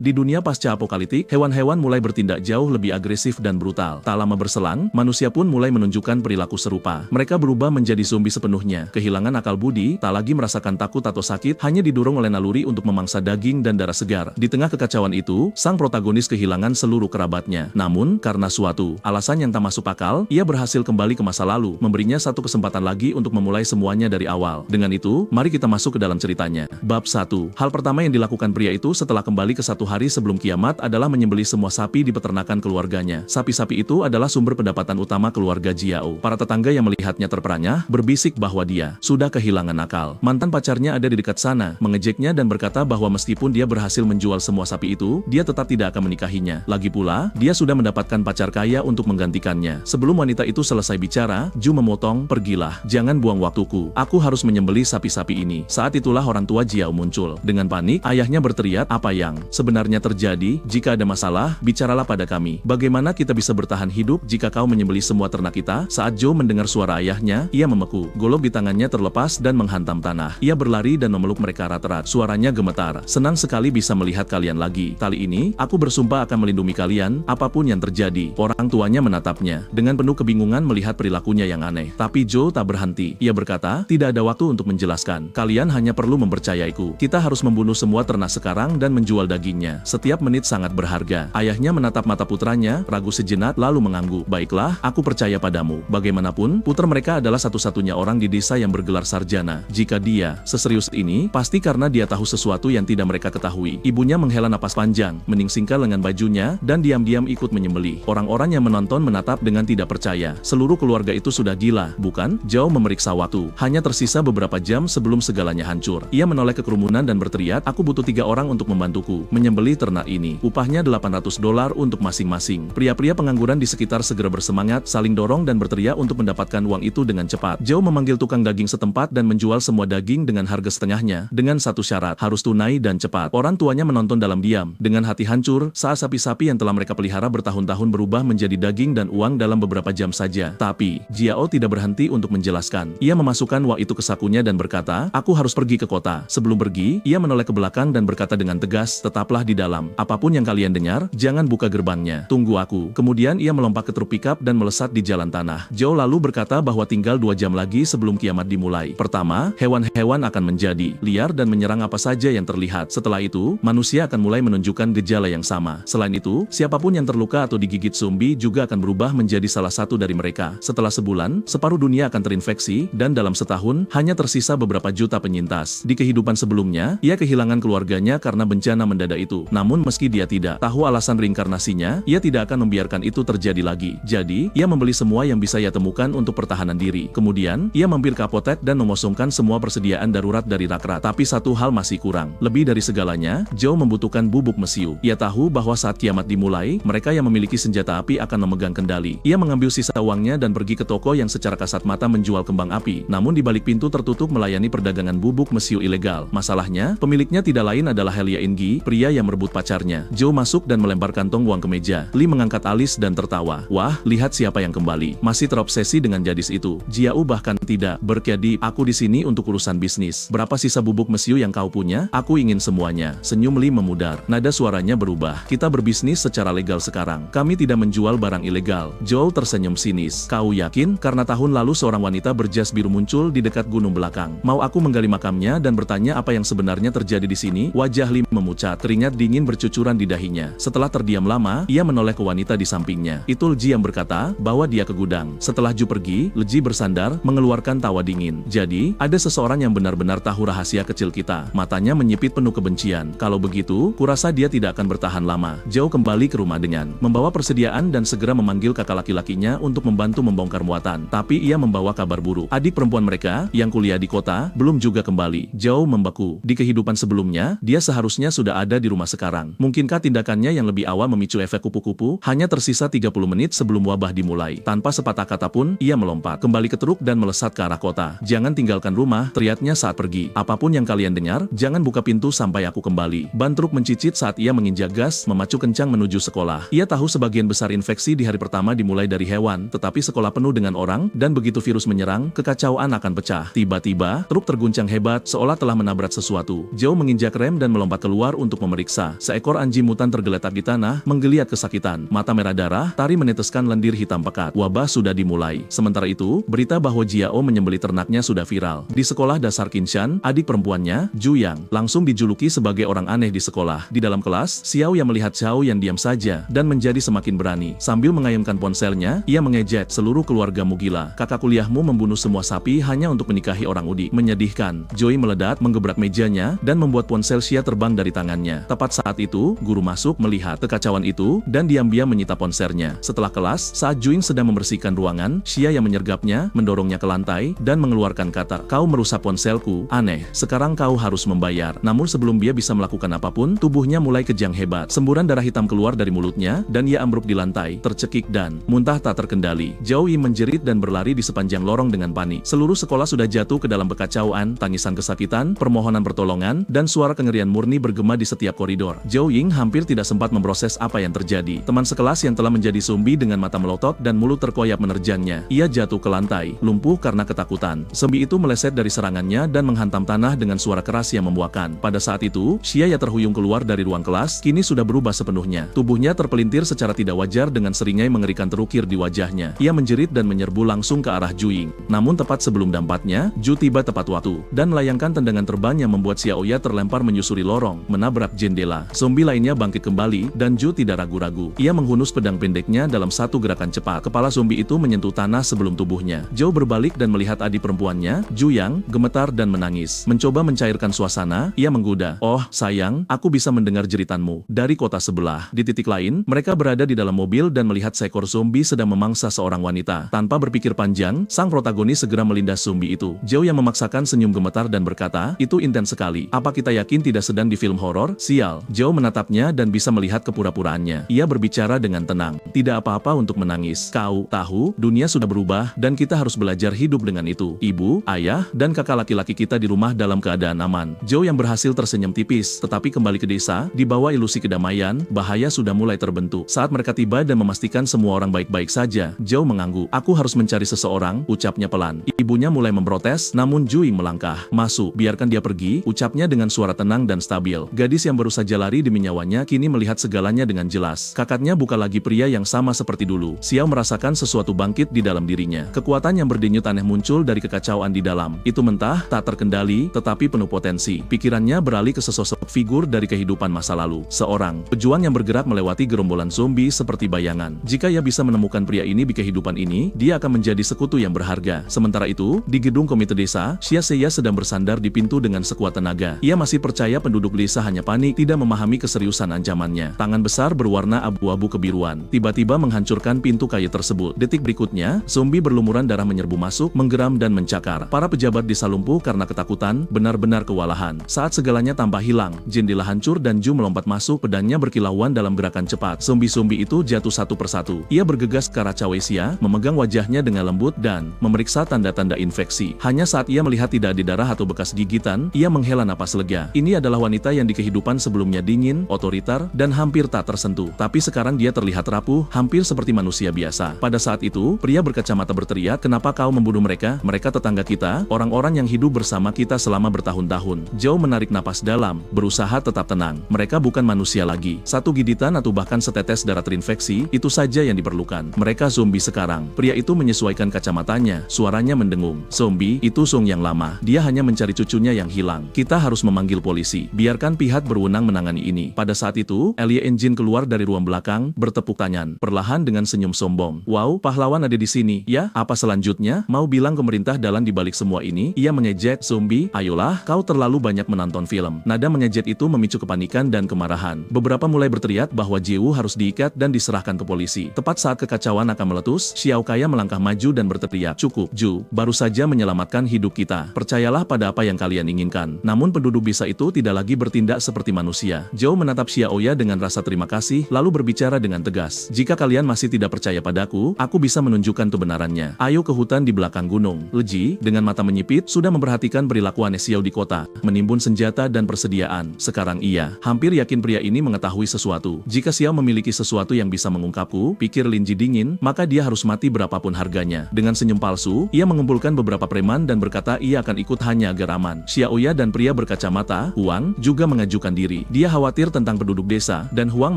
Di dunia pasca apokaliptik, hewan-hewan mulai bertindak jauh lebih agresif dan brutal. Tak lama berselang, manusia pun mulai menunjukkan perilaku serupa. Mereka berubah menjadi zombie sepenuhnya, kehilangan akal budi, tak lagi merasakan takut atau sakit, hanya didorong oleh naluri untuk memangsa daging dan darah segar. Di tengah kekacauan itu, sang protagonis kehilangan seluruh kerabatnya. Namun, karena suatu alasan yang tak masuk akal, ia berhasil kembali ke masa lalu, memberinya satu kesempatan lagi untuk memulai semuanya dari awal. Dengan itu, mari kita masuk ke dalam ceritanya. Bab 1. Hal pertama yang dilakukan pria itu setelah kembali ke satu hari sebelum kiamat adalah menyembelih semua sapi di peternakan keluarganya. Sapi-sapi itu adalah sumber pendapatan utama keluarga Jiao. Para tetangga yang melihatnya terperangah, berbisik bahwa dia sudah kehilangan akal. Mantan pacarnya ada di dekat sana, mengejeknya dan berkata bahwa meskipun dia berhasil menjual semua sapi itu, dia tetap tidak akan menikahinya. Lagi pula, dia sudah mendapatkan pacar kaya untuk menggantikannya. Sebelum wanita itu selesai bicara, Ju memotong, "Pergilah, jangan buang waktuku. Aku harus menyembelih sapi-sapi ini." Saat itulah orang tua Jiao muncul. Dengan panik, ayahnya berteriak, "Apa yang sebenarnya terjadi? Jika ada masalah, bicaralah pada kami. Bagaimana kita bisa bertahan hidup jika kau menyembelih semua ternak kita?" Saat Joe mendengar suara ayahnya, ia membeku. Golok di tangannya terlepas dan menghantam tanah. Ia berlari dan memeluk mereka erat-erat. Suaranya gemetar. "Senang sekali bisa melihat kalian lagi. Kali ini, aku bersumpah akan melindungi kalian, apapun yang terjadi." Orang tuanya menatapnya dengan penuh kebingungan melihat perilakunya yang aneh. Tapi Joe tak berhenti. Ia berkata, "Tidak ada waktu untuk menjelaskan. Kalian hanya perlu mempercayaiku. Kita harus membunuh semua ternak sekarang dan menjual dagingnya. Setiap menit sangat berharga." Ayahnya menatap mata putranya, ragu sejenak, lalu mengangguk. "Baiklah, aku percaya padamu. Bagaimanapun, putra mereka adalah satu-satunya orang di desa yang bergelar sarjana. Jika dia seserius ini, pasti karena dia tahu sesuatu yang tidak mereka ketahui." Ibunya menghela napas panjang, meningsingkan lengan bajunya, dan diam-diam ikut menyembelih. Orang-orang yang menonton menatap dengan tidak percaya. Seluruh keluarga itu sudah gila, bukan? Joe memeriksa waktu. Hanya tersisa beberapa jam sebelum segalanya hancur. Ia menoleh ke kerumunan dan berteriak, "Aku butuh 3 orang untuk membantuku menyembelih ternak ini. Upahnya $800 untuk masing-masing." Pria-pria pengangguran di sekitar segera bersemangat, saling dorong dan berteriak untuk mendapatkan uang itu dengan cepat. Joe memanggil tukang daging setempat dan menjual semua daging dengan harga setengahnya, dengan satu syarat, harus tunai dan cepat. Orang tuanya menonton dalam diam, dengan hati hancur, saat sapi-sapi yang telah mereka pelihara bertahun-tahun berubah menjadi daging dan uang dalam beberapa jam saja. Tapi, Jiao tidak berhenti untuk menjelaskan. Ia memasukkan uang itu ke sakunya dan berkata, "Aku harus pergi ke kota." Sebelum pergi, ia menoleh ke belakang dan berkata dengan tegas, "Tetaplah di dalam. Apapun yang kalian dengar, jangan buka gerbangnya. Tunggu aku." Kemudian ia melompat ke truk pickup dan melesat di jalan tanah. Joe lalu berkata bahwa tinggal 2 jam lagi sebelum kiamat dimulai. Pertama, hewan-hewan akan menjadi liar dan menyerang apa saja yang terlihat. Setelah itu, manusia akan mulai menunjukkan gejala yang sama. Selain itu, siapapun yang terluka atau digigit zombie juga akan berubah menjadi salah satu dari mereka. Setelah sebulan, separuh dunia akan terinfeksi, dan dalam setahun, hanya tersisa beberapa juta penyintas. Di kehidupan sebelumnya, ia kehilangan keluarganya karena bencana mendadak itu. Namun meski dia tidak tahu alasan reinkarnasinya, ia tidak akan membiarkan itu terjadi lagi. Jadi, ia membeli semua yang bisa ia temukan untuk pertahanan diri. Kemudian, ia mampir ke apotek dan mengosongkan semua persediaan darurat dari Rakrat. Tapi satu hal masih kurang. Lebih dari segalanya, Joe membutuhkan bubuk mesiu. Ia tahu bahwa saat kiamat dimulai, mereka yang memiliki senjata api akan memegang kendali. Ia mengambil sisa uangnya dan pergi ke toko yang secara kasat mata menjual kembang api. Namun di balik pintu tertutup melayani perdagangan bubuk mesiu ilegal. Masalahnya, pemiliknya tidak lain adalah Helia Ingi, pria yang merebut pacarnya. Joe masuk dan melempar kantong uang ke meja. Lee mengangkat alis dan tertawa. "Wah, lihat siapa yang kembali. Masih terobsesi dengan gadis itu." Jiao bahkan tidak berkedip. "Aku di sini untuk urusan bisnis. Berapa sisa bubuk mesiu yang kau punya? Aku ingin semuanya." Senyum Lee memudar. Nada suaranya berubah. "Kita berbisnis secara legal sekarang. Kami tidak menjual barang ilegal." Joel tersenyum sinis. "Kau yakin?" Karena tahun lalu seorang wanita berjas biru muncul di dekat gunung belakang. "Mau aku menggali makamnya dan bertanya apa yang sebenarnya terjadi di sini?" Wajah Lee memucat. Keringat dingin bercucuran di dahinya. Setelah terdiam lama, ia menoleh ke wanita di sampingnya. Itu Leji yang berkata, "Bawa dia ke gudang." Setelah Ju pergi, Leji bersandar, mengeluarkan tawa dingin. "Jadi, ada seseorang yang benar-benar tahu rahasia kecil kita." Matanya menyipit penuh kebencian. "Kalau begitu, kurasa dia tidak akan bertahan lama." Joe kembali ke rumah dengan membawa persediaan dan segera memanggil kakak laki-lakinya untuk membantu membongkar muatan. Tapi ia membawa kabar buruk. Adik perempuan mereka, yang kuliah di kota, belum juga kembali. Joe membeku. Di kehidupan sebelumnya, dia seharusnya sudah ada di rumah sekarang. Mungkinkah tindakannya yang lebih awal memicu efek kupu-kupu? Hanya tersisa 30 menit sebelum wabah dimulai. Tanpa sepatah kata pun, ia melompat kembali ke truk dan melesat ke arah kota. "Jangan tinggalkan rumah," teriaknya saat pergi. "Apapun yang kalian dengar, jangan buka pintu sampai aku kembali." Ban truk mencicit saat ia menginjak gas, memacu kencang menuju sekolah. Ia tahu sebagian besar infeksi di hari pertama dimulai dari hewan, tetapi sekolah penuh dengan orang, dan begitu virus menyerang, kekacauan akan pecah. Tiba-tiba, truk terguncang hebat, seolah telah menabrak sesuatu. Joe menginjak rem dan melompat keluar untuk memeriksa disiksa. Seekor anjing mutan tergeletak di tanah, menggeliat kesakitan. Mata merah darah, Tari meneteskan lendir hitam pekat. Wabah sudah dimulai. Sementara itu, berita bahwa Jiao menyembelih ternaknya sudah viral. Di sekolah dasar Qinshan, adik perempuannya, Zhu Yang, langsung dijuluki sebagai orang aneh di sekolah. Di dalam kelas, Xiao yang melihat Xiao yang diam saja, dan menjadi semakin berani. Sambil mengayunkan ponselnya, ia mengejek, seluruh keluargamu gila. Kakak kuliahmu membunuh semua sapi hanya untuk menikahi orang Udi. Menyedihkan. Joy meledak, menggebrak mejanya, dan membuat ponsel Xia terbang dari tangannya. Tepat saat itu, guru masuk melihat kekacauan itu, dan diam-diam menyita ponselnya. Setelah kelas, saat Juing sedang membersihkan ruangan, Xia yang menyergapnya, mendorongnya ke lantai, dan mengeluarkan kata, "Kau merusak ponselku, aneh, sekarang kau harus membayar." Namun sebelum dia bisa melakukan apapun, tubuhnya mulai kejang hebat. Semburan darah hitam keluar dari mulutnya, dan ia ambruk di lantai, tercekik dan muntah tak terkendali. Zhao Yi menjerit dan berlari di sepanjang lorong dengan panik. Seluruh sekolah sudah jatuh ke dalam kekacauan, tangisan kesakitan, permohonan pertolongan, dan suara kengerian murni bergema di setiap koridor. Zhao Ying hampir tidak sempat memproses apa yang terjadi. Teman sekelas yang telah menjadi zombie dengan mata melotot dan mulut terkoyak menerjangnya. Ia jatuh ke lantai, lumpuh karena ketakutan. Zombie itu meleset dari serangannya dan menghantam tanah dengan suara keras yang membuakan. Pada saat itu, Xia yang terhuyung keluar dari ruang kelas, kini sudah berubah sepenuhnya. Tubuhnya terpelintir secara tidak wajar dengan seringai mengerikan terukir di wajahnya. Ia menjerit dan menyerbu langsung ke arah Zhu Ying. Namun tepat sebelum dampaknya, Zhu tiba tepat waktu, dan melayangkan tendangan terbang yang membuat Xiaoya terlempar menyusuri lorong, menabrak jendela. Zombie lainnya bangkit kembali, dan Zhu tidak ragu-ragu. Ia menghunus pedang pendeknya dalam satu gerakan cepat. Kepala zombie itu menyentuh tanah sebelum tubuhnya. Zhou berbalik dan melihat adik perempuannya, Zhu Yang, gemetar dan menangis. Mencoba mencairkan suasana, ia menggoda, "Oh, sayang, aku bisa mendengar jeritanmu dari kota sebelah." Di titik lain, mereka berada di dalam mobil dan melihat seekor zombie sedang memangsa seorang wanita. Tanpa berpikir panjang, sang protagonis segera melindas zombie itu. Zhou yang memaksakan senyum gemetar dan berkata, "Itu intens sekali. Apa kita yakin tidak sedang di film horor? Sial." Zhou menatapnya dan bisa melihat kepura-puraannya. Ia berbicara dengan tenang. "Tidak apa-apa untuk menangis. Kau tahu, dunia sudah berubah, dan kita harus belajar hidup dengan itu. Ibu, ayah, dan kakak laki-laki kita di rumah dalam keadaan aman." Zhou yang berhasil tersenyum tipis, tetapi kembali ke desa, di bawah ilusi kedamaian, bahaya sudah mulai terbentuk. Saat mereka tiba dan memastikan semua orang baik-baik saja, Zhou mengangguk. "Aku harus mencari seseorang," ucapnya pelan. Ibunya mulai memprotes, namun Zhu Ying melangkah. "Masuk, biarkan dia pergi," ucapnya dengan suara tenang dan stabil. Gadis yang baru saja lari demi nyawanya kini melihat segalanya dengan jelas. Kakaknya bukan lagi pria yang sama seperti dulu. Xiao merasakan sesuatu bangkit di dalam dirinya. Kekuatan yang berdenyut aneh muncul dari kekacauan di dalam. Itu mentah, tak terkendali, tetapi penuh potensi. Pikirannya beralih ke sesosok figur dari kehidupan masa lalu. Seorang pejuang yang bergerak melewati gerombolan zombie seperti bayangan. Jika ia bisa menemukan pria ini di kehidupan ini, dia akan menjadi sekutu yang berharga. Sementara itu, di gedung komite desa, Xia Xia sedang bersandar di pintu dengan sekuat tenaga. Ia masih percaya penduduk desa hanya panik, tidak memahami keseriusan ancamannya. Tangan besar berwarna abu-abu kebiruan tiba-tiba menghancurkan pintu kayu tersebut. Detik berikutnya, zombie berlumuran darah menyerbu masuk, menggeram dan mencakar. Para pejabat desa lumpuh karena ketakutan, benar-benar kewalahan. Saat segalanya tampak hilang, jendela hancur dan Zhu melompat masuk, pedangnya berkilauan dalam gerakan cepat. Zombie-zombie itu jatuh satu persatu. Ia bergegas ke arah Cawe Xia, memegang wajahnya dengan lembut dan memeriksa tanda-tanda infeksi. Hanya saat ia melihat tidak ada darah atau bekas gigitan, ia menghela napas lega. Ini adalah wanita yang di kehidupan sebelumnya dingin, otoriter, dan hampir tak tersentuh. Tapi sekarang dia terlihat rapuh, hampir seperti manusia biasa. Pada saat itu, pria berkacamata berteriak, "Kenapa kau membunuh mereka? Mereka tetangga kita, orang-orang yang hidup bersama kita selama bertahun-tahun." Zhou menarik napas dalam, berusaha tetap tenang. Mereka bukan manusia lagi. Satu gigitan atau bahkan setetes darah terinfeksi, itu saja yang diperlukan. Mereka zombie sekarang. Pria itu menyesuaikan kacamatanya, suaranya mendengung. "Zombie, itu Song yang lama. Dia hanya mencari cucunya yang hilang. Kita harus memanggil polisi. Biarkan pihak berwenang menangani ini." Pada saat itu, Elie Engine keluar dari ruang belakang, bertepuk tangan, perlahan dengan senyum sombong. "Wow, pahlawan ada di sini. Ya, apa selanjutnya? Mau bilang pemerintah dalam dibalik semua ini?" Ia mengejek, "Zombie, ayolah, kau terlalu banyak menonton film." Nada mengejek itu memicu kepanikan dan kemarahan. Beberapa mulai berteriak bahwa Jiu harus diikat dan diserahkan ke polisi. Tepat saat kekacauan akan meletus, Xiao Kaya melangkah maju dan berteriak, "Cukup, Zhu, baru saja menyelamatkan hidup kita. Percayalah pada apa yang kalian inginkan." Namun penduduk desa itu tidak lagi bertindak seperti manusia. Zhou menatap Xiaoya dengan rasa terima kasih, lalu berbicara dengan tegas, "Jika kalian masih tidak percaya padaku, aku bisa menunjukkan kebenarannya. Ayo ke hutan di belakang gunung." Leji, dengan mata menyipit, sudah memperhatikan perilaku aneh Xiao di kota, menimbun senjata dan persediaan. Sekarang ia hampir yakin pria ini mengetahui sesuatu. Jika Xiao memiliki sesuatu yang bisa mengungkapku, pikir Linji dingin, maka dia harus mati berapapun harganya. Dengan senyum palsu, ia mengumpulkan beberapa preman dan berkata ia akan ikut hanya agar aman. Xiaoya dan pria berkacamata, Huang, juga mengajukan diri. hati. Dia khawatir tentang penduduk desa, dan Huang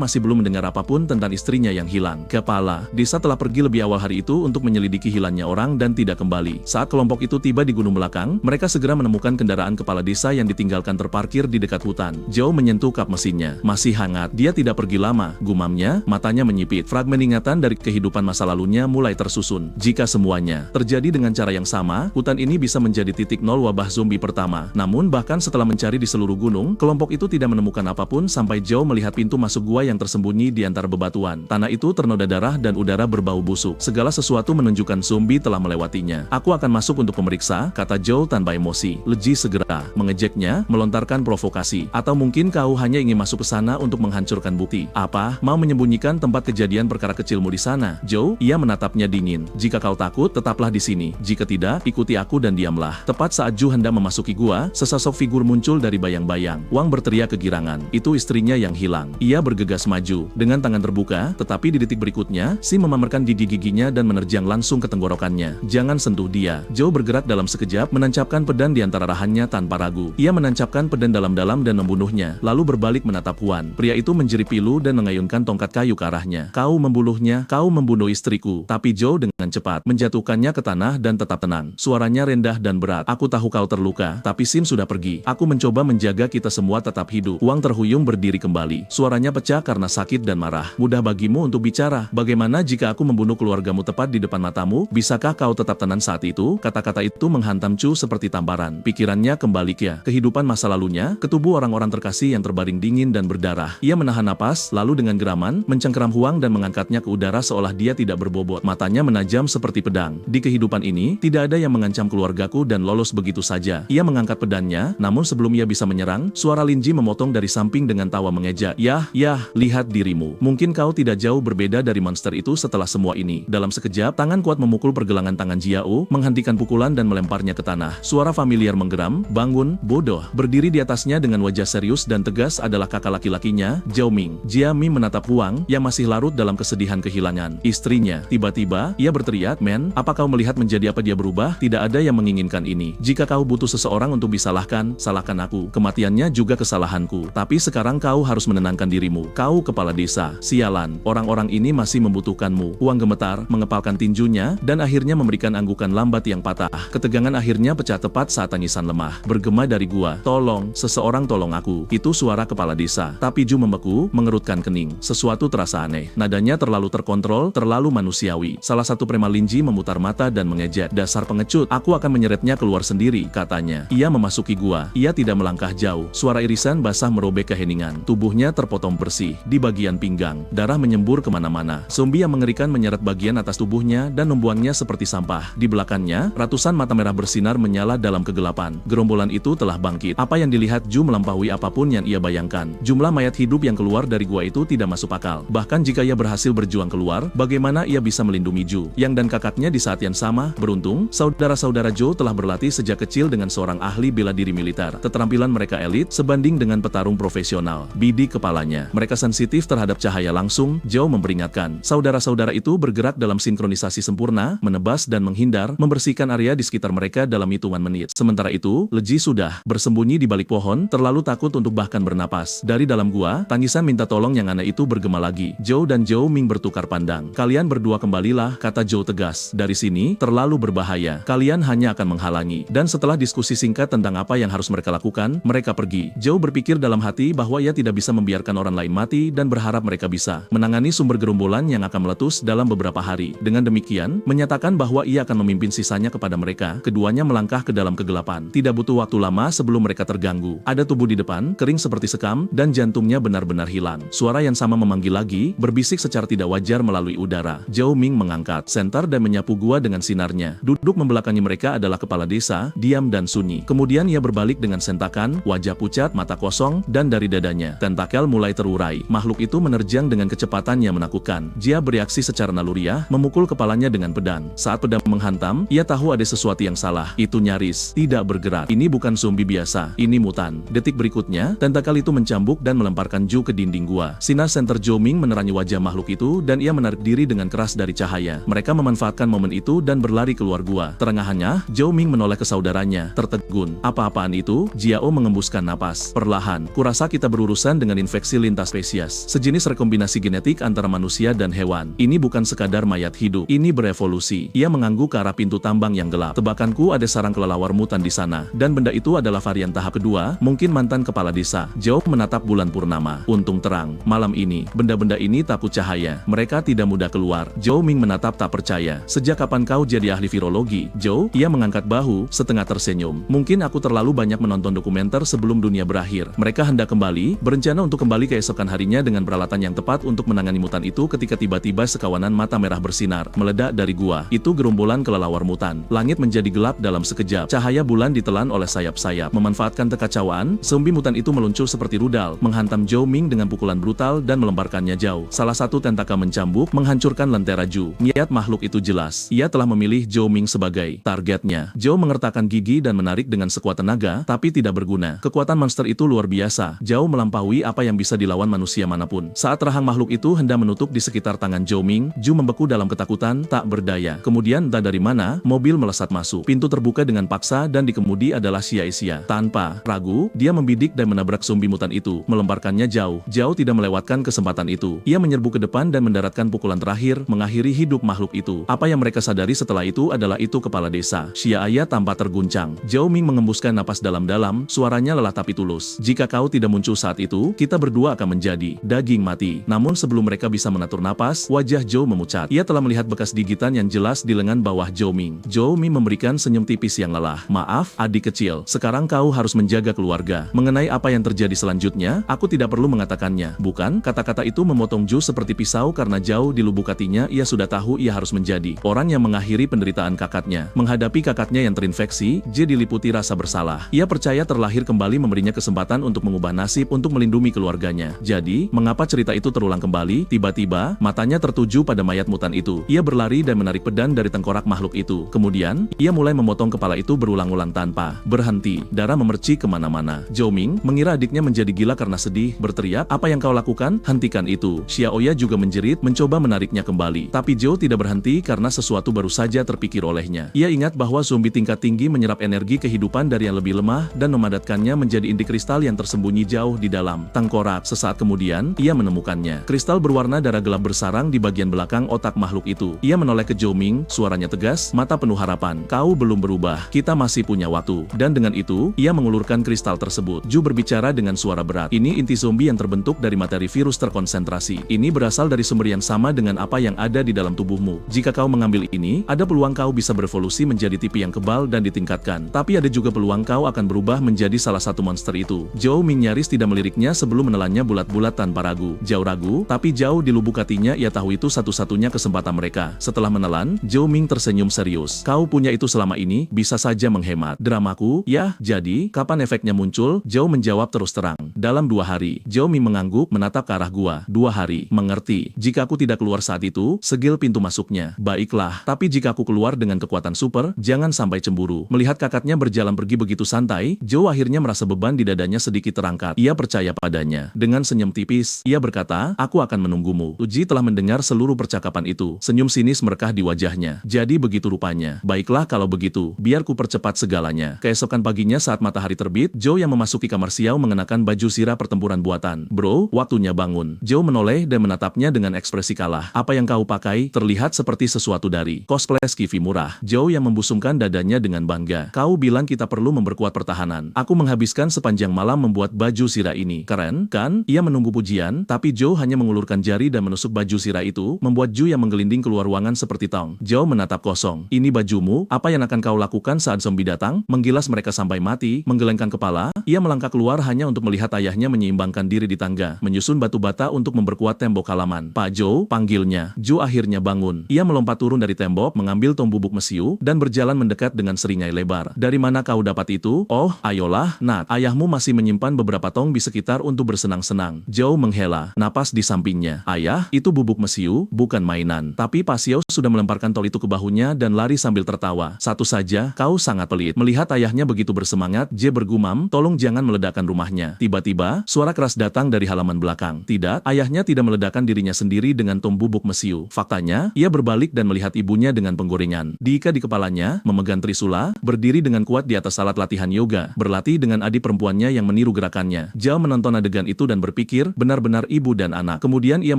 masih belum mendengar apapun tentang istrinya yang hilang. Kepala desa telah pergi lebih awal hari itu untuk menyelidiki hilangnya orang dan tidak kembali. Saat kelompok itu tiba di gunung belakang, mereka segera menemukan kendaraan kepala desa yang ditinggalkan terparkir di dekat hutan. Joe menyentuh kap mesinnya. Masih hangat. Dia tidak pergi lama, gumamnya, matanya menyipit. Fragmen ingatan dari kehidupan masa lalunya mulai tersusun. Jika semuanya terjadi dengan cara yang sama, hutan ini bisa menjadi titik nol wabah zombie pertama. Namun bahkan setelah mencari di seluruh gunung, kelompok itu tidak menemukan apapun sampai Joe melihat pintu masuk gua yang tersembunyi di antara bebatuan. Tanah itu ternoda darah dan udara berbau busuk. Segala sesuatu menunjukkan zombie telah melewatinya. Aku akan masuk untuk pemeriksa, kata Joe tanpa emosi. Leji segera mengejeknya, melontarkan provokasi. Atau mungkin kau hanya ingin masuk ke sana untuk menghancurkan bukti. Apa? Mau menyembunyikan tempat kejadian perkara kecilmu di sana? Joe, ia menatapnya dingin. Jika kau takut, tetaplah di sini. Jika tidak, ikuti aku dan diamlah. Tepat saat Joe hendak memasuki gua, sesosok figur muncul dari bayang-bayang. Wang berteriak kegirangan. Itu istrinya yang hilang. Ia bergegas maju dengan tangan terbuka, tetapi di detik berikutnya, Si memamerkan gigi-giginya dan menerjang langsung ke tenggorokannya. Jangan sentuh dia. Joe bergerak dalam sekejap, menancapkan pedang di antara rahannya tanpa ragu. Ia menancapkan pedang dalam-dalam dan membunuhnya, lalu berbalik menatap Huan. Pria itu menjerit pilu dan mengayunkan tongkat kayu ke arahnya. Kau membunuhnya, kau membunuh istriku. Tapi Joe dengan cepat menjatuhkannya ke tanah dan tetap tenang. Suaranya rendah dan berat. Aku tahu kau terluka, tapi Sin sudah pergi. Aku mencoba menjaga kita semua tetap hidup. Huang terhuyung berdiri kembali. Suaranya pecah karena sakit dan marah. Mudah bagimu untuk bicara. Bagaimana jika aku membunuh keluargamu tepat di depan matamu? Bisakah kau tetap tenang saat itu? Kata-kata itu menghantam Chu seperti tamparan. Pikirannya kembali ke kehidupan masa lalunya, ke tubuh orang-orang terkasih yang terbaring dingin dan berdarah. Ia menahan napas, lalu dengan geraman, mencengkeram Huang dan mengangkatnya ke udara seolah dia tidak berbobot. Matanya menajam seperti pedang. Di kehidupan ini, tidak ada yang mengancam keluargaku dan lolos begitu saja. Ia mengangkat pedangnya, namun sebelum ia bisa menyerang, suara Lin Ji memotong dari samping dengan tawa mengejek. Yah, lihat dirimu. Mungkin kau tidak jauh berbeda dari monster itu setelah semua ini. Dalam sekejap, tangan kuat memukul pergelangan tangan Jiao, menghentikan pukulan dan melemparnya ke tanah. Suara familiar menggeram, bangun, bodoh. Berdiri di atasnya dengan wajah serius dan tegas adalah kakak laki-lakinya, Zhao Ming. Jia Mi menatap Huang, yang masih larut dalam kesedihan kehilangan istrinya. Tiba-tiba, ia berteriak, "Men, apa kau melihat menjadi apa dia berubah? Tidak ada yang menginginkan ini. Jika kau butuh seseorang untuk disalahkan, salahkan aku. Kematiannya juga kesalahanku. Tapi sekarang kau harus menenangkan dirimu. Kau kepala desa. Sialan, orang-orang ini masih membutuhkanmu." Huang gemetar, mengepalkan tinjunya, dan akhirnya memberikan anggukan lambat yang patah. Ketegangan akhirnya pecah tepat saat tangisan lemah bergema dari gua. "Tolong, seseorang tolong aku." Itu suara kepala desa. Tapi Ju membeku, mengerutkan kening. Sesuatu terasa aneh. Nadanya terlalu terkontrol, terlalu manusiawi. Salah satu preman Lin Ji memutar mata dan mengejek. "Dasar pengecut, aku akan menyeretnya keluar sendiri," katanya. Ia memasuki gua. Ia tidak melangkah jauh. Suara irisan basah merobek keheningan. Tubuhnya terpotong bersih. Di bagian pinggang, darah menyembur kemana-mana. Zombie yang mengerikan menyeret bagian atas tubuhnya dan membuangnya seperti sampah. Di belakangnya, ratusan mata merah bersinar menyala dalam kegelapan. Gerombolan itu telah bangkit. Apa yang dilihat Ju melampaui apapun yang ia bayangkan. Jumlah mayat hidup yang keluar dari gua itu tidak masuk akal. Bahkan jika ia berhasil berjuang keluar, bagaimana ia bisa melindungi Ju, yang dan kakaknya di saat yang sama? Beruntung, saudara-saudara Joe telah berlatih sejak kecil dengan seorang ahli bela diri militer. Keterampilan mereka elit sebanding dengan petarung profesional. Bidik kepalanya. Mereka sensitif terhadap cahaya langsung. Joe memperingatkan. Saudara-saudara itu bergerak dalam sinkronisasi sempurna, menebas dan menghindar, membersihkan area di sekitar mereka dalam hitungan menit. Sementara itu, Leji sudah bersembunyi di balik pohon, terlalu takut untuk bahkan bernapas. Dari dalam gua, tangisan minta tolong yang aneh itu bergema lagi. Joe dan Zhao Ming bertukar pandang. "Kalian berdua kembalilah," kata Joe tegas. "Dari sini, terlalu berbahaya. Kalian hanya akan menghalangi." Dan setelah diskusi singkat tentang apa yang harus mereka lakukan, mereka pergi. Joe berpikir dalam hati bahwa ia tidak bisa membiarkan orang lain mati dan berharap mereka bisa menangani sumber gerombolan yang akan meletus dalam beberapa hari. Dengan demikian, menyatakan bahwa ia akan memimpin sisanya kepada mereka. Keduanya melangkah ke dalam kegelapan. Tidak butuh waktu lama sebelum mereka terganggu. Ada tubuh di depan, kering seperti sekam, dan jantungnya benar-benar hilang. Suara yang sama memanggil lagi, berbisik secara tidak wajar melalui udara. Zhao Ming mengangkat senter dan menyapu gua dengan sinarnya. Duduk membelakangi mereka adalah kepala desa, diam dan sunyi. Kemudian ia berbalik dengan sentakan, wajah pucat, mata kosong, dan dari dadanya, tentakel mulai terurai. Makhluk itu menerjang dengan kecepatan yang menakutkan. Dia bereaksi secara naluriah, memukul kepalanya dengan pedang. Saat pedang menghantam, ia tahu ada sesuatu yang salah. Itu nyaris tidak bergerak. Ini bukan zombie biasa, ini mutan. Detik berikutnya, tentakel itu mencambuk dan melemparkan Ju ke dinding gua. Sinar senter Zhao Ming menerangi wajah makhluk itu dan ia menarik diri dengan keras dari cahaya. Mereka memanfaatkan momen itu dan berlari keluar gua. Terengahannya, Zhao Ming menoleh ke saudaranya, tertegun. "Apa-apaan itu?" Jiao mengembuskan napas. Perlahan, kurasa kita berurusan dengan infeksi lintas spesies. Sejenis rekombinasi genetik antara manusia dan hewan. Ini bukan sekadar mayat hidup. Ini berevolusi. Ia mengangguk ke arah pintu tambang yang gelap. Tebakanku ada sarang kelelawar mutan di sana. Dan benda itu adalah varian tahap kedua, mungkin mantan kepala desa. Zhou menatap bulan purnama. Untung terang. Malam ini, benda-benda ini takut cahaya. Mereka tidak mudah keluar. Zhou Ming menatap tak percaya. Sejak kapan kau jadi ahli virologi, Zhou? Ia mengangkat bahu, setengah tersenyum. Mungkin aku terlalu banyak menonton dokumenter sebelum dunia berakhir. Mereka hendak kembali, berencana untuk kembali keesokan harinya dengan peralatan yang tepat untuk menangani mutan itu ketika tiba-tiba sekawanan mata merah bersinar, meledak dari gua. Itu gerombolan kelelawar mutan. Langit menjadi gelap dalam sekejap. Cahaya bulan ditelan oleh sayap-sayap. Memanfaatkan kekacauan, zombie mutan itu meluncur seperti rudal, menghantam Zhou Ming dengan pukulan brutal dan melemparkannya jauh. Salah satu tentaka mencambuk, menghancurkan lentera Zhu. Niat makhluk itu jelas. Ia telah memilih Zhou Ming sebagai targetnya. Zhou mengertakkan gigi dan menarik dengan sekuat tenaga, tapi tidak berguna. Kekuatan monster itu luar biasa, jauh melampaui apa yang bisa dilawan manusia manapun. Saat rahang makhluk itu hendak menutup di sekitar tangan Zhou Ming, Zhu membeku dalam ketakutan, tak berdaya. Kemudian entah dari mana, mobil melesat masuk. Pintu terbuka dengan paksa dan dikemudi adalah Xia. Tanpa ragu, dia membidik dan menabrak zombie mutan itu, melemparkannya jauh. Zhou tidak melewatkan kesempatan itu. Ia menyerbu ke depan dan mendaratkan pukulan terakhir, mengakhiri hidup makhluk itu. Apa yang mereka sadari setelah itu adalah itu kepala desa. Xia tampak terguncang. Zhou Ming mengembuskan napas dalam-dalam, suaranya lelah tapi tulus. Jika kau tidak muncul saat itu, kita berdua akan menjadi daging mati. Namun sebelum mereka bisa menatur napas, wajah Zhou memucat. Ia telah melihat bekas gigitan yang jelas di lengan bawah Zhou Ming. Zhou Ming memberikan senyum tipis yang lelah. Maaf, adik kecil. Sekarang kau harus menjaga keluarga. Mengenai apa yang terjadi selanjutnya, aku tidak perlu mengatakannya. Bukan, kata-kata itu memotong Zhu seperti pisau karena jauh di lubuk hatinya ia sudah tahu ia harus menjadi orang yang mengakhiri penderitaan kakaknya. Menghadapi kakaknya yang terinfeksi, Zhe diliputi rasa bersalah. Ia percaya terlahir kembali memberinya kesempatan untuk mengubah nasib untuk melindungi keluarganya. Jadi, mengapa cerita itu terulang kembali? Tiba-tiba, matanya tertuju pada mayat mutan itu. Ia berlari dan menarik pedang dari tengkorak makhluk itu. Kemudian, ia mulai memotong kepala itu berulang-ulang tanpa berhenti. Darah memercik kemana-mana. Zhou Ming mengira adiknya menjadi gila karena sedih, berteriak, "Apa yang kau lakukan? Hentikan itu!" Xiaoya juga menjerit, mencoba menariknya kembali. Tapi Zhou tidak berhenti karena sesuatu baru saja terpikir olehnya. Ia ingat bahwa zombie tingkat tinggi menyerap energi kehidupan dari yang lebih lemah dan memadatkannya menjadi inti kristal yang tersembunyi jauh di dalam tengkorak. Sesaat kemudian, ia menemukannya. Kristal berwarna darah gelap bersarang di bagian belakang otak makhluk itu. Ia menoleh ke Zhou Ming, suaranya tegas, mata penuh harapan. "Kau belum berubah. Kita masih punya waktu." Dan dengan itu, ia mengulurkan kristal tersebut. Zhu berbicara dengan suara berat. "Ini inti zombie yang terbentuk dari materi virus terkonsentrasi. Ini berasal dari sumber yang sama dengan apa yang ada di dalam tubuhmu. Jika kau mengambil ini, ada peluang kau bisa berevolusi menjadi tipi yang kebal dan ditingkatkan. Tapi ada juga peluang kau akan berubah menjadi salah satu monster itu." Zhou Ming nyaris tidak meliriknya sebelum menelannya bulat-bulat tanpa ragu. Jauh ragu, tapi jauh di lubuk hatinya ia tahu itu satu-satunya kesempatan mereka. Setelah menelan, Zhou Ming tersenyum serius. "Kau punya itu selama ini, bisa saja menghemat dramaku, ya? Jadi, kapan efeknya muncul?" Zhou menjawab terus terang. "Dalam 2 hari." Zhou Ming mengangguk, menatap ke arah gua. 2 hari. Mengerti. Jika aku tidak keluar saat itu, segel pintu masuknya. Baiklah, tapi jika aku keluar dengan kekuatan super, jangan sampai cemburu. Melihat kakaknya berjalan pergi begitu santai, Zhou akhirnya merasa beban di dadanya sedikit terangkat. Ia percaya padanya. Dengan senyum tipis, ia berkata, "Aku akan menunggumu." Uji telah mendengar seluruh percakapan itu. Senyum sinis merekah di wajahnya. "Jadi begitu rupanya. Baiklah kalau begitu, biar ku percepat segalanya." Keesokan paginya saat matahari terbit, Zhou yang memasuki kamar Xiao mengenakan baju sirah pertempuran buatan. "Bro, waktunya bangun." Zhou menoleh dan menatapnya dengan ekspresi kalah. "Apa yang kau pakai terlihat seperti sesuatu dari cosplay skifi murah." Zhou yang membusungkan dadanya dengan bangga. "Kau bilang kita perlu memperkuat pertahanan. Aku menghabiskan sepanjang malam membuat baju sirah ini. Keren, kan?" Ia menunggu pujian, tapi Zhou hanya mengulurkan jari dan menusuk baju sirah itu, membuat Zhu yang menggelinding keluar ruangan seperti tong. Zhou menatap kosong. "Ini bajumu, apa yang akan kau lakukan saat zombie datang?" Menggilas mereka sampai mati, menggelengkan kepala, ia melangkah keluar hanya untuk melihat ayahnya menyeimbangkan diri di tangga, menyusun batu bata untuk memperkuat tembok halaman. "Pak Zhou," panggilnya. Zhu akhirnya bangun. Ia melompat turun dari tembok, mengambil tong bubuk mesiu, dan berjalan mendekat dengan seringai lebar. "Dari mana kau dapat itu?" "Oh, ayolah, Nak. Ayahmu masih menyimpan beberapa tong di sekitar untuk bersenang-senang." Zhou menghela napas di sampingnya. "Ayah, itu bubuk mesiu, bukan mainan." Tapi Pak Xiao sudah melemparkan tol itu ke bahunya dan lari sambil tertawa. "Satu saja, kau sangat pelit." Melihat ayahnya begitu bersemangat, Zhe bergumam, "Tolong jangan meledakkan rumahnya." Tiba-tiba, suara keras datang dari halaman belakang. Tidak, ayahnya tidak meledakkan dirinya sendiri dengan tong bubuk mesiu. Faktanya, ia berbalik dan melihat ibunya dengan penggorengan diikat di kepalanya, memegang trisula, berdiri dengan kuat di atas alat latihan yoga, berlatih dengan adik perempuannya yang meniru gerakannya. Zhao menonton adegan itu dan berpikir, benar-benar ibu dan anak. Kemudian ia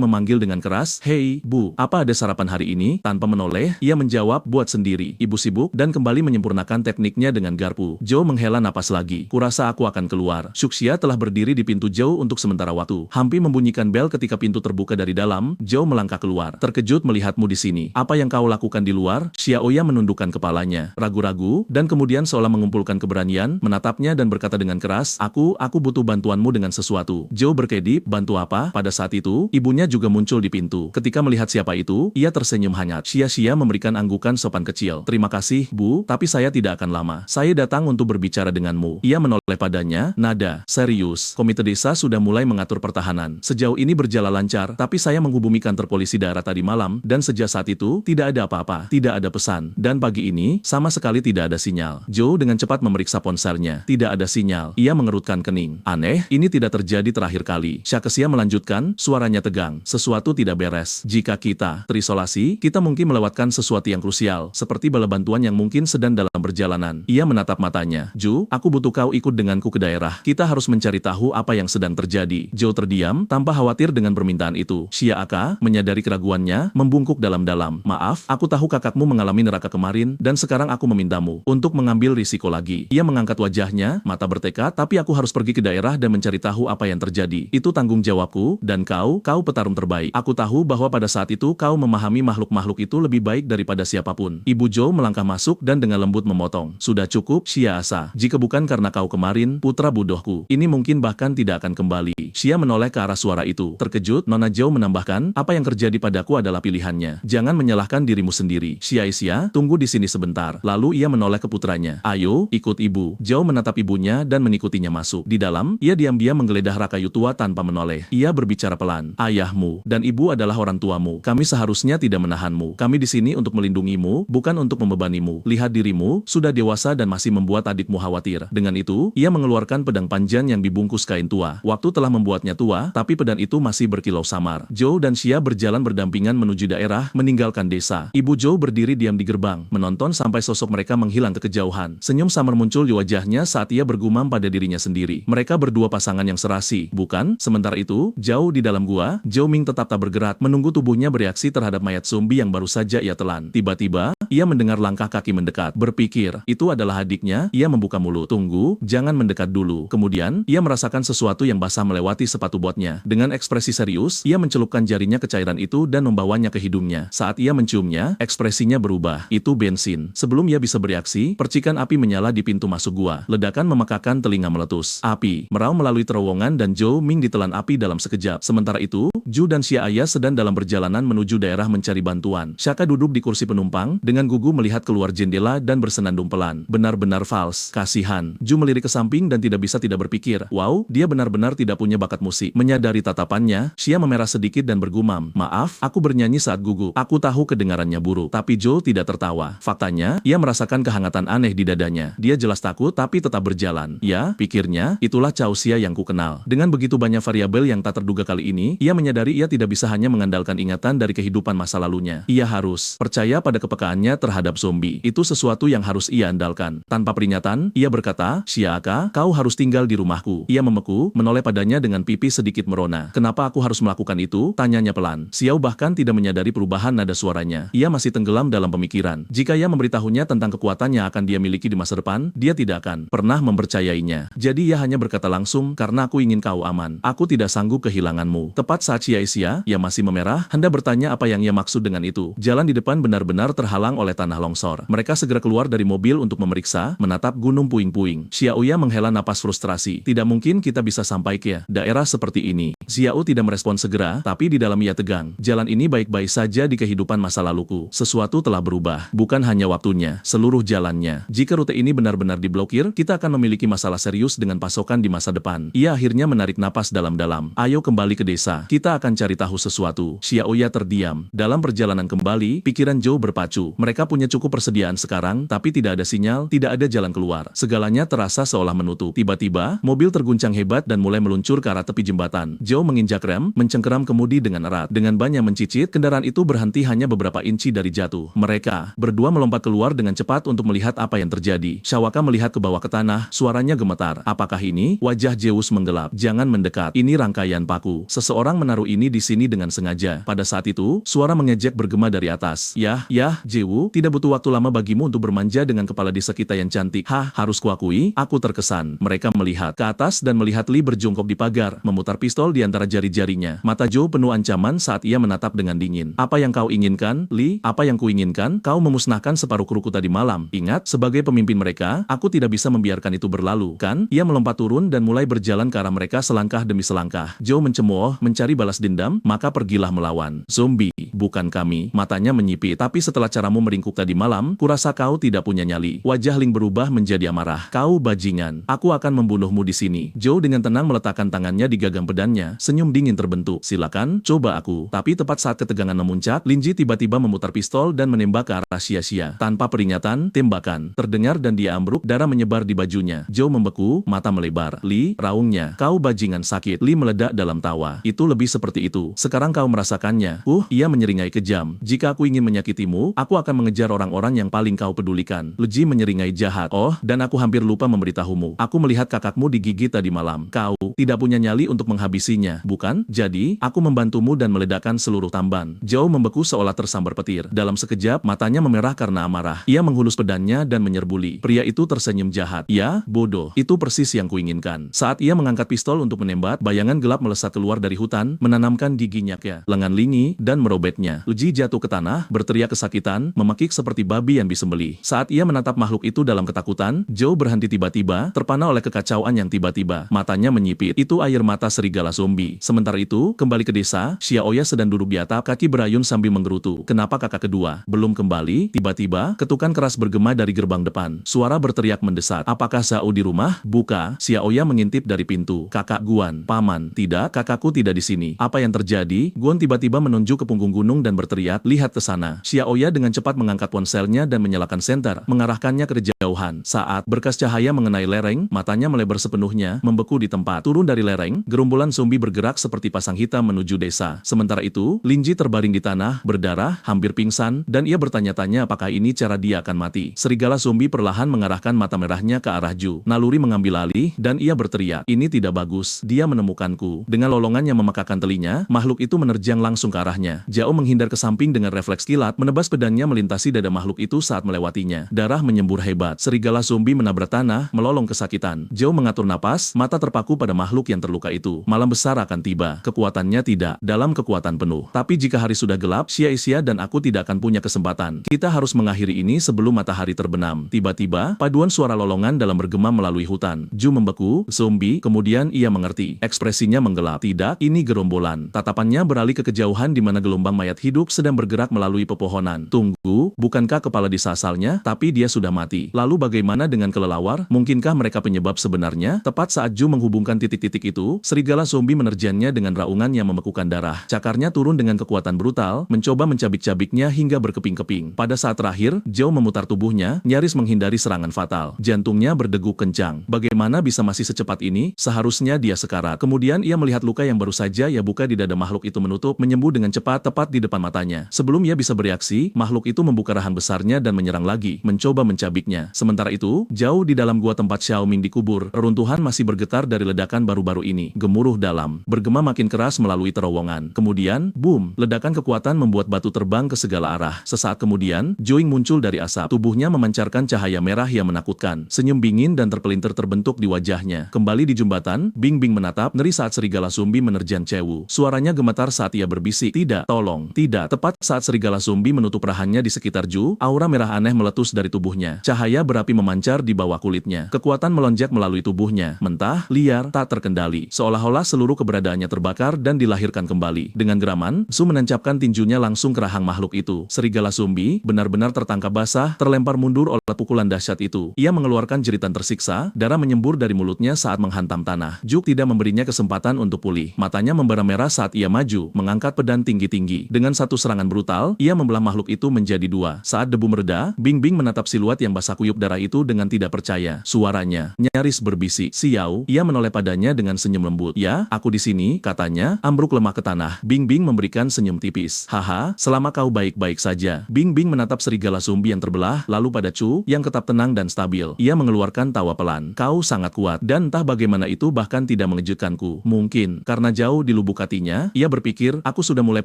memanggil dengan keras, "Hei, Bu, apa ada sarapan hari ini?" Tanpa menoleh, ia menjawab, "Buat sendiri." Ibu sibuk dan kembali menyempurnakan tekniknya dengan garpu. Zhao menghela napas lagi. "Kurasa aku akan keluar." Xuxia telah berdiri di pintu Zhao untuk sementara waktu. Hampir membunyikan bel ketika pintu terbuka dari dalam. Zhao melangkah keluar. "Terkejut melihatmu di sini. Apa yang kau lakukan di luar?" Xiaoya menundukkan kepalanya, ragu-ragu, dan kemudian seolah mengumpulkan keberanian, menatapnya dan berkata dengan keras, Aku butuh bantuanmu dengan sesuatu." Zhao berkedip, "Bantu apa?" Pada saat itu, ibunya juga muncul di pintu. Ketika melihat siapa itu, ia tersenyum hangat. Xia memberikan anggukan sopan kecil. "Terima kasih, Bu, tapi saya tidak akan lama. Saya datang untuk berbicara denganmu." Ia menoleh padanya, nada serius. "Komite desa sudah mulai mengatur pertahanan. Sejauh ini berjalan lancar, tapi saya menghubungi kantor polisi daerah tadi malam, dan sejak saat itu, tidak ada apa-apa. Tidak ada pesan. Dan pagi ini, sama sekali tidak ada sinyal." Zhao dengan cepat memeriksa ponselnya. Tidak ada sinyal. Ia mengerutkan kening. "Aneh, ini tidak terjadi terakhir kali." Xia melanjutkan, suaranya tegang. "Sesuatu tidak beres. Jika kita terisolasi, kita mungkin melewatkan sesuatu yang krusial, seperti bala bantuan yang mungkin sedang dalam perjalanan." Ia menatap matanya. "Zhu, aku butuh kau ikut denganku ke daerah. Kita harus mencari tahu apa yang sedang terjadi." Zhao terdiam, tanpa khawatir dengan permintaan itu. Xia menyadari keraguannya, membungkuk dalam-dalam. "Maaf, aku tahu kakakmu mengalami neraka kemarin, dan sekarang aku memintamu untuk mengambil risiko lagi." Ia mengangkat wajahnya, mata bertekad, "Tapi aku harus pergi ke daerah dan mencari tahu apa yang terjadi. Itu tanggung jawabku, dan kau petarung terbaik. Aku tahu bahwa pada saat itu kau memahami makhluk-makhluk itu lebih baik daripada siapapun." Ibu Zhao melangkah masuk dan dengan lembut memotong. "Sudah cukup, Xia. Jika bukan karena kau kemarin, putra bodohku, ini mungkin bahkan tidak akan kembali." Xia menoleh ke arah suara itu. Terkejut, Nona Zhao menambahkan, "Apa yang terjadi padaku adalah pilihannya. Jangan menyalahkan dirimu sendiri." Xia, tunggu di sini sebentar." Lalu ia menoleh ke putranya. "Ayo, ikut ibu." Zhao menatap ibunya dan mengikutinya masuk. Di dalam, ia diam-diam menggeledah rak kayu tua tanpa menoleh. Ia berbicara pelan. "Ayahmu dan ibu adalah orang tuamu. Kami seharusnya tidak menahanmu. Kami di sini untuk melindungimu, bukan untuk membebanimu. Lihat dirimu, sudah dewasa dan masih membuat adikmu khawatir." Dengan itu, ia mengeluarkan pedang panjang yang dibungkus kain tua. Waktu telah membuatnya tua, tapi pedang itu masih berkilau samar. Zhao dan Xia berjalan berdampingan menuju daerah, meninggalkan desa. Ibu Zhao berdiri diam di gerbang, menonton sampai sosok mereka menghilang ke kejauhan. Senyum samar muncul di wajahnya saat ia bergumam pada dirinya sendiri. Mereka berdua pasangan yang serasi, bukan? Sementara itu, jauh di dalam gua, Zhao Ming tetap tak bergerak, menunggu tubuhnya bereaksi terhadap mayat zombie yang baru saja ia telan. Tiba-tiba, ia mendengar langkah kaki mendekat. Berpikir, itu adalah adiknya, ia membuka mulut. "Tunggu, jangan mendekat dulu." Kemudian, ia merasakan sesuatu yang basah melewati sepatu botnya. Dengan ekspresi serius, ia mencelupkan jarinya ke cairan itu dan membawanya ke hidungnya. Saat ia menciumnya, ekspresinya berubah. Itu bensin. Sebelum ia bisa bereaksi, percikan api menyala di pintu masuk gua. Ledakan memekakan telinga meletus. Api meraung melalui terowongan dan Zhao Ming ditelan api dalam sekejap. Sementara itu, Zhu dan Xia sedang dalam perjalanan menuju daerah mencari bantuan. Shaka duduk di kursi penumpang, dengan gugup melihat keluar jendela dan bersenandung pelan. Benar-benar fals. Kasihan. Zhu melirik ke samping dan tidak bisa tidak berpikir. Wow, dia benar-benar tidak punya bakat musik. Menyadari tatapannya, Xia memerah sedikit dan bergumam. "Maaf, aku bernyanyi saat gugup. Aku tahu kedengarannya buruk." Tapi Zhao tidak tertawa. Faktanya, ia merasakan kehangatan aneh di dadanya. Dia jelas takut tapi tetap berjalan. Ya, pikirnya, itulah Cao Xia yang kukenal. Dengan begitu banyak variabel yang tak terduga kali ini, ia menyadari ia tidak bisa hanya mengandalkan ingatan dari kehidupan masa lalunya. Ia harus percaya pada kepekaannya terhadap zombie. Itu sesuatu yang harus ia andalkan. Tanpa peringatan, ia berkata, "Xia, kau harus tinggal di rumahku." Ia memeku, menoleh padanya dengan pipi sedikit merona. "Kenapa aku harus melakukan itu?" tanyanya pelan. Xiao bahkan tidak menyadari perubahan nada suaranya. Ia masih tenggelam dalam pemikiran. Jika ia memberitahunya tentang kekuatan yang akan dia miliki di masa depan, dia tidak akan pernah mempercayainya. Jadi ia hanya berkata langsung, "Karena aku ingin kau aman. Aku tidak sanggup kehilanganmu." Tepat saat Xia yang masih memerah, hendak bertanya apa yang ia maksud dengan itu. Jalan di depan benar-benar terhalang oleh tanah longsor. Mereka segera keluar dari mobil untuk memeriksa, menatap gunung puing-puing. Xiao menghela napas frustrasi. "Tidak mungkin kita bisa sampai ke daerah seperti ini." Xiao tidak merespon segera, tapi di dalam ia tegang. Jalan ini baik-baik saja di kehidupan masa laluku. Sesuatu telah berubah. Bukan hanya waktunya, seluruh jalannya. Jika rute ini benar-benar diblokir, kita akan memiliki masalah serius dengan pasokan di masa depan. Ia akhirnya menarik napas dalam-dalam. "Ayo kembali ke desa. Kita akan cari tahu sesuatu." Xiao terdiam. Dalam perjalanan kembali, pikiran Zhao berpacu. Mereka punya cukup persediaan sekarang, tapi tidak ada sinyal, tidak ada jalan keluar. Segalanya terasa seolah menutup. Tiba-tiba, mobil terguncang hebat dan mulai meluncur ke arah tepi jembatan. Joe menginjak rem, mencengkeram kemudi dengan erat. Dengan banyak mencicit, kendaraan itu berhenti hanya beberapa inci dari jatuh. Mereka berdua melompat keluar dengan cepat untuk melihat apa yang terjadi. Shawaka melihat ke bawah ke tanah, suaranya gemetar. Apakah ini? Wajah Zeus menggelap. Jangan mendekat. Ini rangkaian paku. Seseorang menaruh ini di sini dengan sengaja. Pada saat itu, suara mengejek bergema dari atas. Yah, Zeus, tidak butuh waktu lama bagimu untuk bermanja dengan kepala desa kita yang cantik. Hah, harus kuakui, aku terkesan. Mereka melihat ke atas dan melihat Lee berjongkok di pagar, memutar pistol di antara jari-jarinya. Mata Joe penuh ancaman saat ia menatap dengan dingin. Apa yang kau inginkan, Lee? Apa yang kuinginkan? Kau memusnahkan separuh kruku tadi malam. Ingat, sebagai pemimpin mereka, aku tidak bisa membiarkan itu berlalu, kan? Ia melompat turun dan mulai berjalan ke arah mereka selangkah demi selangkah. Joe mencemooh, mencari balas dendam, maka pergilah melawan. Zombie, bukan kami. Matanya menyipit. Tapi setelah caramu meringkuk tadi malam, kurasa kau tidak punya nyali. Wajah Ling berubah menjadi amarah. Kau bajingan. Aku akan membunuhmu di sini. Joe dengan tenang meletakkan tangannya di gagang pedangnya. Senyum dingin terbentuk. Silakan, coba aku. Tapi tepat saat ketegangan memuncak, Linji tiba-tiba memutar pistol dan menembak ke arah Xia. Tanpa peringatan, tembakan terdengar dan dia ambruk, darah menyebar di bajunya. Joe membeku, mata melebar. Lee, raungnya. Kau bajingan sakit. Lee meledak dalam tawa. Itu lebih seperti itu. Sekarang kau merasakannya. Ia menyeringai kejam. Jika aku ingin menyakitimu, aku akan mengejar orang-orang yang paling kau pedulikan. Leji menyeringai jahat. Oh, dan aku hampir lupa memberitahumu. Aku melihat kakakmu digigit tadi malam. Kau tidak punya nyali untuk menghabisinya, bukan? Jadi, aku membantumu dan meledakkan seluruh tamban. Joe membeku seolah tersambar petir. Dalam sekejap, matanya memerah karena amarah. Ia menghulus pedangnya dan menyerbu Lee. Pria itu tersenyum jahat. Ya, bodoh. Itu persis yang kuinginkan. Saat ia mengangkat pistol untuk menembak, bayangan gelap melesat keluar dari hutan, menanamkan giginya ke lengan Linyi dan merobeknya. Leji jatuh ke tanah, berteriak kesakitan, memekik seperti babi yang disembelih. Saat ia menatap makhluk itu dalam ketakutan, Joe berhenti tiba-tiba, terpana oleh kekacauan yang tiba-tiba. Matanya menyipit. Itu air mata serigala zombie. Sementara itu, kembali ke desa, Xiaoya sedang duduk di atap, kaki berayun sambil menggerutu. Kenapa kakak kedua belum kembali? Tiba-tiba, ketukan keras bergema dari gerbang depan. Suara berteriak mendesak. Apakah Zhao di rumah? Buka. Xiaoya mengintip dari pintu. Kakak Guan. Paman. Tidak, kakakku tidak di sini. Apa yang terjadi? Guan tiba-tiba menunjuk ke punggung gunung dan berteriak, lihat ke sana. Xiaoya dengan cepat mengangkat ponselnya dan menyalakan senter, mengarahkannya ke kejauhan. Saat berkas cahaya mengenai lereng, matanya melebar sepenuhnya, membeku di tempat. Turun dari lereng, gerombolan zombie bergerak seperti pasang hitam menuju desa. Sementara itu, Linji terbaring di tanah, berdarah, hampir pingsan, dan ia bertanya-tanya apakah ini cara dia akan mati. Serigala zombie perlahan mengarahkan mata merahnya ke arah Ju. Naluri mengambil alih, dan ia berteriak, ini tidak bagus, dia menemukanku. Dengan lolongan yang memekakan telinga, makhluk itu menerjang langsung ke arahnya. Zhao menghindar ke samping dengan refleks kilat, menebas pedangnya melintasi dada makhluk itu saat melewatinya. Darah menyembur hebat. Serigala zombie menabrak tanah, melolong kesakitan. Zhao mengatur napas, mata terpaku pada makhluk yang terluka itu. Malam besar akan tiba. Kekuatannya tidak dalam kekuatan penuh. Tapi jika hari sudah gelap, Xia dan aku tidak akan punya kesempatan. Kita harus mengakhiri ini sebelum matahari terbenam. Tiba-tiba, paduan suara lolongan dalam bergema melalui hutan. Ju membeku, zombie, kemudian ia mengerti. Ekspresinya menggelap. Tidak, ini gerombolan. Tatapannya beralih ke kejauhan di mana gelombang mayat hidup sedang bergerak melalui pepohonan. Tunggu, bukankah kepala desa asalnya? Tapi dia sudah mati. Lalu bagaimana dengan kelelawar? Mungkinkah mereka penyebab sebenarnya? Tepat saat Ju menghubungkan titik-titik itu, serigala zombie menerjannya dengan raungan yang membekukan darah. Cakarnya turun dengan kekuatan brutal, mencoba mencabik-cabiknya hingga berkeping-keping. Pada saat terakhir, Zhao memutar tubuhnya, nyaris menghindari serangan fatal. Jantungnya berdegup kencang. Bagaimana bisa masih secepat ini? Seharusnya dia sekarat. Kemudian ia melihat luka yang baru saja ia buka di dada makhluk itu menutup, menyembuh dengan cepat tepat di depan matanya. Sebelum ia bisa bereaksi, makhluk itu membuka rahan besarnya dan menyerang lagi, mencoba mencabiknya. Sementara itu, jauh di dalam gua tempat Xiaoming dikubur, reruntuhan masih bergetar dari ledakan baru-baru ini. Gemuruh dalam, bergema makin keras melalui terowongan. Kemudian, boom, ledakan kekuatan membuat batu terbang ke segala arah. Sesaat kemudian, Joing muncul dari asap. Tubuhnya memancarkan cahaya merah yang menakutkan. Senyum dingin dan terpelintir terbentuk di wajahnya. Kembali di jembatan, Bing Bing menatap, ngeri saat serigala zombie menerjang Cewu. Suaranya gemetar saat ia berbisik, tidak, tolong, tidak. Tepat saat serigala zombie menutup rahannya di sekitar Ju, aura merah aneh meletus dari tubuhnya. Cahaya berapi memancar di bawah kulitnya. Kekuatan melonjak melalui tubuhnya. Mentah, liar, tak terkendali. Seolah-olah seluruh keberadaannya terbakar dan dilahirkan kembali. Dengan geraman, Zu menancapkan tinjunya langsung ke rahang makhluk itu. Serigala zombie benar-benar tertangkap basah, terlempar mundur oleh pukulan dahsyat itu. Ia mengeluarkan jeritan tersiksa, darah menyembur dari mulutnya saat menghantam tanah. Juk tidak memberinya kesempatan untuk pulih. Matanya membara merah saat ia maju, mengangkat pedang tinggi-tinggi. Dengan satu serangan brutal, ia membelah makhluk itu menjadi menjadi dua. Saat debu mereda, Bingbing menatap siluet yang basah kuyup darah itu dengan tidak percaya. Suaranya nyaris berbisik. Xiao, ia menoleh padanya dengan senyum lembut. Ya, aku di sini, katanya, ambruk lemah ke tanah. Bingbing memberikan senyum tipis. Haha, selama kau baik-baik saja. Bingbing menatap serigala zombie yang terbelah, lalu pada Chu, yang tetap tenang dan stabil. Ia mengeluarkan tawa pelan. Kau sangat kuat, dan entah bagaimana itu bahkan tidak mengejutkanku. Mungkin, karena jauh di lubuk hatinya, ia berpikir, aku sudah mulai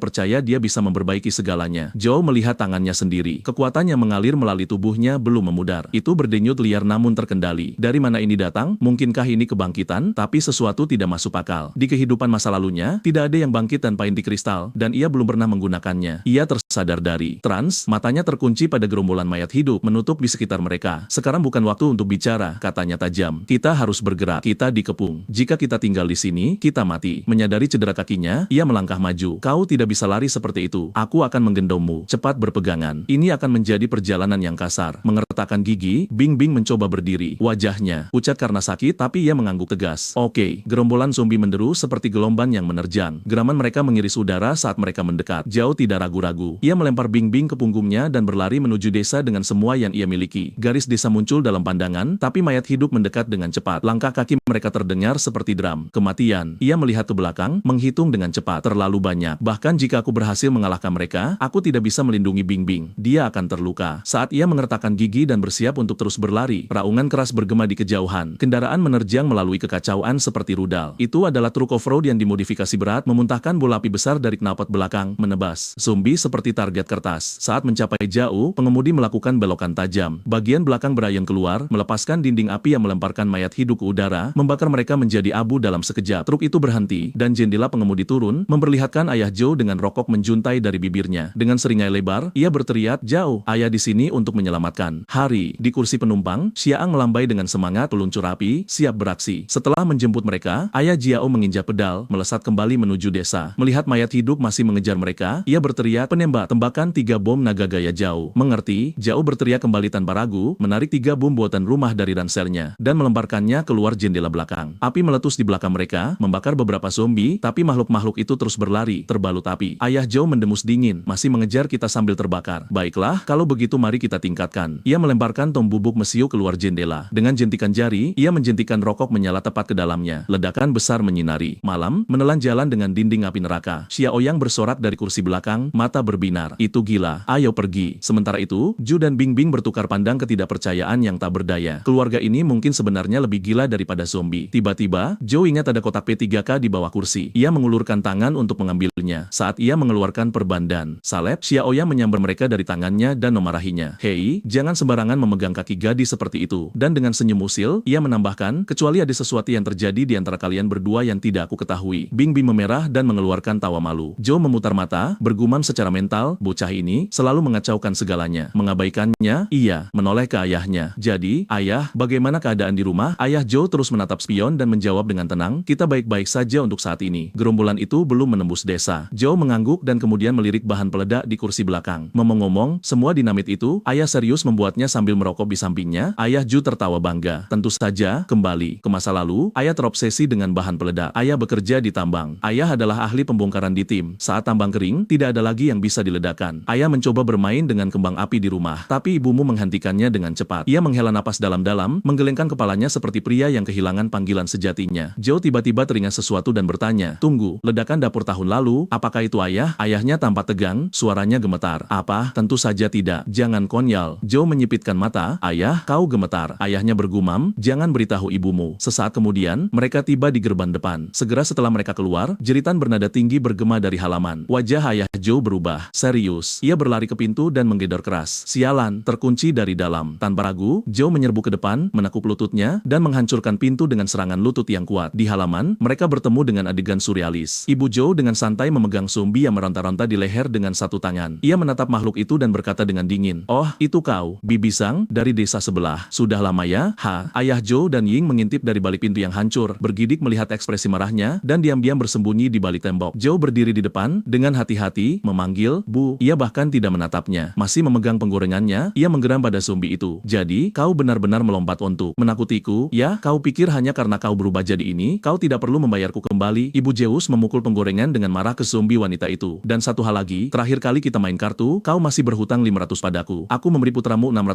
percaya dia bisa memperbaiki segalanya. Zhou melihat tangannya sendiri. Kekuatan yang mengalir melalui tubuhnya belum memudar. Itu berdenyut liar namun terkendali. Dari mana ini datang? Mungkinkah ini kebangkitan? Tapi sesuatu tidak masuk akal. Di kehidupan masa lalunya, tidak ada yang bangkit tanpa inti kristal, dan ia belum pernah menggunakannya. Ia tersadar dari trans, matanya terkunci pada gerombolan mayat hidup menutup di sekitar mereka. Sekarang bukan waktu untuk bicara, katanya tajam. Kita harus bergerak. Kita dikepung. Jika kita tinggal di sini, kita mati. Menyadari cedera kakinya, ia melangkah maju. Kau tidak bisa lari seperti itu. Aku akan menggendongmu. Cepat berpegangan. Ini akan menjadi perjalanan yang kasar. Mengertakkan gigi, Bingbing mencoba berdiri. Wajahnya pucat karena sakit, tapi ia mengangguk tegas. Oke. Gerombolan zombie menderu seperti gelombang yang menerjang. Geraman mereka mengiris udara saat mereka mendekat. Zhao tidak ragu-ragu. Ia melempar Bingbing ke punggungnya dan berlari menuju desa dengan semua yang ia miliki. Garis desa muncul dalam pandangan, tapi mayat hidup mendekat dengan cepat. Langkah kaki mereka terdengar seperti drum. Kematian. Ia melihat ke belakang, menghitung dengan cepat. Terlalu banyak. Bahkan jika aku berhasil mengalahkan mereka, aku tidak bisa melindungi Bingbing. Dia akan terluka. Saat ia mengertakkan gigi dan bersiap untuk terus berlari, raungan keras bergema di kejauhan. Kendaraan menerjang melalui kekacauan seperti rudal. Itu adalah truk off-road yang dimodifikasi berat, memuntahkan bola api besar dari knalpot belakang, menebas. Zombie seperti target kertas. Saat mencapai jauh, pengemudi melakukan belokan tajam. Bagian belakang berayun keluar, melepaskan dinding api yang melemparkan mayat hidup ke udara, membakar mereka menjadi abu dalam sekejap. Truk itu berhenti, dan jendela pengemudi turun, memperlihatkan ayah Zhou dengan rokok menjuntai dari bibirnya. Dengan seringai lebar, ia berteriak, "Zhao, ayah di sini untuk menyelamatkan." Hari, di kursi penumpang, Xiang melambai dengan semangat peluncur api, siap beraksi. Setelah menjemput mereka, ayah Jiao menginjak pedal, melesat kembali menuju desa. Melihat mayat hidup masih mengejar mereka, ia berteriak, "Penembak, tembakan 3 bom naga gaya Zhao." Mengerti, Zhao berteriak kembali tanpa ragu, menarik 3 bom buatan rumah dari ranselnya, dan melemparkannya keluar jendela belakang. Api meletus di belakang mereka, membakar beberapa zombie, tapi makhluk-makhluk itu terus berlari, terbalut api. Ayah Zhao mendemus dingin, masih mengejar kita sambil terbakar. Baiklah, kalau begitu mari kita tingkatkan. Ia melemparkan tom bubuk mesiu keluar jendela. Dengan jentikan jari, ia menjentikan rokok menyala tepat ke dalamnya. Ledakan besar menyinari. Malam, menelan jalan dengan dinding api neraka. Xiaoyang bersorak dari kursi belakang, mata berbinar. Itu gila. Ayo pergi. Sementara itu, Zhu dan Bingbing bertukar pandang ketidakpercayaan yang tak berdaya. Keluarga ini mungkin sebenarnya lebih gila daripada zombie. Tiba-tiba, Zhou ingat ada kotak P3K di bawah kursi. Ia mengulurkan tangan untuk mengambilnya. Saat ia mengeluarkan perban dan salep, Xiaoyang menyambar mereka dari tangannya dan memarahinya. Hei, jangan sembarangan memegang kaki gadis seperti itu. Dan dengan senyum usil, ia menambahkan, kecuali ada sesuatu yang terjadi di antara kalian berdua yang tidak aku ketahui. Bingbing memerah dan mengeluarkan tawa malu. Zhou memutar mata, bergumam secara mental, bocah ini selalu mengacaukan segalanya. Mengabaikannya, ia menoleh ke ayahnya. Jadi, ayah, bagaimana keadaan di rumah? Ayah Zhou terus menatap spion dan menjawab dengan tenang, kita baik-baik saja untuk saat ini. Gerombolan itu belum menembus desa. Zhou mengangguk dan kemudian melirik bahan peledak di kursi belakang. Ngomong-ngomong, semua dinamit itu, ayah serius membuatnya sambil merokok di sampingnya. Ayah Zhu tertawa bangga. Tentu saja, kembali ke masa lalu, ayah terobsesi dengan bahan peledak. Ayah bekerja di tambang. Ayah adalah ahli pembongkaran di tim. Saat tambang kering, tidak ada lagi yang bisa diledakkan. Ayah mencoba bermain dengan kembang api di rumah, tapi ibumu menghentikannya dengan cepat. Ia menghela napas dalam-dalam, menggelengkan kepalanya seperti pria yang kehilangan panggilan sejatinya. Zhou tiba-tiba teringat sesuatu dan bertanya, tunggu, ledakan dapur tahun lalu, apakah itu ayah? Ayahnya tampak tegang, suaranya gemetar. Apa? Tentu saja tidak. Jangan konyol. Zhou menyipitkan mata. Ayah, kau gemetar. Ayahnya bergumam, jangan beritahu ibumu. Sesaat kemudian, mereka tiba di gerbang depan. Segera setelah mereka keluar, jeritan bernada tinggi bergema dari halaman. Wajah ayah Zhou berubah. Serius. Ia berlari ke pintu dan menggedor keras. Sialan, terkunci dari dalam. Tanpa ragu, Zhou menyerbu ke depan, menekuk lututnya, dan menghancurkan pintu dengan serangan lutut yang kuat. Di halaman, mereka bertemu dengan adegan surrealis. Ibu Zhou dengan santai memegang zombie yang meronta-ronta di leher dengan satu tangan. Ia menatap makhluk itu dan berkata dengan dingin, "Oh, itu kau." Bibir Bisang, dari desa sebelah. Sudah lama ya, Ayah Zhou dan Ying mengintip dari balik pintu yang hancur, bergidik melihat ekspresi marahnya, dan diam-diam bersembunyi di balik tembok. Zhou berdiri di depan, dengan hati-hati, memanggil, Bu. Ia bahkan tidak menatapnya. Masih memegang penggorengannya, ia menggeram pada zombie itu. Jadi, kau benar-benar melompat untuk menakutiku, ya? Kau pikir hanya karena kau berubah jadi ini, kau tidak perlu membayarku kembali? Ibu Zeus memukul penggorengan dengan marah ke zombie wanita itu. Dan satu hal lagi, terakhir kali kita main kartu, kau masih berhutang 500 padaku. Aku memberi putramu $600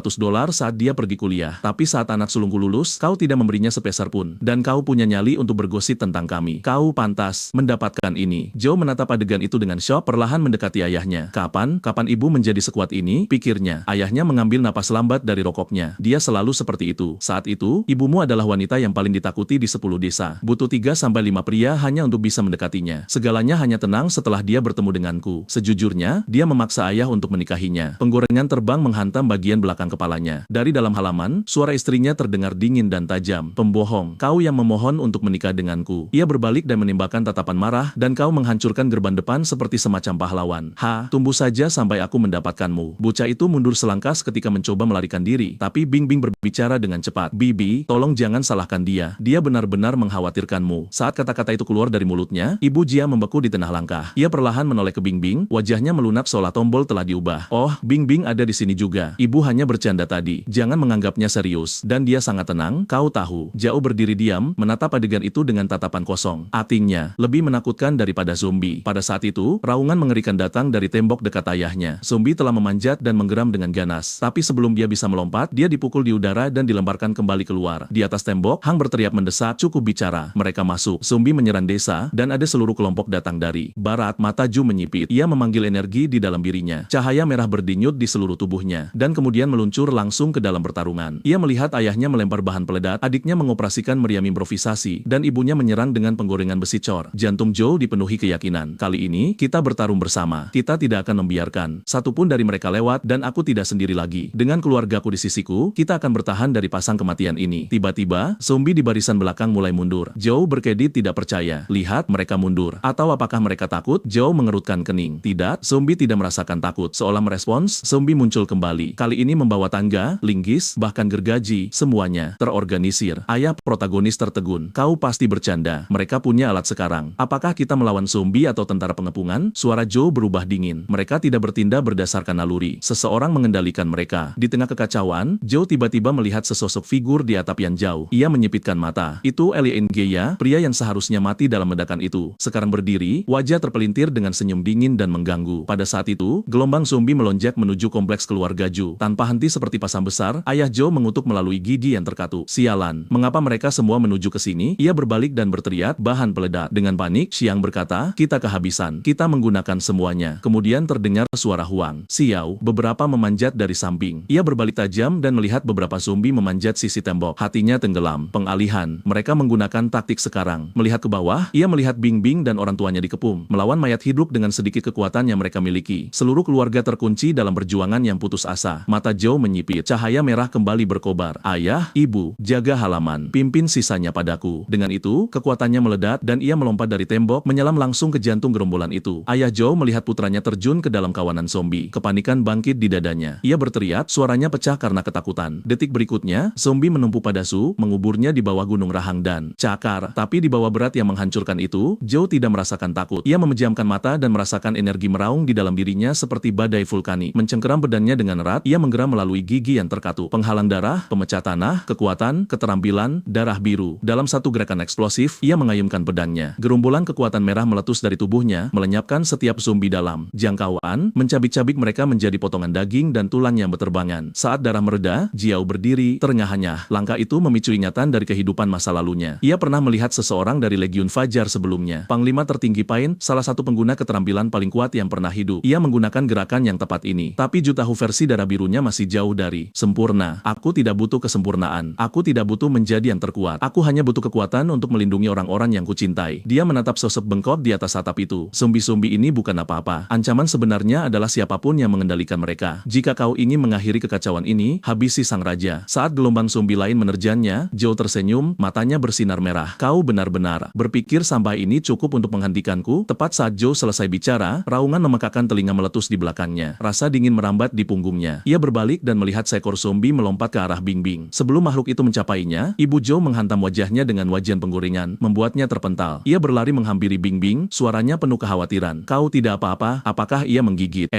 saat dia pergi kuliah. Tapi saat anak sulungku lulus, kau tidak memberinya sepeser pun. Dan kau punya nyali untuk bergosip tentang kami. Kau pantas mendapatkan ini. Zhou menatap adegan itu dengan syok, perlahan mendekati ayahnya. Kapan ibu menjadi sekuat ini? Pikirnya. Ayahnya mengambil napas lambat dari rokoknya. Dia selalu seperti itu. Saat itu, ibumu adalah wanita yang paling ditakuti di 10 desa. Butuh 3-5 pria hanya untuk bisa mendekatinya. Segalanya hanya tenang setelah dia bertemu denganku. Sejujurnya, dia memaksa ayah untuk menikahinya. Penggorengan terbang menghantam bagian belakang kepalanya. Dari dalam halaman, suara istrinya terdengar dingin dan tajam. Pembohong, kau yang memohon untuk menikah denganku. Ia berbalik dan menembakkan tatapan marah, dan kau menghancurkan gerbang depan seperti semacam pahlawan. Tunggu saja sampai aku mendapatkanmu. Bocah itu mundur selangkah ketika mencoba melarikan diri, tapi Bingbing berbicara dengan cepat. Bibi, tolong jangan salahkan dia. Dia benar-benar mengkhawatirkanmu. Saat kata-kata itu keluar dari mulutnya, Ibu Jia membeku di tengah langkah. Ia perlahan menoleh ke Bingbing, wajahnya melunak seolah tombol telah diubah. Oh, Bingbing ada di sini juga. Ibu hanya bercanda tadi. Jangan menganggapnya serius. Dan dia sangat tenang, kau tahu. Zhou berdiri diam, menatap adegan itu dengan tatapan kosong. Aktingnya lebih menakutkan daripada zombie. Pada saat itu, raungan mengerikan datang dari tembok dekat ayahnya. Zombie telah memanjat dan menggeram dengan ganas. Tapi sebelum dia bisa melompat, dia dipukul di udara dan dilemparkan kembali keluar. Di atas tembok, Hang berteriak mendesak, cukup bicara. Mereka masuk. Zombie menyerang desa, dan ada seluruh kelompok datang dari barat. Mata Zhu menyipit. Ia memanggil energi di dalam dirinya. Cahaya merah berdenyut di seluruh tubuhnya, dan kemudian meluncur langsung ke dalam pertarungan. Ia melihat ayahnya melempar bahan peledak, adiknya mengoperasikan meriam improvisasi, dan ibunya menyerang dengan penggorengan besi cor. Jantung Zhou dipenuhi keyakinan. Kali ini, kita bertarung bersama. Kita tidak akan membiarkan satupun dari mereka lewat, dan aku tidak sendiri lagi. Dengan keluargaku di sisiku, kita akan bertahan dari pasang kematian ini. Tiba-tiba, zombie di barisan belakang mulai mundur. Zhou berkedip tidak percaya. Lihat, mereka mundur. Atau apakah mereka takut? Zhou mengerutkan kening. Tidak, zombie tidak merasakan takut. Seolah merespons, zombie muncul kembali. Kali ini membawa tangga, linggis, bahkan gergaji, semuanya terorganisir. Ayah protagonis tertegun. Kau pasti bercanda. Mereka punya alat sekarang. Apakah kita melawan zombie atau tentara pengepungan? Suara Zhou berubah dingin. Mereka tidak bertindak berdasarkan naluri. Seseorang mengendalikan mereka. Di tengah kekacauan, Zhou tiba-tiba melihat sesosok figur di atap yang jauh. Ia menyipitkan mata. Itu Lien Geya, pria yang seharusnya mati dalam ledakan itu. Sekarang berdiri, wajah terpelintir dengan senyum dingin dan mengganggu. Pada saat itu, gelombang zombie melonjak menuju kompleks keluarga Zhou. Tanpa henti seperti pasang besar, ayah Zhou mengutuk melalui gigi yang terkatup. Sialan, mengapa mereka semua menuju ke sini? Ia berbalik dan berteriak, bahan peledak. Dengan panik, Xiang berkata, kita kehabisan. Kita menggunakan semuanya. Kemudian terdengar suara Huang Xiao, beberapa memanjat dari samping. Ia berbalik tajam dan melihat beberapa zombie memanjat sisi tembok. Hatinya tenggelam. Pengalihan. Mereka menggunakan taktik sekarang. Melihat ke bawah, ia melihat Bingbing dan orang tuanya dikepung. Melawan mayat hidup dengan sedikit kekuatan yang mereka miliki. Seluruh keluarga terkunci dalam perjuangan yang putus asa. Mata Zhou menyipit. Cahaya merah kembali berkobar. Ayah, ibu, jaga halaman. Pimpin sisanya padaku. Dengan itu, kekuatannya meledak dan ia melompat dari tembok, menyelam langsung ke jantung gerombolan itu. Ayah Zhou melihat putranya terjun ke dalam kawanan zombie. Kepanikan bangkit di dadanya. Ia berteriak, suaranya pecah karena ketakutan. Detik berikutnya, zombie menumpuk pada Zhou, menguburnya di bawah gunung rahang dan cakar. Tapi di bawah berat yang menghancurkan itu, Zhou tidak merasakan takut. Ia memejamkan mata dan merasakan energi meraung di dalam dirinya seperti badai vulkanik. Mencengkeram badannya dengan erat, ia menggeram melalui gigi yang terkatup. Penghalang darah, pemecah tanah, kekuatan, keterampilan, darah biru. Dalam satu gerakan eksplosif, ia mengayunkan pedangnya. Gerombolan kekuatan merah meletus dari tubuhnya, melenyapkan setiap zombie dalam jangkauan, mencabik-cabik mereka menjadi potongan daging dan tulang yang berterbangan. Saat darah mereda, Jiao berdiri, terengah-engah. Langkah itu memicu ingatan dari kehidupan masa lalunya. Ia pernah melihat seseorang dari Legiun Fajar sebelumnya. Panglima tertinggi Pain, salah satu pengguna keterampilan paling kuat yang pernah hidup. Ia menggunakan gerakan yang tepat ini. Tapi Jutahu versi darah birunya masih jauh dari sempurna. Aku tidak butuh kesempurnaan. Aku tidak butuh menjadi yang terkuat. Aku hanya butuh kekuatan untuk melindungi orang-orang yang kucintai. Dia menatap sosok bengkok di atas atap itu. Zombie-zombie ini bukan apa-apa. Ancaman sebenarnya adalah siapapun yang mengendalikan mereka. Jika kau ingin mengakhiri kekacauan ini, habisi sang raja. Saat gelombang zombie lain menerjangnya, Zhou tersenyum, matanya bersinar merah. Kau benar-benar berpikir sampai ini cukup untuk menghentikanku? Tepat saat Zhou selesai bicara, raungan memekakkan telinga meletus di belakangnya. Rasa dingin merambat di punggungnya. Ia berbalik berbalik dan melihat seekor zombie melompat ke arah Bingbing. Sebelum makhluk itu mencapainya, Ibu Zhou menghantam wajahnya dengan wajan penggorengan, membuatnya terpental. Ia berlari menghampiri Bingbing, suaranya penuh kekhawatiran. Kau tidak apa-apa, apakah ia menggigit?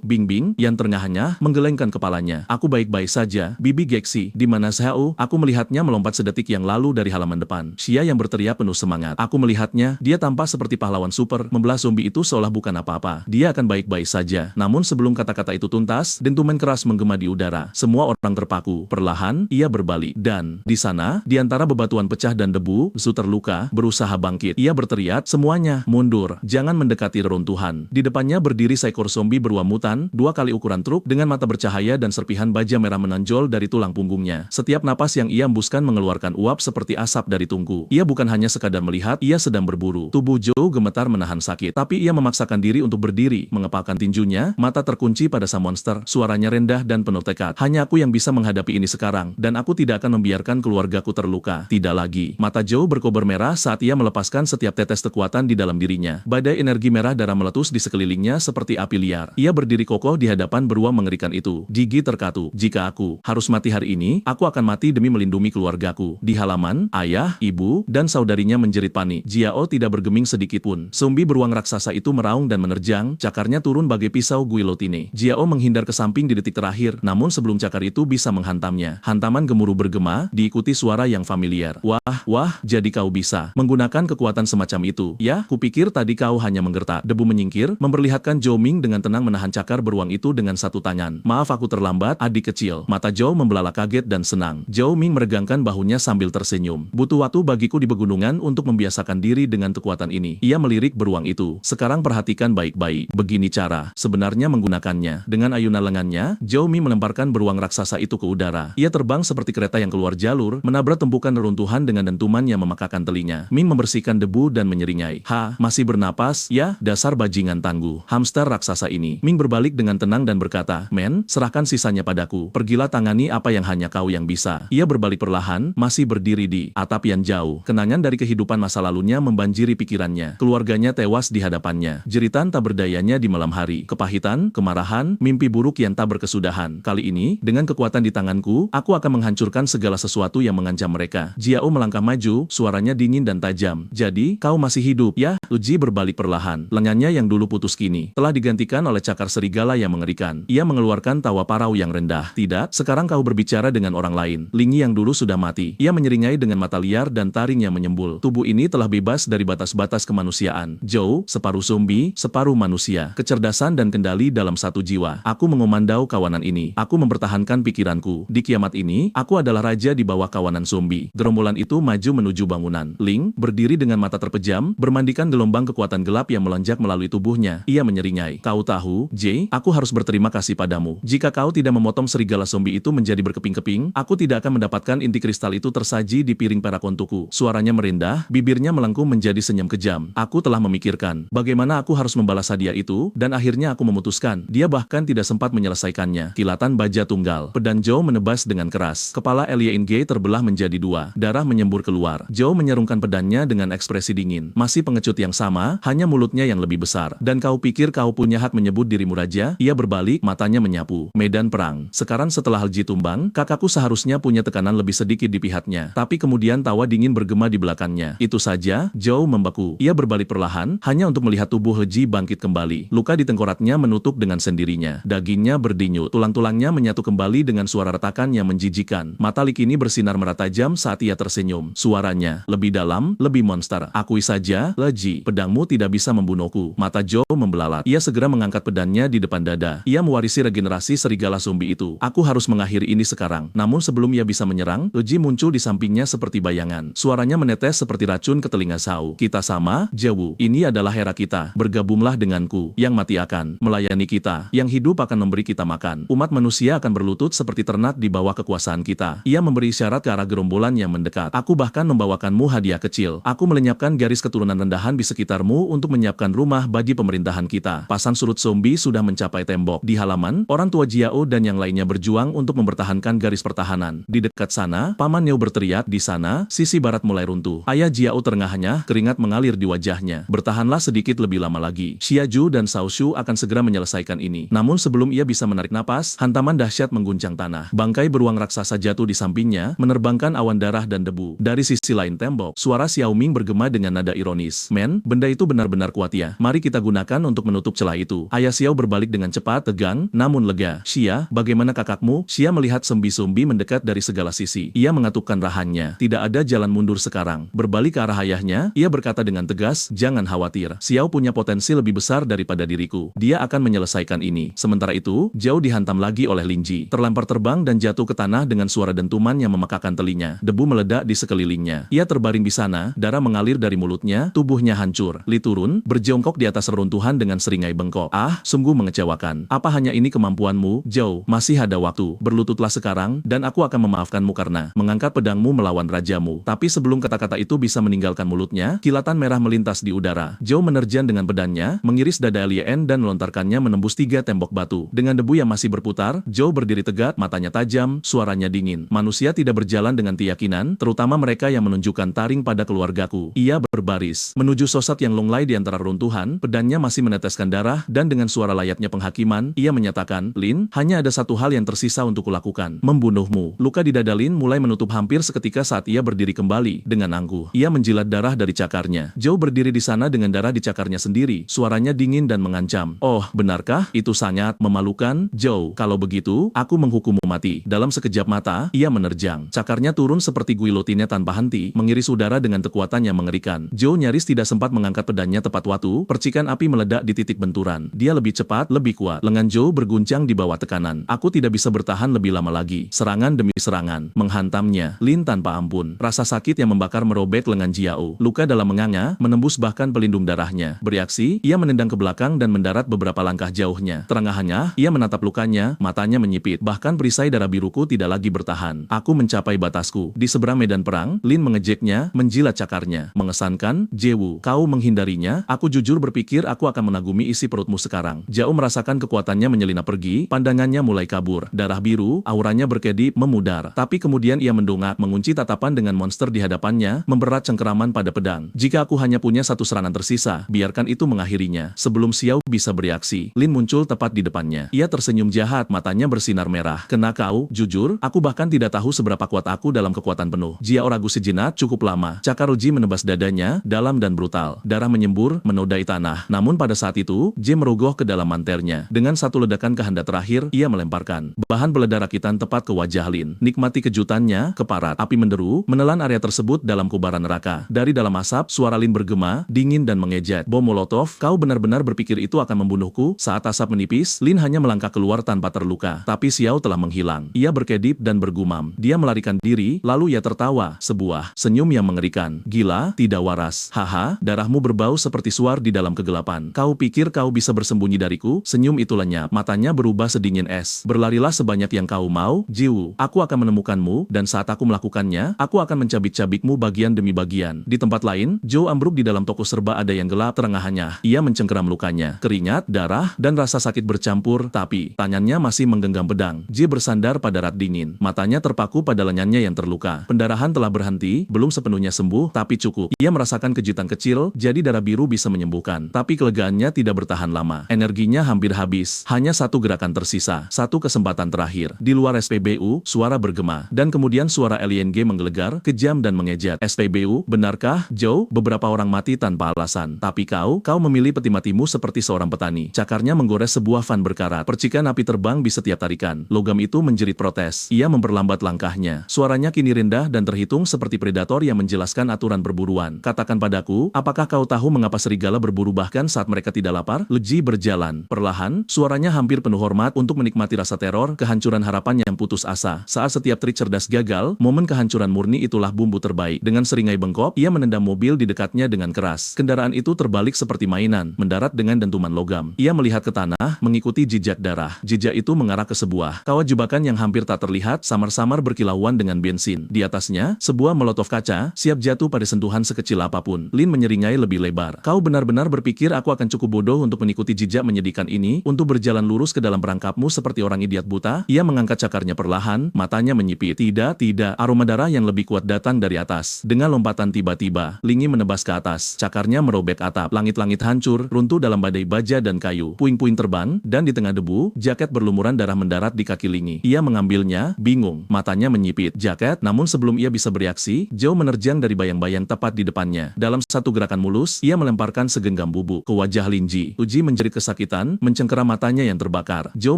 Bingbing, yang terengah-engah, menggelengkan kepalanya. Aku baik-baik saja, Bibi Gexi. Di mana Xiao? Aku melihatnya melompat sedetik yang lalu dari halaman depan. Xia yang berteriak penuh semangat. Aku melihatnya, dia tampak seperti pahlawan super, membelah zombie itu seolah bukan apa-apa. Dia akan baik-baik saja. Namun sebelum kata-kata itu tuntas, dentuman keras menggema di udara. Semua orang terpaku. Perlahan, ia berbalik. Dan, di sana, di antara bebatuan pecah dan debu, Zhu terluka, berusaha bangkit. Ia berteriak, semuanya, mundur. Jangan mendekati reruntuhan. Di depannya berdiri seekor zombie beruang mutan, 2 kali ukuran truk, dengan mata bercahaya dan serpihan baja merah menonjol dari tulang punggungnya. Setiap napas yang ia hembuskan mengeluarkan uap seperti asap dari tungku. Ia bukan hanya sekadar melihat, ia sedang berburu. Tubuh Zhou gemetar menahan sakit, tapi ia memaksakan diri untuk berdiri, mengepalkan tinjunya, mata terkunci pada sang monster, suaranya rendah dan penuh tekad. Hanya aku yang bisa menghadapi ini sekarang, dan aku tidak akan membiarkan keluargaku terluka. Tidak lagi. Mata Zhou berkobar merah saat ia melepaskan setiap tetes kekuatan di dalam dirinya. Badai energi merah darah meletus di sekelilingnya seperti api liar. Ia berdiri kokoh di hadapan beruang mengerikan itu. Gigi terkatu. Jika aku harus mati hari ini, aku akan mati demi melindungi keluargaku. Di halaman, ayah, ibu, dan saudarinya menjerit panik. Jiao tidak bergeming sedikit pun. Zombie beruang raksasa itu meraung dan menerjang, cakarnya turun bagai pisau guillotine. Jiao menghindar ke samping di detik terakhir, namun sebelum cakar itu bisa menghantamnya. Hantaman gemuruh bergema, diikuti suara yang familiar. Wah, jadi kau bisa menggunakan kekuatan semacam itu. Ya, kupikir tadi kau hanya menggertak. Debu menyingkir, memperlihatkan Zhou Ming dengan tenang menahan cakar beruang itu dengan satu tangan. Maaf aku terlambat, adik kecil. Mata Zhou membelalak kaget dan senang. Zhou Ming meregangkan bahunya sambil tersenyum. Butuh waktu bagiku di pegunungan untuk membiasakan diri dengan kekuatan ini. Ia melirik beruang itu. Sekarang perhatikan baik-baik. Begini cara sebenarnya menggunakannya. Dengan ayunan lengannya, Zhou Ming melemparkan beruang raksasa itu ke udara. Ia terbang seperti kereta yang keluar jalur, menabrak tumpukan reruntuhan dengan dentuman yang memekakan telinga. Ming membersihkan debu dan menyeringai. Masih bernapas? Ya, dasar bajingan tangguh. Hamster raksasa ini. Ming berbalik dengan tenang dan berkata, Men, serahkan sisanya padaku. Pergilah tangani apa yang hanya kau yang bisa. Ia berbalik perlahan, masih berdiri di atap yang jauh. Kenangan dari kehidupan masa lalunya membanjiri pikirannya. Keluarganya tewas di hadapannya. Jeritan tak berdayanya di malam hari. Kepahitan, kemarahan, mimpi buruk yang tak berkesudahan. Kali ini, dengan kekuatan di tanganku, aku akan menghancurkan segala sesuatu yang mengancam mereka. Jiao melangkah maju, suaranya dingin dan tajam. Jadi, kau masih hidup, ya? Uji berbalik perlahan. Lengannya yang dulu putus kini telah digantikan oleh cakar serigala yang mengerikan. Ia mengeluarkan tawa parau yang rendah. Tidak, sekarang kau berbicara dengan orang lain. Lingi yang dulu sudah mati. Ia menyeringai dengan mata liar dan taring yang menyembul. Tubuh ini telah bebas dari batas-batas kemanusiaan. Zhou, separuh zombie, separuh manusia. Kecerdasan dan kendali dalam satu jiwa. Aku mengomandau kawanan ini. Aku mempertahankan pikiranku. Di kiamat ini, aku adalah raja di bawah kawanan zombie. Gerombolan itu maju menuju bangunan. Ling, berdiri dengan mata terpejam, bermandikan gelombang kekuatan gelap yang melonjak melalui tubuhnya. Ia menyeringai. Kau tahu, Jay, aku harus berterima kasih padamu. Jika kau tidak memotong serigala zombie itu menjadi berkeping-keping, aku tidak akan mendapatkan inti kristal itu tersaji di piring perak untukku. Suaranya merendah, bibirnya melengkung menjadi senyum kejam. Aku telah memikirkan bagaimana aku harus membalas hadiah itu, dan akhirnya aku memutuskan. Dia bahkan tidak sempat menyelesaikannya. Kilatan baja tunggal. Pedang Zhou menebas dengan keras. Kepala Elia Ingge terbelah menjadi dua. Darah menyembur keluar. Zhou menyerungkan pedangnya dengan ekspresi dingin. Masih pengecut yang sama, hanya mulutnya yang lebih besar. Dan kau pikir kau punya hak menyebut dirimu raja? Ia berbalik, matanya menyapu. Medan perang. Sekarang setelah Halji tumbang, kakakku seharusnya punya tekanan lebih sedikit di pihaknya. Tapi kemudian tawa dingin bergema di belakangnya. Itu saja, Zhou membeku. Ia berbalik perlahan, hanya untuk melihat tubuh Halji bangkit kembali. Luka di tengkoraknya menutup dengan sendirinya. Dagingnya berdenyut. Tulang-tulangnya menyatu kembali dengan suara retakan yang menjijikan. Mata Lik ini bersinar merah tajam saat ia tersenyum. Suaranya lebih dalam, lebih monster. Akui saja, Leji, pedangmu tidak bisa membunuhku. Mata Zhou membelalat. Ia segera mengangkat pedangnya di depan dada. Ia mewarisi regenerasi serigala zombie itu. Aku harus mengakhiri ini sekarang. Namun sebelum ia bisa menyerang, Leji muncul di sampingnya seperti bayangan. Suaranya menetes seperti racun ke telinga Zhao. Kita sama, Zhou. Ini adalah era kita. Bergabunglah denganku. Yang mati akan melayani kita. Yang hidup akan memberi kita makan. Umat manusia akan berlutut seperti ternak di bawah kekuasaan kita. Ia memberi isyarat ke arah gerombolan yang mendekat. Aku bahkan membawakanmu hadiah kecil. Aku melenyapkan garis keturunan rendahan bisa sekitarmu untuk menyiapkan rumah bagi pemerintahan kita. Pasang surut zombie sudah mencapai tembok. Di halaman, orang tua Jiao dan yang lainnya berjuang untuk mempertahankan garis pertahanan. Di dekat sana, Paman Neo berteriak. Di sana, sisi barat mulai runtuh. Ayah Jiao terengah-engah, keringat mengalir di wajahnya. Bertahanlah sedikit lebih lama lagi. Xia Zhu dan Cao Shu akan segera menyelesaikan ini. Namun sebelum ia bisa menarik napas, hantaman dahsyat mengguncang tanah. Bangkai beruang raksasa jatuh di sampingnya, menerbangkan awan darah dan debu. Dari sisi lain tembok, suara Xiao Ming bergema dengan nada ironis. Men, benda itu benar-benar kuat ya. Mari kita gunakan untuk menutup celah itu. Ayah Xiao berbalik dengan cepat, tegang, namun lega. Xia, bagaimana kakakmu? Xia melihat zombie-zombie mendekat dari segala sisi. Ia mengatupkan rahannya. Tidak ada jalan mundur sekarang. Berbalik ke arah ayahnya, ia berkata dengan tegas, jangan khawatir. Xiao punya potensi lebih besar daripada diriku. Dia akan menyelesaikan ini. Sementara itu, Zhao dihantam lagi oleh Lin Ji. Terlempar terbang dan jatuh ke tanah dengan suara dentuman yang memekakkan telinga. Debu meledak di sekelilingnya. Ia terbaring di sana, darah mengalir dari mulutnya, tubuhnya hancur. Li turun, berjongkok di atas reruntuhan dengan seringai bengkok. Ah, sungguh mengecewakan. Apa hanya ini kemampuanmu, Zhao? Masih ada waktu. Berlututlah sekarang, dan aku akan memaafkanmu karena mengangkat pedangmu melawan rajamu. Tapi sebelum kata-kata itu bisa meninggalkan mulutnya, kilatan merah melintas di udara. Zhao menerjang dengan pedangnya, mengiris dada Lien dan melontarkannya menembus 3 tembok batu. Dengan debu yang masih berputar, Zhao berdiri tegak, matanya tajam, suaranya dingin. Manusia tidak berjalan dengan keyakinan, terutama mereka yang menunjukkan taring pada keluargaku. Ia berbaris menuju sosat yang lunglai di antara runtuhan, pedangnya masih meneteskan darah, dan dengan suara layaknya penghakiman, ia menyatakan, Lin, hanya ada satu hal yang tersisa untuk kulakukan, membunuhmu. Luka di dada Lin mulai menutup hampir seketika saat ia berdiri kembali. Dengan angkuh, ia menjilat darah dari cakarnya. Zhao berdiri di sana dengan darah di cakarnya sendiri, suaranya dingin dan mengancam. Oh, benarkah? Itu sangat memalukan, Zhao. Kalau begitu, aku menghukummu mati. Dalam sekejap mata, ia menerjang. Cakarnya turun seperti guillotinnya tanpa henti, mengiris udara dengan kekuatan yang mengerikan. Zhao nyaris tidak sempat mengangkat pedangnya tepat waktu, percikan api meledak di titik benturan. Dia lebih cepat, lebih kuat. Lengan Zhao berguncang di bawah tekanan. Aku tidak bisa bertahan lebih lama lagi. Serangan demi serangan, menghantamnya. Lin tanpa ampun. Rasa sakit yang membakar merobek lengan Jiao. Luka dalam menganga, menembus bahkan pelindung darahnya. Bereaksi, ia menendang ke belakang dan mendarat beberapa langkah jauhnya. Terengah-engah, ia menatap lukanya, matanya menyipit. Bahkan perisai darah biruku tidak lagi bertahan. Aku mencapai batasku. Di seberang medan perang, Lin mengejeknya, menjilat cakarnya. Mengesankan, Jewu, kau menghindarinya? Aku jujur berpikir aku akan menagumi isi perutmu sekarang. Zhao merasakan kekuatannya menyelinap pergi, pandangannya mulai kabur. Darah biru, auranya berkedip, memudar. Tapi kemudian ia mendongak, mengunci tatapan dengan monster di hadapannya, memberat cengkeraman pada pedang. Jika aku hanya punya satu serangan tersisa, biarkan itu mengakhirinya. Sebelum Xiao bisa bereaksi, Lin muncul tepat di depannya. Ia tersenyum jahat, matanya bersinar merah. Kena kau? Jujur, aku bahkan tidak tahu seberapa kuat aku dalam kekuatan penuh. Jiao ragu sejenak, cukup lama. Cakar uji menebas dadanya, dalam dan brutal. Darah menyembur, menodai tanah. Namun pada saat itu, J merogoh ke dalam manternya. Dengan satu ledakan kehendak terakhir, ia melemparkan bahan peledak rakitan tepat ke wajah Lin. Nikmati kejutannya, keparat. Api menderu, menelan area tersebut dalam kobaran neraka. Dari dalam asap, suara Lin bergema, dingin dan mengejek. Bom Molotov, kau benar-benar berpikir itu akan membunuhku? Saat asap menipis, Lin hanya melangkah keluar tanpa terluka. Tapi Xiao telah menghilang. Ia berkedip dan bergumam. Dia melarikan diri, lalu ia tertawa. Sebuah senyum yang mengerikan. Gila, tidak waras. Haha, darahmu berbau seperti suar di dalam kegelapan. Kau pikir kau bisa bersembunyi dariku? Senyum itu lenyap. Matanya berubah sedingin es. Berlarilah sebanyak yang kau mau, Jiwu. Aku akan menemukanmu, dan saat aku melakukannya, aku akan mencabik-cabikmu bagian demi bagian. Di tempat lain, Zhao ambruk di dalam toko serba ada yang gelap terengah-engah. Ia mencengkeram lukanya. Keringat, darah, dan rasa sakit bercampur, tapi tangannya masih menggenggam pedang. J bersandar pada rat dingin. Matanya terpaku pada lengannya yang terluka. Pendarahan telah berhenti, belum sepenuhnya sembuh, tapi cukup. Ia merasakan kejutan kecil, jadi darah biru bisa menyembuhkan. Tapi kelegaannya tidak bertahan lama. Energinya hampir habis. Hanya satu gerakan tersisa. Satu kesempatan terakhir. Di luar SPBU, suara bergema. Dan kemudian suara LNG menggelegar, kejam dan mengejek. SPBU, benarkah, Zhao? Beberapa orang mati tanpa alasan. Tapi kau memilih peti matimu seperti seorang petani. Cakarnya menggores sebuah fan berkarat. Percikan api terbang di setiap tarikan. Logam itu menjerit protes. Ia memperlambat langkahnya. Suaranya kini rendah dan terhitung seperti predator yang menjelaskan aturan berburuan. Katakan padaku, apakah kau tahu mengapa serigala berburu bahkan saat mereka tidak lapar? Leji berjalan. Perlahan, suaranya hampir penuh hormat untuk menikmati rasa teror, kehancuran harapan yang putus asa. Saat setiap trik cerdas gagal, momen kehancuran murni itulah bumbu terbaik. Dengan seringai bengkok, ia menendang mobil di dekatnya dengan keras. Kendaraan itu terbalik seperti mainan, mendarat dengan dentuman logam. Ia melihat ke tanah, mengikuti jejak darah. Jejak itu mengarah ke sebuah kawat jebakan yang hampir tak terlihat, samar-samar berkilauan dengan bensin. Di atasnya, sebuah molotov kaca, siap jatuh pada sentuhan sekecil apapun. Lin menyeringai terberingai lebih lebar. Kau benar-benar berpikir aku akan cukup bodoh untuk mengikuti jejak menyedihkan ini, untuk berjalan lurus ke dalam perangkapmu seperti orang idiot buta? Ia mengangkat cakarnya perlahan, matanya menyipit. Tidak, aroma darah yang lebih kuat datang dari atas. Dengan lompatan tiba-tiba, Lingi menebas ke atas. Cakarnya merobek atap. Langit-langit hancur, runtuh dalam badai baja dan kayu. Puing-puing terbang, dan di tengah debu, jaket berlumuran darah mendarat di kaki Lingi. Ia mengambilnya, bingung. Matanya menyipit. Jaket, namun sebelum ia bisa bereaksi, Zhou menerjang dari bayang-bayang tepat di depannya. Dalam satu gerakan mulus, ia melemparkan segenggam bubuk ke wajah Lin Ji. Uji menjerit kesakitan, mencengkeram matanya yang terbakar. Zhou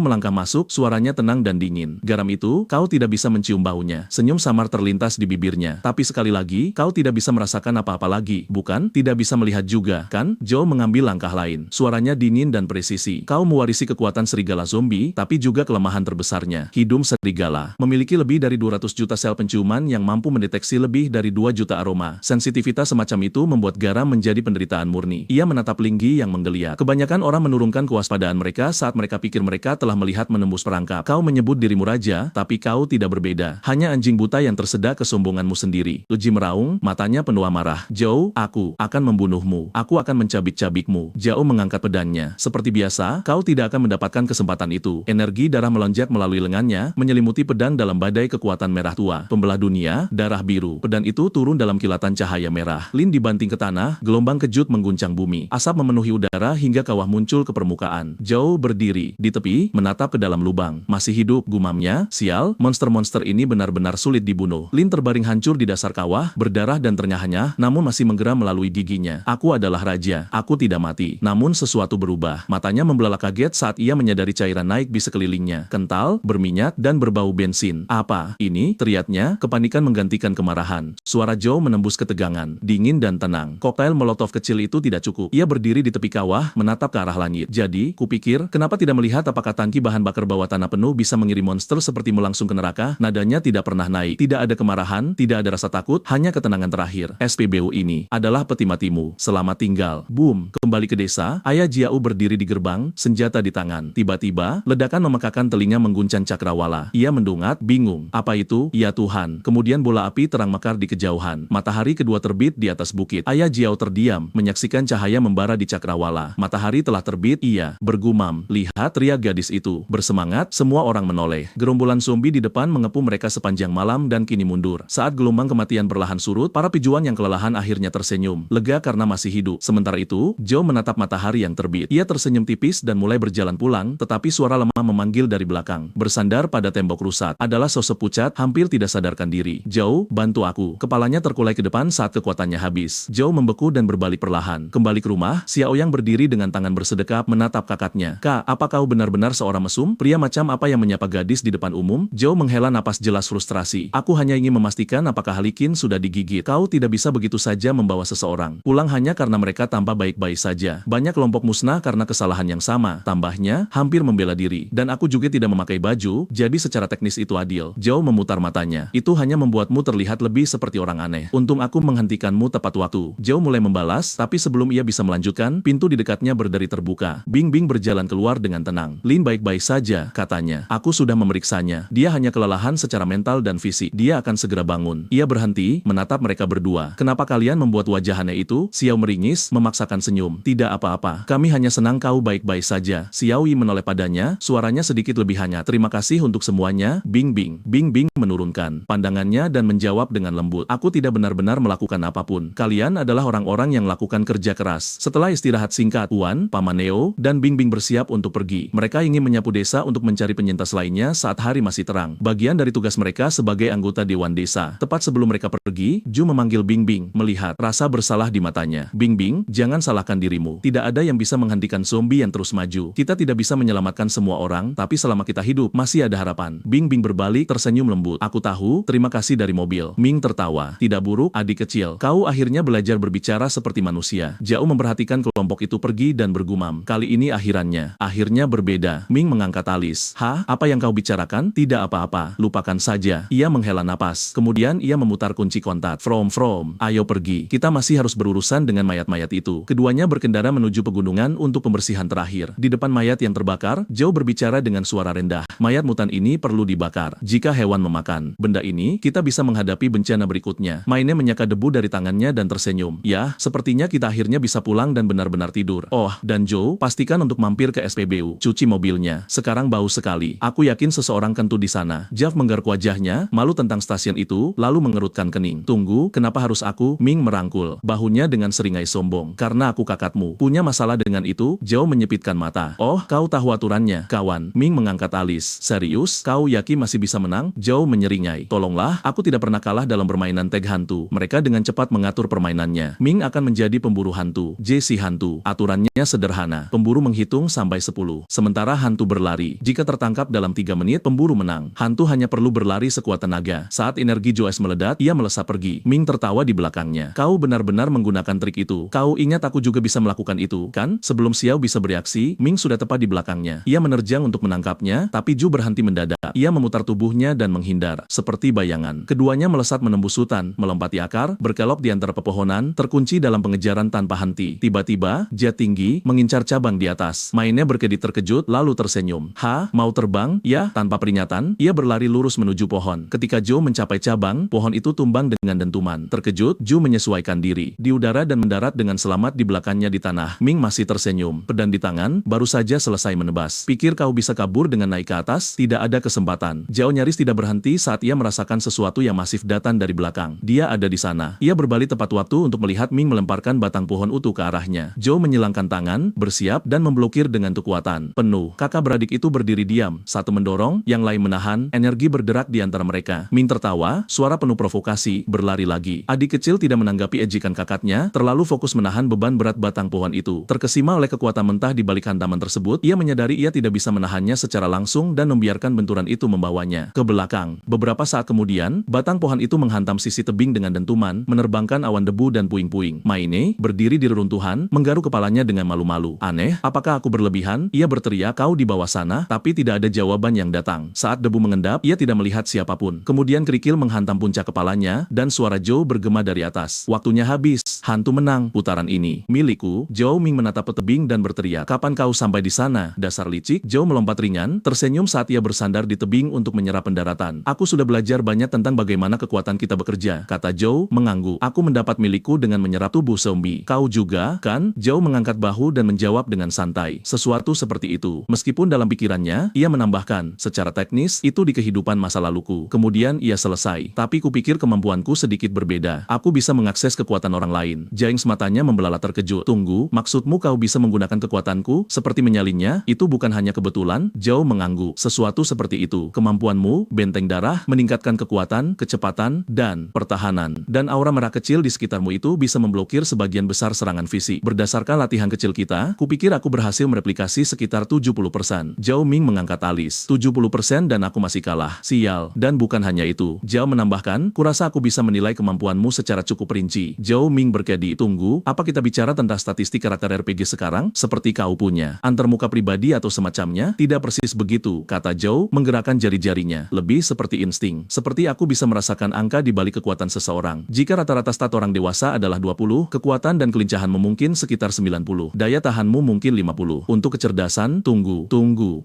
melangkah masuk, suaranya tenang dan dingin. Garam itu, kau tidak bisa mencium baunya. Senyum samar terlintas di bibirnya. Tapi sekali lagi, kau tidak bisa merasakan apa-apa lagi, bukan? Tidak bisa melihat juga, kan? Zhou mengambil langkah lain. Suaranya dingin dan presisi. Kau mewarisi kekuatan serigala zombie, tapi juga kelemahan terbesarnya. Hidung serigala memiliki lebih dari 200 juta sel penciuman yang mampu mendeteksi lebih dari 2 juta aroma. Sensitivitas semacam itu membuat garam menjadi penderitaan murni. Ia menatap Linggi yang menggeliat. Kebanyakan orang menurunkan kewaspadaan mereka saat mereka pikir mereka telah melihat menembus perangkap. Kau menyebut dirimu raja, tapi kau tidak berbeda. Hanya anjing buta yang tersedak kesombonganmu sendiri. Uji meraung, matanya penuh amarah. Zhou, aku akan membunuhmu. Aku akan mencabik-cabikmu. Zhou mengangkat pedangnya. Seperti biasa, kau tidak akan mendapatkan kesempatan itu. Energi darah melonjak melalui lengannya, menyelimuti pedang dalam badai kekuatan merah tua. Pembelah dunia, darah biru. Pedang itu turun dalam kilatan cahaya merah. Lin dibanting ke tanah, gelombang kejut mengguncang bumi. Asap memenuhi udara hingga kawah muncul ke permukaan. Zhou berdiri di tepi, menatap ke dalam lubang. Masih hidup, gumamnya. Sial, monster-monster ini benar-benar sulit dibunuh. Lin terbaring hancur di dasar kawah, berdarah dan ternyah-nyah, namun masih menggeram melalui giginya. Aku adalah raja. Aku tidak mati. Namun sesuatu berubah. Matanya membelalak kaget saat ia menyadari cairan naik di sekelilingnya. Kental, berminyak, dan berbau bensin. Apa ini? Teriaknya, kepanikan menggantikan kemarahan. Suara Zhou menembus ketegangan, dingin dan tenang. Koktail molotov kecil itu tidak cukup. Ia berdiri di tepi kawah, menatap ke arah langit. Jadi, kupikir, kenapa tidak melihat apakah tangki bahan bakar bawah tanah penuh bisa mengirim monster sepertimu langsung ke neraka? Nadanya tidak pernah naik. Tidak ada kemarahan, tidak ada rasa takut, hanya ketenangan terakhir. SPBU ini adalah peti matimu. Selamat tinggal. Boom. Kembali ke desa, ayah Jiao berdiri di gerbang, senjata di tangan. Tiba-tiba, ledakan memekakan telinga mengguncang cakrawala. Ia mendungat, bingung. Apa itu? Ya Tuhan. Kemudian bola api terang mekar di kejauhan. Matahari kedua terbit di atas bukit. Ayah Jiao terdiam, menyaksikan cahaya membara di cakrawala. Matahari telah terbit, ia bergumam. Lihat, teriak gadis itu. Bersemangat, semua orang menoleh. Gerombolan zombie di depan mengepung mereka sepanjang malam dan kini mundur. Saat gelombang kematian perlahan surut, para pejuang yang kelelahan akhirnya tersenyum. Lega karena masih hidup. Sementara itu, Zhou menatap matahari yang terbit. Ia tersenyum tipis dan mulai berjalan pulang, tetapi suara lemah memanggil dari belakang. Bersandar pada tembok rusak. Adalah sosok pucat, hampir tidak sadarkan diri. Zhou, bantu aku. Kepalanya terkulai ke depan saat kekuatannya habis. Zhou membeku dan berbalik perlahan. Kembali ke rumah, Xiaoyang berdiri dengan tangan bersedekap menatap kakaknya. Kak, apa kau benar-benar seorang mesum? Pria macam apa yang menyapa gadis di depan umum? Zhou menghela napas jelas frustrasi. Aku hanya ingin memastikan apakah Halikin sudah digigit. Kau tidak bisa begitu saja membawa seseorang pulang hanya karena mereka tampak baik-baik saja. Banyak kelompok musnah karena kesalahan yang sama. Tambahnya, hampir membela diri. Dan aku juga tidak memakai baju, jadi secara teknis itu adil. Zhou memutar matanya. Itu hanya membuatmu terlihat lebih seperti orang aneh. Untung aku menghentikanmu tepat waktu. Zhou mulai membalas, tapi sebelum ia bisa melanjutkan, pintu di dekatnya berderi terbuka. Bing Bing berjalan keluar dengan tenang. Lin baik-baik saja, katanya. Aku sudah memeriksanya. Dia hanya kelelahan secara mental dan fisik. Dia akan segera bangun. Ia berhenti, menatap mereka berdua. Kenapa kalian membuat wajah aneh itu? Xiao meringis, memaksakan senyum. Tidak apa-apa. Kami hanya senang kau baik-baik saja. Xiao Yi menoleh padanya, suaranya sedikit lebih hangat. Terima kasih untuk semuanya, Bing Bing. Bing Bing menurunkan pandangannya dan menjawab dengan lembut. Aku tidak benar-benar melakukan apapun. Kalian adalah orang-orang yang melakukan kerja keras. Setelah istirahat singkat, Wan, Paman Neo, dan Bing Bing bersiap untuk pergi. Mereka ingin menyapu desa untuk mencari penyintas lainnya saat hari masih terang. Bagian dari tugas mereka sebagai anggota Dewan Desa. Tepat sebelum mereka pergi, Ju memanggil Bing Bing, melihat rasa bersalah di matanya. Bing Bing, jangan salahkan dirimu. Tidak ada yang bisa menghentikan zombie yang terus maju. Kita tidak bisa menyelamatkan semua orang, tapi selama kita hidup, masih ada harapan. Bing Bing berbalik, tersenyum lembut. Aku tahu, terima kasih dari mobil. Ming tertawa. Tidak buruk, adik kecil. Kau akhirnya belajar berbicara seperti manusia. Zhao memperhatikan kelompok itu pergi dan bergumam. Kali ini akhirannya. Akhirnya berbeda. Ming mengangkat alis. Hah? Apa yang kau bicarakan? Tidak apa-apa. Lupakan saja. Ia menghela napas. Kemudian ia memutar kunci kontak. From. Ayo pergi. Kita masih harus berurusan dengan mayat-mayat itu. Keduanya berkendara menuju pegunungan untuk pembersihan terakhir. Di depan mayat yang terbakar, Zhao berbicara dengan suara rendah. Mayat mutan ini perlu dibakar. Jika hewan memakan benda ini, kita bisa menghadapi bencana berikutnya. Maine menyeka debu dari tangannya dan tersenyum. Ya, sepertinya kita akhirnya bisa pulang dan benar-benar tidur. Oh, dan Joe, pastikan untuk mampir ke SPBU, cuci mobilnya. Sekarang bau sekali. Aku yakin seseorang kentut di sana. Jeff menggaruk wajahnya, malu tentang stasiun itu, lalu mengerutkan kening. Tunggu, kenapa harus aku? Ming merangkul bahunya dengan seringai sombong. Karena aku kakakmu. Punya masalah dengan itu? Joe menyipitkan mata. Oh, kau tahu aturannya, kawan. Ming mengangkat alis. Serius? Kau yakin masih bisa menang? Joe menyeringai. Tolonglah, aku tidak pernah kalah dalam permainan tag hantu. Mereka dengan cepat mengatur permainannya. Ming akan menjadi pemburu hantu. JC hantu. Aturannya sederhana. Pemburu menghitung sampai 10. Sementara hantu berlari. Jika tertangkap dalam 3 menit, pemburu menang. Hantu hanya perlu berlari sekuat tenaga. Saat energi Joes meledak, ia melesat pergi. Ming tertawa di belakangnya. Kau benar-benar menggunakan trik itu. Kau ingat aku juga bisa melakukan itu, kan? Sebelum Xiao bisa bereaksi, Ming sudah tepat di belakangnya. Ia menerjang untuk menangkapnya, tapi Ju berhenti mendadak. Ia memutar tubuhnya dan menghindar, seperti bayangan. Keduanya melesat menembus hutan, melompati akar, berkelok di antara pepohonan, terkunci dalam pengejaran tanpa henti. Tiba-tiba, jet tinggi, mengincar cabang di atas. Mainnya berkedip terkejut, lalu tersenyum. Mau terbang? Ya, tanpa peringatan, ia berlari lurus menuju pohon. Ketika Joe mencapai cabang, pohon itu tumbang dengan dentuman. Terkejut, Ju menyesuaikan diri di udara dan mendarat dengan selamat di belakangnya di tanah. Ming masih tersenyum. Pedang di tangan, baru saja selesai menebas. Pikir kau bisa kabur dengan naik ke atas? Tidak ada kesempatan. Zhao nyaris tidak berhenti saat ia merasakan sesuatu yang masif datang dari belakang. Dia ada di sana. Ia berbalik tepat waktu untuk melihat Ming melemparkan batang pohon utuh ke arahnya. Zhao menyilangkan tangan, bersiap, dan memblokir dengan kekuatan penuh. Kakak beradik itu berdiri diam. Satu mendorong, yang lain menahan, energi berderak di antara mereka. Ming tertawa, suara penuh provokasi, berlari lagi. Adik kecil tidak menanggapi ejekan kakaknya, terlalu fokus menahan beban berat batang pohon itu. Terkesima oleh kekuatan mentah di balik hantaman tersebut, ia menyadari ia tidak bisa menahannya secara langsung dan membiarkan benturan itu membawanya ke belakang. Beberapa saat kemudian, batang pohon itu menghantam sisi tebing dengan dentuman, menerbangkan awan debu dan puing-puing. Maine berdiri di reruntuhan, menggaruk kepalanya dengan malu-malu. Aneh, apakah aku berlebihan? Ia berteriak, kau di bawah sana, tapi tidak ada jawaban yang datang. Saat debu mengendap, ia tidak melihat siapapun. Kemudian kerikil menghantam puncak kepalanya, dan suara Joe bergema dari atas. Waktunya habis, hantu menang. Putaran ini milikku. Joe Ming menatap tebing dan berteriak, kapan kau sampai di sana? Dasar licik. Joe melompat ringan, tersenyum saat ia bersandar di tebing untuk menyerap pendaratan. Aku sudah belajar banyak tentang bagaimana kekuatan kita bekerja, kata Joe, mengangguk. Aku mendapat milikku dengan menyerap tubuh zombie. Kau juga, kan? Joe mengangkat bahu dan menjawab dengan santai. Sesuatu seperti itu. Meskipun dalam pikirannya, ia menambahkan, secara teknis, itu di kehidupan masa laluku. Kemudian ia selesai. Tapi kupikir kemampuanku sedikit berbeda. Aku bisa mengakses kekuatan orang lain. James matanya membelalak terkejut. Tunggu, maksudmu kau bisa menggunakan kekuatanku? Seperti menyalinnya? Itu bukan hanya kebetulan? Joe mengangguk. Sesuatu seperti itu. Kemampuanmu, benteng darah, meningkatkan kekuatan, kecepatan, dan pertahanan. Dan aura merah kecil di sekitarmu itu bisa memblokir sebagian besar serangan fisik. Berdasarkan latihan kecil kita, kupikir aku berhasil mereplikasi sekitar 70%. Zhao Ming mengangkat alis. 70% dan aku masih kalah. Sial. Dan bukan hanya itu. Zhao menambahkan, kurasa aku bisa menilai kemampuanmu secara cukup rinci. Zhao Ming berkedi. Tunggu, apa kita bicara tentang statistik karakter RPG sekarang? Seperti kau punya antarmuka pribadi atau semacamnya? Tidak persis begitu, kata Zhao, menggerakkan jari-jarinya. Lebih seperti insting. Seperti aku bisa merasakan angka di balik kekuatan seseorang. Jika rata-rata stat orang dewasa adalah 20, kekuatan dan kelincahanmu mungkin sekitar 90. Daya tahanmu mungkin 50. Untuk kecerdasan, tunggu.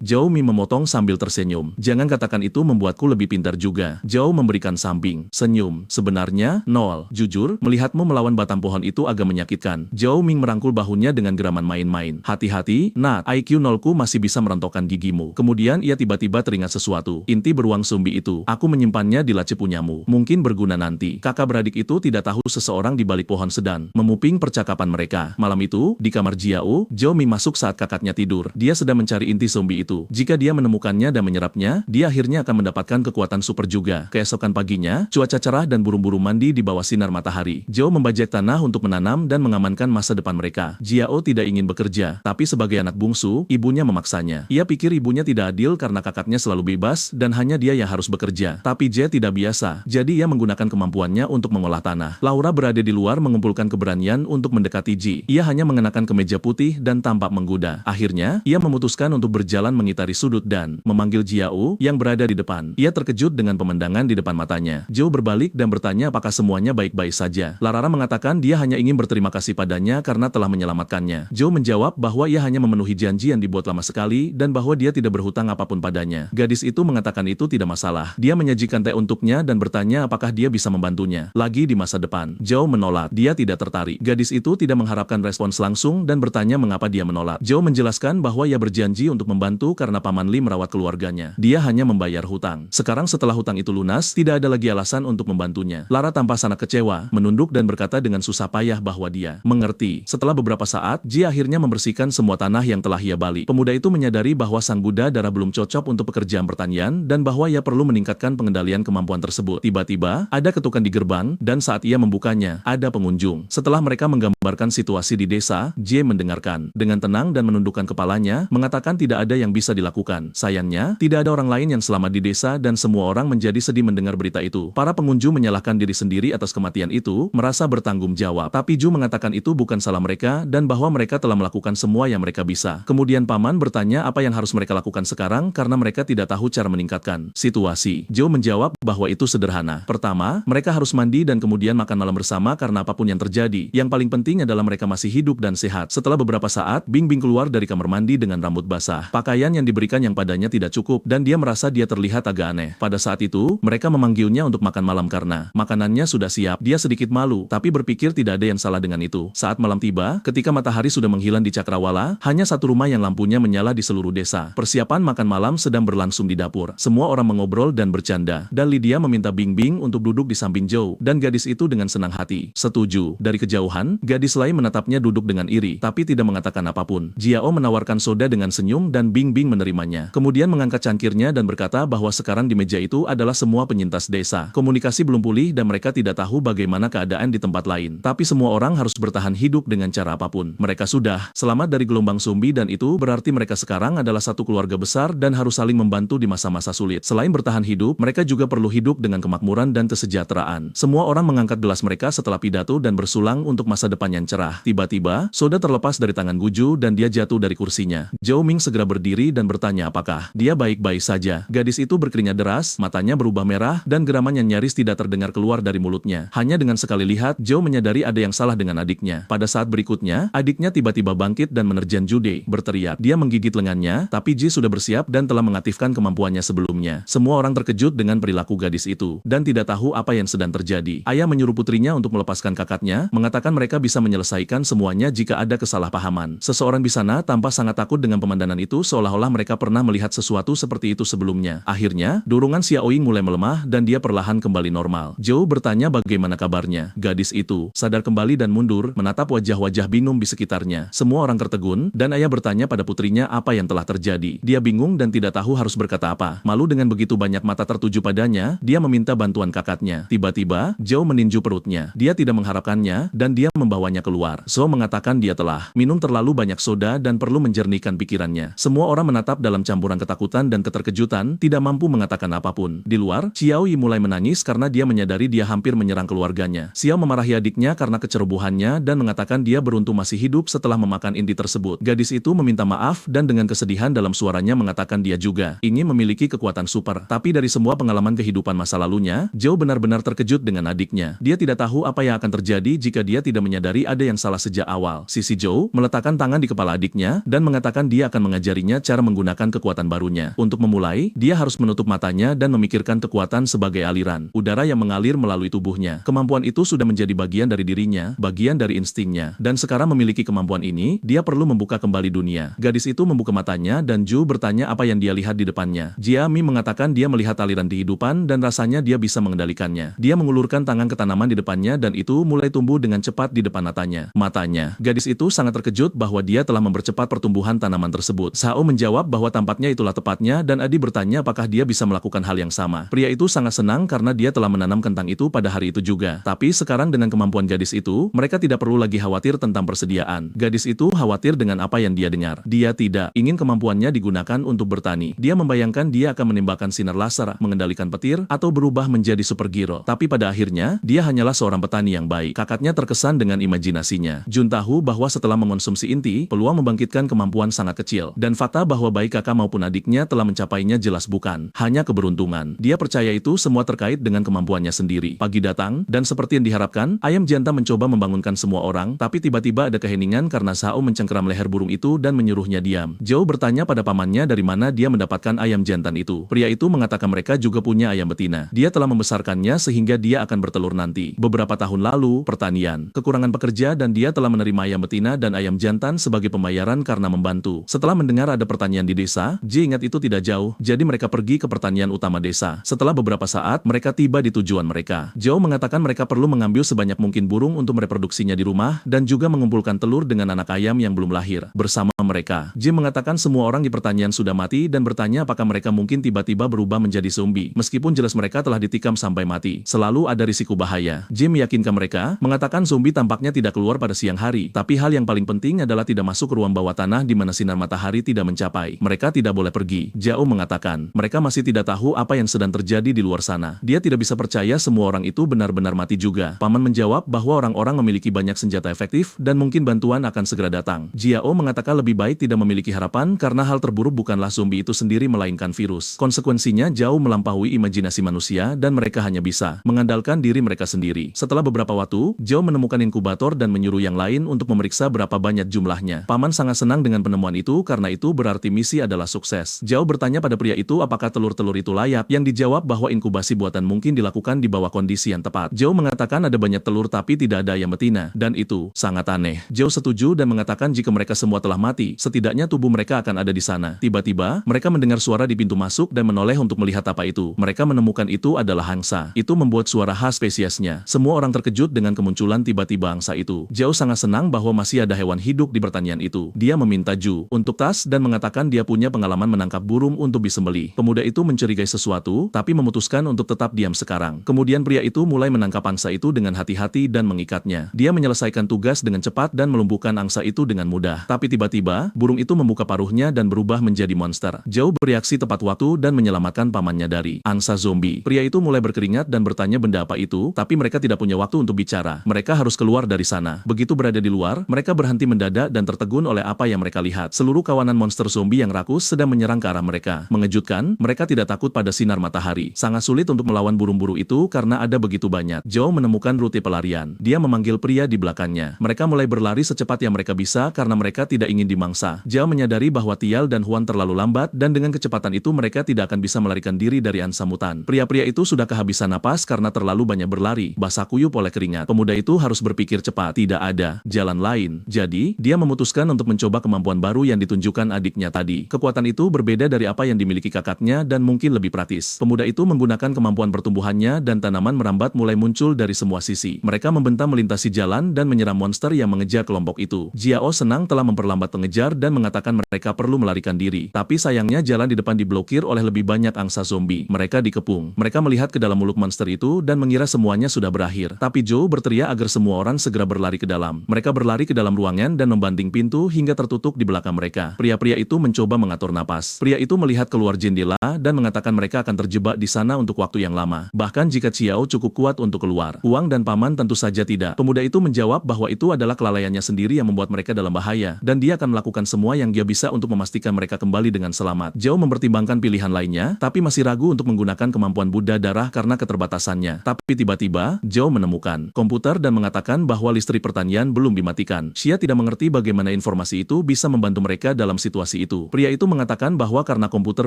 Zhao Ming memotong sambil tersenyum. Jangan katakan itu membuatku lebih pintar juga. Zhao memberikan samping senyum. Sebenarnya, 0. Jujur, melihatmu melawan batang pohon itu agak menyakitkan. Zhao Ming merangkul bahunya dengan geraman main-main. Hati-hati, Nat. IQ 0ku masih bisa merontokkan gigimu. Kemudian ia tiba-tiba teringat sesuatu. Inti beruang zombie itu. Aku menyimpannya di laci punyamu. Mungkin berguna nanti. Kakak beradik itu tidak tahu seseorang di balik pohon sedang memuping percakapan mereka. Malam itu, di kamar Jiao, Zhao Ming masuk saat kakaknya tidur. Dia sedang mencari inti zombie itu. Jika dia menemukannya dan menyerapnya, dia akhirnya akan mendapatkan kekuatan super juga. Keesokan paginya, cuaca cerah dan burung-burung mandi di bawah sinar matahari. Zhao membajak tanah untuk menanam dan mengamankan masa depan mereka. Jiao tidak ingin bekerja, tapi sebagai anak bungsu, ibunya memaksanya. Ia pikir ibunya tidak adil karena kakaknya selalu bebas dan hanya dia yang harus bekerja. Tapi Jie tidak biasa, jadi ia menggunakan kemampuannya untuk mengolah tanah. Laura berada di luar mengumpulkan keberanian untuk mendekati Ji. Ia hanya mengenakan kemeja putih dan tampak menggoda. Akhirnya, ia memutuskan untuk berjalan mengitari sudut dan memanggil Jiao yang berada di depan. Ia terkejut dengan pemandangan di depan matanya. Zhao berbalik dan bertanya apakah semuanya baik-baik saja. Lara mengatakan dia hanya ingin berterima kasih padanya karena telah menyelamatkannya. Zhao menjawab bahwa ia hanya memenuhi janji yang dibuat lama sekali dan bahwa dia tidak berhutang apapun padanya. Gadis itu mengatakan itu tidak masalah. Dia menyajikan teh untuknya dan bertanya apakah dia bisa membantunya lagi di masa depan. Zhao menolak. cepat. Dia tidak tertarik. Gadis itu tidak mengharapkan respons langsung dan bertanya mengapa dia menolak. Zhou menjelaskan bahwa ia berjanji untuk membantu karena Paman Li merawat keluarganya. Dia hanya membayar hutang. Sekarang setelah hutang itu lunas, tidak ada lagi alasan untuk membantunya. Lara tampak sangat kecewa, menunduk dan berkata dengan susah payah bahwa dia mengerti. Setelah beberapa saat, Ji akhirnya membersihkan semua tanah yang telah ia balik. Pemuda itu menyadari bahwa sang Buddha darah belum cocok untuk pekerjaan pertanian dan bahwa ia perlu meningkatkan pengendalian kemampuan tersebut. Tiba-tiba, ada ketukan di gerbang dan saat ia membukanya, ada pengunjung. Setelah mereka menggambarkan situasi di desa, Ji mendengarkan dengan tenang dan menundukkan kepalanya, mengatakan tidak ada yang bisa dilakukan. Sayangnya, tidak ada orang lain yang selamat di desa dan semua orang menjadi sedih mendengar berita itu. Para pengunjung menyalahkan diri sendiri atas kematian itu, merasa bertanggung jawab. Tapi Ju mengatakan itu bukan salah mereka dan bahwa mereka telah melakukan semua yang mereka bisa. Kemudian paman bertanya apa yang harus mereka lakukan sekarang karena mereka tidak tahu cara meningkatkan situasi. Joe menjawab bahwa itu sederhana. Pertama, mereka harus mandi dan kemudian makan malam bersama karena apapun yang terjadi. Yang paling penting adalah mereka masih hidup dan sehat. Setelah beberapa saat, Bing Bing keluar dari kamar mandi dengan rambut basah. Pakaian yang diberikan yang padanya tidak cukup dan dia merasa dia terlihat agak aneh. Pada saat itu, mereka memanggilnya untuk makan malam karena makanannya sudah siap. Dia sedikit malu, tapi berpikir tidak ada yang salah dengan itu. Saat malam tiba, ketika matahari sudah menghilang di Cakrawala, hanya satu rumah yang lampunya menyala di seluruh desa. Persiapan makan malam sedang berlangsung di dapur. Semua orang mengobrol dan bercanda, dan Lydia meminta Bing Bing untuk duduk di samping Joe, dan gadis itu dengan senang hati setuju. Dari kejauhan, gadis lain menatapnya duduk dengan iri, tapi tidak mengatakan apapun. Jiao menawarkan soda dengan senyum dan Bing Bing menerimanya. Kemudian mengangkat cangkirnya dan berkata bahwa sekarang di meja itu adalah semua penyintas desa. Komunikasi belum pulih dan mereka tidak tahu bagaimana keadaan di tempat lain. Tapi semua orang harus bertahan hidup dengan cara apapun. Mereka sudah selamat dari gelombang zombie dan itu berarti mereka sekarang adalah satu keluarga besar dan harus saling membantu di masa-masa sulit. Selain bertahan hidup, mereka juga perlu hidup dengan kemakmuran dan kesejahteraan. Semua orang mengangkat gelas mereka setelah pidato dan bersulang untuk masa depan yang cerah. Tiba-tiba, soda terlepas dari tangan Guju dan dia jatuh dari kursinya. Zhou Ming segera berdiri dan bertanya apakah dia baik-baik saja. Gadis itu berkeringat deras, matanya berubah merah dan geraman yang nyaris tidak terdengar keluar dari mulutnya. Hanya dengan sekali lihat, Zhou menyadari ada yang salah dengan adiknya. Pada saat berikutnya, adiknya tiba-tiba bangkit dan menerjang Jude, berteriak. Dia menggigit lengannya, tapi Ji sudah bersiap dan telah mengaktifkan kemampuannya sebelumnya. Semua orang terkejut dengan perilaku gadis itu, dan tidak tahu apa yang sedang terjadi. Ayah menyuruh putrinya untuk melepaskan kakaknya, mengatakan mereka bisa menyelesaikan semuanya jika ada kesalahpahaman. Seseorang di sana tampak sangat takut dengan pemandangan itu seolah-olah mereka pernah melihat sesuatu seperti itu sebelumnya. Akhirnya, dorongan Xiaoying mulai melemah dan dia perlahan kembali normal. Zhou bertanya bagaimana kabarnya. Gadis itu sadar kembali dan mundur, menatap wajah-wajah bingung di sekitarnya. Semua orang tertegun, dan ayah bertanya pada putrinya apa yang telah terjadi. Dia bingung dan tidak tahu harus berkata apa. Malu dengan begitu banyak mata tertuju padanya, dia meminta bantuan kakaknya. Tiba-tiba, Zhou meninju perutnya. Dia tidak mengharapkannya, dan dia membawanya keluar. Zhou mengatakan dia telah minum terlalu banyak soda dan perlu menjernihkan pikirannya. Semua orang menatap dalam campuran ketakutan dan keterkejutan, tidak mampu mengatakan apapun. Di luar, Xiao Yi mulai menangis karena dia menyadari dia hampir menyerang keluarganya. Xiao memarahi adiknya karena kecerobohannya dan mengatakan dia beruntung masih hidup setelah memakan inti tersebut. Gadis itu meminta maaf dan dengan kesedihan dalam suaranya mengatakan dia juga ingin memiliki kekuatan super. Tapi dari semua pengalaman kehidupan masa lalunya, Zhou benar-benar terkejut dengan adiknya. Dia tidak tahu apa yang akan terjadi jika dia tidak menyadari ada yang salah sejak awal. Sisi Zhou meletakkan tangan di kepala adiknya dan mengatakan dia akan mengajarinya cara menggunakan kekuatan barunya. Untuk memulai, dia harus menutup matanya dan memikirkan kekuatan sebagai aliran udara yang mengalir melalui tubuhnya. Kemampuan itu sudah menjadi bagian dari dirinya, bagian dari instingnya, dan sekarang memiliki kemampuan ini, dia perlu membuka kembali dunia. Gadis itu membuka matanya dan Ju bertanya apa yang dia lihat di depannya. Jia Mi mengatakan dia melihat aliran kehidupan dan rasanya dia bisa mengendalikannya. Dia mengulurkan tangan ke tanaman di depannya dan itu mulai tumbuh dengan cepat di depan matanya. Gadis itu sangat terkejut bahwa dia telah mempercepat pertumbuhan tanaman tersebut. Sao menjawab bahwa tampaknya itulah tepatnya dan Adi bertanya apakah dia bisa melakukan hal yang sama. Pria itu sangat senang karena dia telah menanam kentang itu pada hari itu juga. Tapi sekarang dengan kemampuan gadis itu, mereka tidak perlu lagi khawatir tentang persediaan. Gadis itu khawatir dengan apa yang dia dengar. Dia tidak ingin kemampuannya digunakan untuk bertani. Dia membayangkan dia akan menembakkan sinar laser, mengendalikan petir, atau berubah menjadi superhero. Tapi pada akhirnya, dia hanyalah seorang petani yang baik. Kakaknya terkesan dengan imajinasinya. Jun tahu bahwa setelah mengonsumsi inti, peluang membangkitkan kemampuan sangat kecil. Dan fakta bahwa baik kakak maupun adiknya telah mencapainya jelas bukan hanya keberuntungan. Dia percaya itu semua terkait dengan kemampuannya sendiri. Pagi datang, dan seperti yang diharapkan, ayam jantan mencoba membangunkan semua orang, tapi tiba-tiba ada keheningan karena Sao mencengkeram leher burung itu dan menyuruhnya diam. Zhou bertanya pada pamannya dari mana dia mendapatkan ayam jantan itu. Pria itu mengatakan mereka juga punya ayam betina. Dia telah membesarkannya sehingga dia akan bertelur nanti. Beberapa tahun lalu, Lalu, pertanian. Kekurangan pekerja dan dia telah menerima ayam betina dan ayam jantan sebagai pembayaran karena membantu. Setelah mendengar ada pertanian di desa, J ingat itu tidak jauh, jadi mereka pergi ke pertanian utama desa. Setelah beberapa saat, mereka tiba di tujuan mereka. Joe mengatakan mereka perlu mengambil sebanyak mungkin burung untuk mereproduksinya di rumah dan juga mengumpulkan telur dengan anak ayam yang belum lahir bersama mereka. J mengatakan semua orang di pertanian sudah mati dan bertanya apakah mereka mungkin tiba-tiba berubah menjadi zombie. Meskipun jelas mereka telah ditikam sampai mati, selalu ada risiko bahaya. J meyakinkan mereka, mengatakan zombie tampaknya tidak keluar pada siang hari, tapi hal yang paling penting adalah tidak masuk ke ruang bawah tanah di mana sinar matahari tidak mencapai. Mereka tidak boleh pergi. Jao mengatakan, mereka masih tidak tahu apa yang sedang terjadi di luar sana. Dia tidak bisa percaya semua orang itu benar-benar mati juga. Paman menjawab bahwa orang-orang memiliki banyak senjata efektif dan mungkin bantuan akan segera datang. Jiao mengatakan lebih baik tidak memiliki harapan karena hal terburuk bukanlah zombie itu sendiri melainkan virus. Konsekuensinya jauh melampaui imajinasi manusia dan mereka hanya bisa mengandalkan diri mereka sendiri. Setelah beberapa waktu, Joe menemukan inkubator dan menyuruh yang lain untuk memeriksa berapa banyak jumlahnya. Paman sangat senang dengan penemuan itu karena itu berarti misi adalah sukses. Joe bertanya pada pria itu apakah telur-telur itu layak, yang dijawab bahwa inkubasi buatan mungkin dilakukan di bawah kondisi yang tepat. Joe mengatakan ada banyak telur tapi tidak ada ayam betina, dan itu sangat aneh. Joe setuju dan mengatakan jika mereka semua telah mati, setidaknya tubuh mereka akan ada di sana. Tiba-tiba, mereka mendengar suara di pintu masuk dan menoleh untuk melihat apa itu. Mereka menemukan itu adalah angsa. Itu membuat suara khas spesiesnya. Semua orang terkejut dengan kemunculan tiba-tiba angsa itu. Joe sangat senang bahwa masih ada hewan hidup di pertanian itu. Dia meminta Ju untuk tas dan mengatakan dia punya pengalaman menangkap burung untuk disembelih. Pemuda itu mencurigai sesuatu, tapi memutuskan untuk tetap diam sekarang. Kemudian pria itu mulai menangkap angsa itu dengan hati-hati dan mengikatnya. Dia menyelesaikan tugas dengan cepat dan melumpuhkan angsa itu dengan mudah. Tapi tiba-tiba, burung itu membuka paruhnya dan berubah menjadi monster. Joe bereaksi tepat waktu dan menyelamatkan pamannya dari angsa zombie. Pria itu mulai berkeringat dan bertanya benda apa itu, tapi mereka tidak punya waktu untuk bicara. Mereka harus keluar dari sana. Begitu berada di luar, mereka berhenti mendadak dan tertegun oleh apa yang mereka lihat. Seluruh kawanan monster zombie yang rakus sedang menyerang ke arah mereka. Mengejutkan, mereka tidak takut pada sinar matahari. Sangat sulit untuk melawan burung-burung itu karena ada begitu banyak. Joe menemukan rute pelarian. Dia memanggil pria di belakangnya. Mereka mulai berlari secepat yang mereka bisa karena mereka tidak ingin dimangsa. Joe menyadari bahwa Tial dan Juan terlalu lambat dan dengan kecepatan itu mereka tidak akan bisa melarikan diri dari ansamutan. Pria-pria itu sudah kehabisan napas karena terlalu banyak berlari, basah kuyup oleh keringat. Pemuda itu harus berpikir cepat. Tidak ada jalan lain. Jadi, dia memutuskan untuk mencoba kemampuan baru yang ditunjukkan adiknya tadi. Kekuatan itu berbeda dari apa yang dimiliki kakaknya dan mungkin lebih praktis. Pemuda itu menggunakan kemampuan pertumbuhannya dan tanaman merambat mulai muncul dari semua sisi. Mereka membentang melintasi jalan dan menyerang monster yang mengejar kelompok itu. Jiao senang telah memperlambat pengejar dan mengatakan mereka perlu melarikan diri. Tapi sayangnya jalan di depan diblokir oleh lebih banyak angsa zombie. Mereka dikepung. Mereka melihat ke dalam mulut monster itu dan mengira semuanya sudah berakhir. Tapi Joe berteriak agar semua orang segera berlari ke dalam. Mereka berlari ke dalam ruangan dan membanting pintu hingga tertutup di belakang mereka. Pria-pria itu mencoba mengatur napas. Pria itu melihat keluar jendela dan mengatakan mereka akan terjebak di sana untuk waktu yang lama. Bahkan jika Xiao cukup kuat untuk keluar. Huang dan paman tentu saja tidak. Pemuda itu menjawab bahwa itu adalah kelalaiannya sendiri yang membuat mereka dalam bahaya, dan dia akan melakukan semua yang dia bisa untuk memastikan mereka kembali dengan selamat. Joe mempertimbangkan pilihan lainnya, tapi masih ragu untuk menggunakan kemampuan Buddha darah karena keterbatasannya. Tapi tiba-tiba, Joe menemukan komputer dan mengatakan bahwa listrik pertanian belum dimatikan. Xia tidak mengerti bagaimana informasi itu bisa membantu mereka dalam situasi itu. Pria itu mengatakan bahwa karena komputer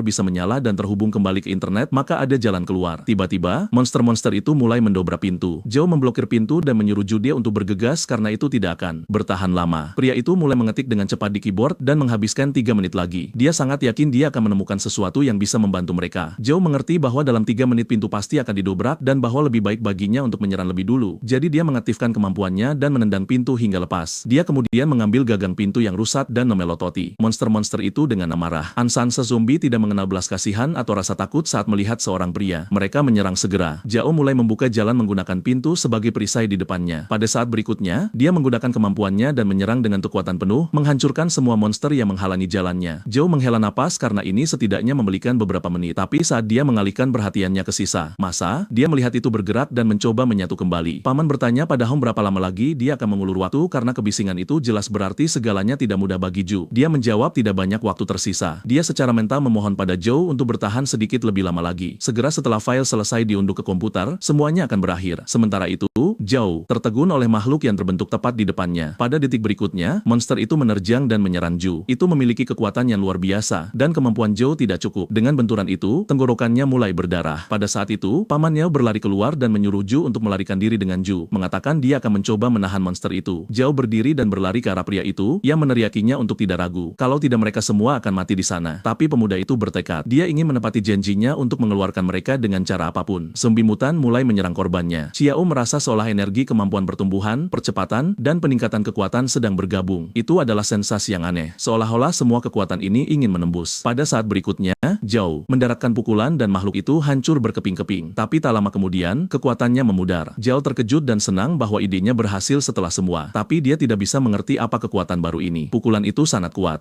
bisa menyala dan terhubung kembali ke internet, maka ada jalan keluar. Tiba-tiba, monster-monster itu mulai mendobrak pintu. Joe memblokir pintu dan menyuruh Jude untuk bergegas karena itu tidak akan bertahan lama. Pria itu mulai mengetik dengan cepat di keyboard dan menghabiskan 3 menit lagi. Dia sangat yakin dia akan menemukan sesuatu yang bisa membantu mereka. Joe mengerti bahwa dalam 3 menit pintu pasti akan didobrak dan bahwa lebih baik baginya untuk menyerang lebih dulu. Jadi dia mengaktifkan kemampuannya dan menendang pintu hingga lepas. Dia kemudian mengambil gagang pintu yang rusak dan memelototi monster-monster itu dengan amarah. Angsa zombie tidak mengenal belas kasihan atau rasa takut saat melihat seorang pria. Mereka menyerang segera. Jao mulai membuka jalan menggunakan pintu sebagai perisai di depannya. Pada saat berikutnya, dia menggunakan kemampuannya dan menyerang dengan kekuatan penuh, menghancurkan semua monster yang menghalangi jalannya. Joe menghela napas karena ini setidaknya membelikan beberapa menit. Tapi saat dia mengalihkan perhatiannya ke sisa masa, dia melihat itu bergerak dan mencoba menyatu kembali. Paman bertanya pada Hong berapa lama lagi dia akan mengulur waktu karena kebisingan itu jelas berarti segalanya tidak mudah bagi Ju. Dia menjawab tidak banyak waktu tersisa. Dia secara mental memohon pada Joe untuk bertahan sedikit lebih lama lagi. Segera setelah file selesai diunduh ke komputer, semuanya akan berakhir. Sementara itu, Joe tertegun oleh makhluk yang terbentuk tepat di depannya. Pada detik berikutnya, monster itu menerjang dan menyerang Ju. Itu memiliki kekuatan yang luar biasa, dan kemampuan Joe tidak cukup. Dengan benturan itu, tenggorokannya mulai berdarah. Pada saat itu, pamannya berlari keluar dan menyuruh Ju untuk melarikan diri dengan dengan Ju, mengatakan dia akan mencoba menahan monster itu. Zhao berdiri dan berlari ke arah pria itu, yang meneriakinya untuk tidak ragu. Kalau tidak mereka semua akan mati di sana. Tapi pemuda itu bertekad. Dia ingin menepati janjinya untuk mengeluarkan mereka dengan cara apapun. Zombie mutan mulai menyerang korbannya. Xiao merasa seolah energi kemampuan pertumbuhan, percepatan, dan peningkatan kekuatan sedang bergabung. Itu adalah sensasi yang aneh. Seolah-olah semua kekuatan ini ingin menembus. Pada saat berikutnya, Zhao mendaratkan pukulan dan makhluk itu hancur berkeping-keping. Tapi tak lama kemudian, kekuatannya memudar. Zhao terkejut dan senang bahwa idenya berhasil setelah semua. Tapi dia tidak bisa mengerti apa kekuatan baru ini. Pukulan itu sangat kuat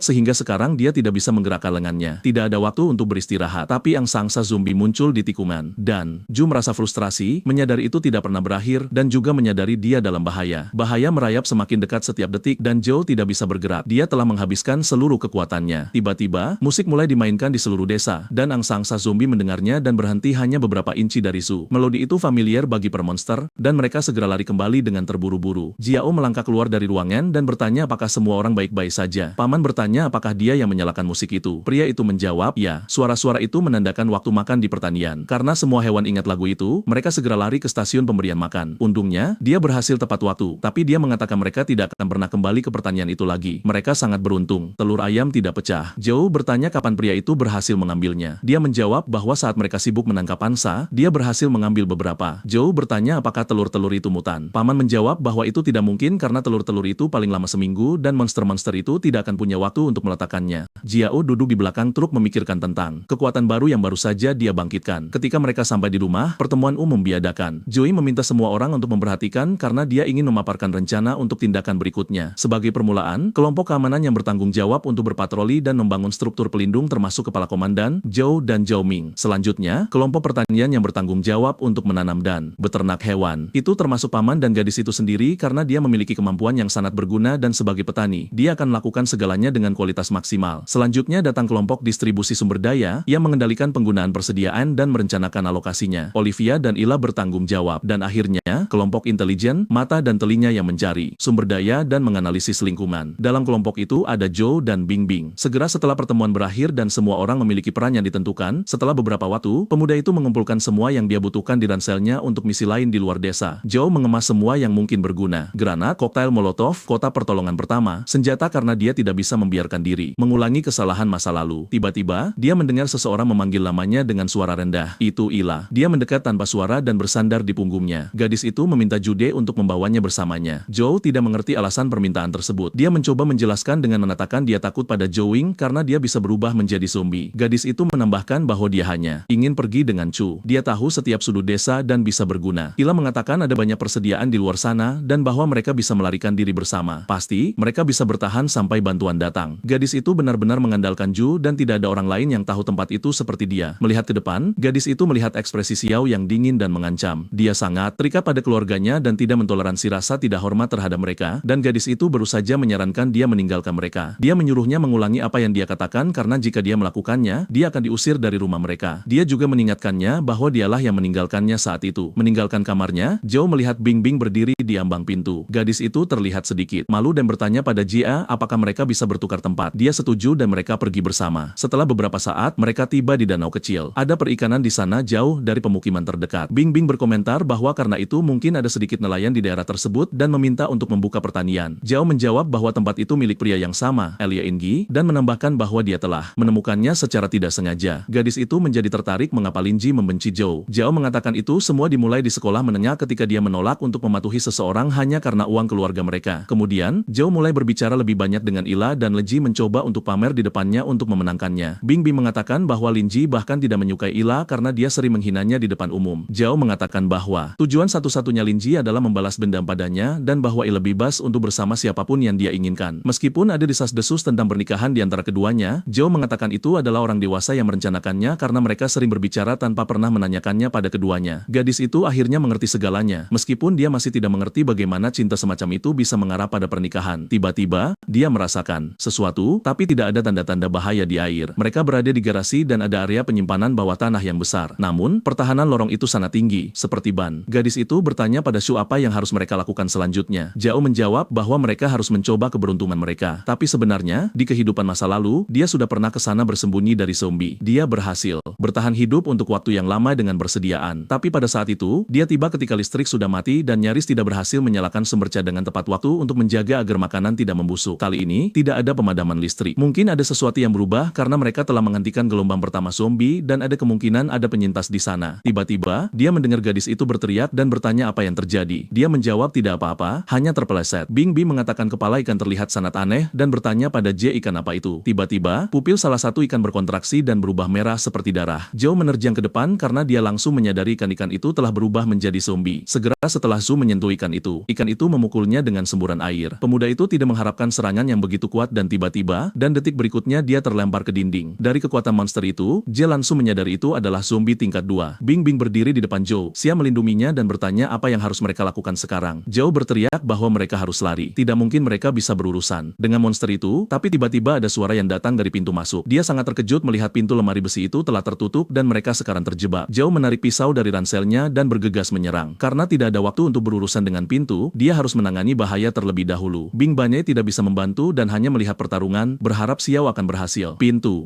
sehingga sekarang dia tidak bisa menggerakkan lengannya. Tidak ada waktu untuk beristirahat. Tapi angsa zombie muncul di tikungan. Dan Ju merasa frustrasi, menyadari itu tidak pernah berakhir, dan juga menyadari dia dalam bahaya. Bahaya merayap semakin dekat setiap detik, dan Zhao tidak bisa bergerak. Dia telah menghabiskan seluruh kekuatannya. Tiba-tiba, musik mulai dimainkan di seluruh desa, dan angsa zombie mendengarnya dan berhenti hanya beberapa inci dari Zu. Melodi itu familiar bagi para monster, dan mereka segera lari kembali dengan terburu-buru. Jiao melangkah keluar dari ruangan dan bertanya apakah semua orang baik-baik saja. Paman bertanya apakah dia yang menyalakan musik itu. Pria itu menjawab, ya. Suara-suara itu menandakan waktu makan di pertanian. Karena semua hewan ingat lagu itu, mereka segera lari ke stasiun pemberian makan. Untungnya, dia berhasil tepat waktu. Tapi dia mengatakan mereka tidak akan pernah kembali ke pertanian itu lagi. Mereka sangat beruntung. Telur ayam tidak pecah. Zhao bertanya kapan pria itu berhasil mengambilnya. Dia menjawab bahwa saat mereka sibuk menangkap angsa, dia berhasil mengambil beberapa. Zhao bertanya apakah telur-telur itu mutan. Paman menjawab bahwa itu tidak mungkin karena telur-telur itu paling lama seminggu dan monster-monster itu tidak akan punya waktu untuk meletakkannya. Jiao duduk di belakang truk memikirkan tentang kekuatan baru yang baru saja dia bangkitkan. Ketika mereka sampai di rumah, pertemuan umum diadakan. Joey meminta semua orang untuk memperhatikan karena dia ingin memaparkan rencana untuk tindakan berikutnya. Sebagai permulaan, kelompok keamanan yang bertanggung jawab untuk berpatroli dan membangun struktur pelindung termasuk kepala komandan, Zhou dan Zhao Ming. Selanjutnya, kelompok pertanian yang bertanggung jawab untuk menanam dan beternak hewan. Itu termasuk paman dan gadis itu sendiri karena dia memiliki kemampuan yang sangat berguna dan sebagai petani, dia akan melakukan segalanya dengan kualitas maksimal. Selanjutnya datang kelompok distribusi sumber daya yang mengendalikan penggunaan persediaan dan merencanakan alokasinya. Olivia dan Ila bertanggung jawab. Dan akhirnya, kelompok intelijen, mata dan telinga yang mencari sumber daya dan menganalisis lingkungan. Dalam kelompok itu ada Zhou dan Bingbing. Segera setelah pertemuan berakhir dan semua orang memiliki peran yang ditentukan, setelah beberapa waktu, pemuda itu mengumpulkan semua yang dia butuhkan di ranselnya untuk misi lain di luar desa. Zhou mengemas semua yang mungkin berguna. Granat, koktail molotov, kota pertolongan pertama, senjata karena dia tidak bisa membiarkan diri mengulangi kesalahan masa lalu. Tiba-tiba, dia mendengar seseorang memanggil namanya dengan suara rendah. Itu Ila. Dia mendekat tanpa suara dan bersandar di punggungnya. Gadis itu meminta Jude untuk membawanya bersamanya. Zhou tidak mengerti alasan permintaan tersebut. Dia mencoba menjelaskan dengan mengatakan dia takut pada Zhou karena dia bisa berubah menjadi zombie. Gadis itu menambahkan bahwa dia hanya ingin pergi dengan Chu. Dia tahu setiap sudut desa dan bisa berguna. Ila mengatakan ada banyak persediaan di luar sana dan bahwa mereka bisa melarikan diri bersama. Pasti, mereka bisa bertahan sampai bantuan datang. Gadis itu benar-benar mengandalkan Ju dan tidak ada orang lain yang tahu tempat itu seperti dia. Melihat ke depan, gadis itu melihat ekspresi Xiao yang dingin dan mengancam. Dia sangat terikat pada keluarganya dan tidak mentoleransi rasa tidak hormat terhadap mereka, dan gadis itu baru saja menyarankan dia meninggalkan mereka. Dia menyuruhnya mengulangi apa yang dia katakan karena jika dia melakukannya, dia akan diusir dari rumah mereka. Dia juga mengingatkannya bahwa dialah yang meninggalkannya saat itu. Meninggalkan kamarnya, Zhou melihat Bingbing berdiri di ambang pintu. Gadis itu terlihat sedikit malu dan bertanya pada Jia apakah mereka bisa bertukar tempat. Dia setuju dan mereka pergi bersama. Setelah beberapa saat, mereka tiba di danau kecil. Ada perikanan di sana jauh dari pemukiman terdekat. Bingbing berkomentar bahwa karena itu mungkin ada sedikit nelayan di daerah tersebut dan meminta untuk membuka pertanian. Zhao menjawab bahwa tempat itu milik pria yang sama, Elia Ingi, dan menambahkan bahwa dia telah menemukannya secara tidak sengaja. Gadis itu menjadi tertarik mengapa Linji membenci Zhao. Zhao mengatakan itu semua dimulai di sekolah menengah ketika dia menolak untuk mematuhi seseorang hanya karena uang keluarga mereka. Kemudian, Zhao mulai berbicara lebih banyak dengan Ila dan Leji mencoba untuk pamer di depannya untuk memenangkannya. Bingbing mengatakan bahwa Linji bahkan tidak menyukai Ila karena dia sering menghinanya di depan umum. Zhao mengatakan bahwa tujuan satu-satunya Linji adalah membalas dendam padanya dan bahwa Ila bebas untuk bersama siapapun yang dia inginkan. Meskipun ada desas-desus tentang pernikahan di antara keduanya, Zhao mengatakan itu adalah orang dewasa yang merencanakannya karena mereka sering berbicara tanpa pernah menanyakannya pada keduanya. Gadis itu akhirnya mengerti segalanya. Meskipun dia masih tidak mengerti mengerti bagaimana cinta semacam itu bisa mengarah pada pernikahan. Tiba-tiba, dia merasakan sesuatu, tapi tidak ada tanda-tanda bahaya di air. Mereka berada di garasi dan ada area penyimpanan bawah tanah yang besar. Namun, pertahanan lorong itu sangat tinggi, seperti ban. Gadis itu bertanya pada Shu apa yang harus mereka lakukan selanjutnya. Zhao menjawab bahwa mereka harus mencoba keberuntungan mereka. Tapi sebenarnya, di kehidupan masa lalu, dia sudah pernah ke sana bersembunyi dari zombie. Dia berhasil bertahan hidup untuk waktu yang lama dengan bersediaan. Tapi pada saat itu, dia tiba ketika listrik sudah mati dan nyaris tidak berhasil menyalakan sumber cadangan tepat waktu untuk menjaga agar makanan tidak membusuk. Kali ini, tidak ada pemadaman listrik. Mungkin ada sesuatu yang berubah karena mereka telah menghentikan gelombang pertama zombie dan ada kemungkinan ada penyintas di sana. Tiba-tiba, dia mendengar gadis itu berteriak dan bertanya apa yang terjadi. Dia menjawab tidak apa-apa, hanya terpeleset. Bing Bing mengatakan kepala ikan terlihat sangat aneh dan bertanya pada J ikan apa itu. Tiba-tiba, pupil salah satu ikan berkontraksi dan berubah merah seperti darah. Zhao menerjang ke depan karena dia langsung menyadari ikan-ikan itu telah berubah menjadi zombie. Segera setelah Zhu menyentuh ikan itu memukulnya dengan semburan air. Pemuda itu tidak mengharapkan serangan yang begitu kuat dan tiba-tiba, dan detik berikutnya dia terlempar ke dinding. Dari kekuatan monster itu, J langsung menyadari itu adalah zombie tingkat 2. Bing Bing berdiri di depan Zhao. Xia melindunginya dan bertanya apa yang harus mereka lakukan sekarang. Zhao berteriak bahwa mereka harus lari. Tidak mungkin mereka bisa berurusan dengan monster itu, tapi tiba-tiba ada suara yang datang dari pintu masuk. Dia sangat terkejut melihat pintu lemari besi itu telah tertutup dan mereka sekarang terjebak. Zhao menarik pisau dari ranselnya dan bergegas menyerang. Karena tidak ada waktu untuk berurusan dengan pintu, dia harus menangani bahaya terlebih dahulu. Bing Banye tidak bisa membantu dan hanya melihat pertarungan, berharap Xiao akan berhasil.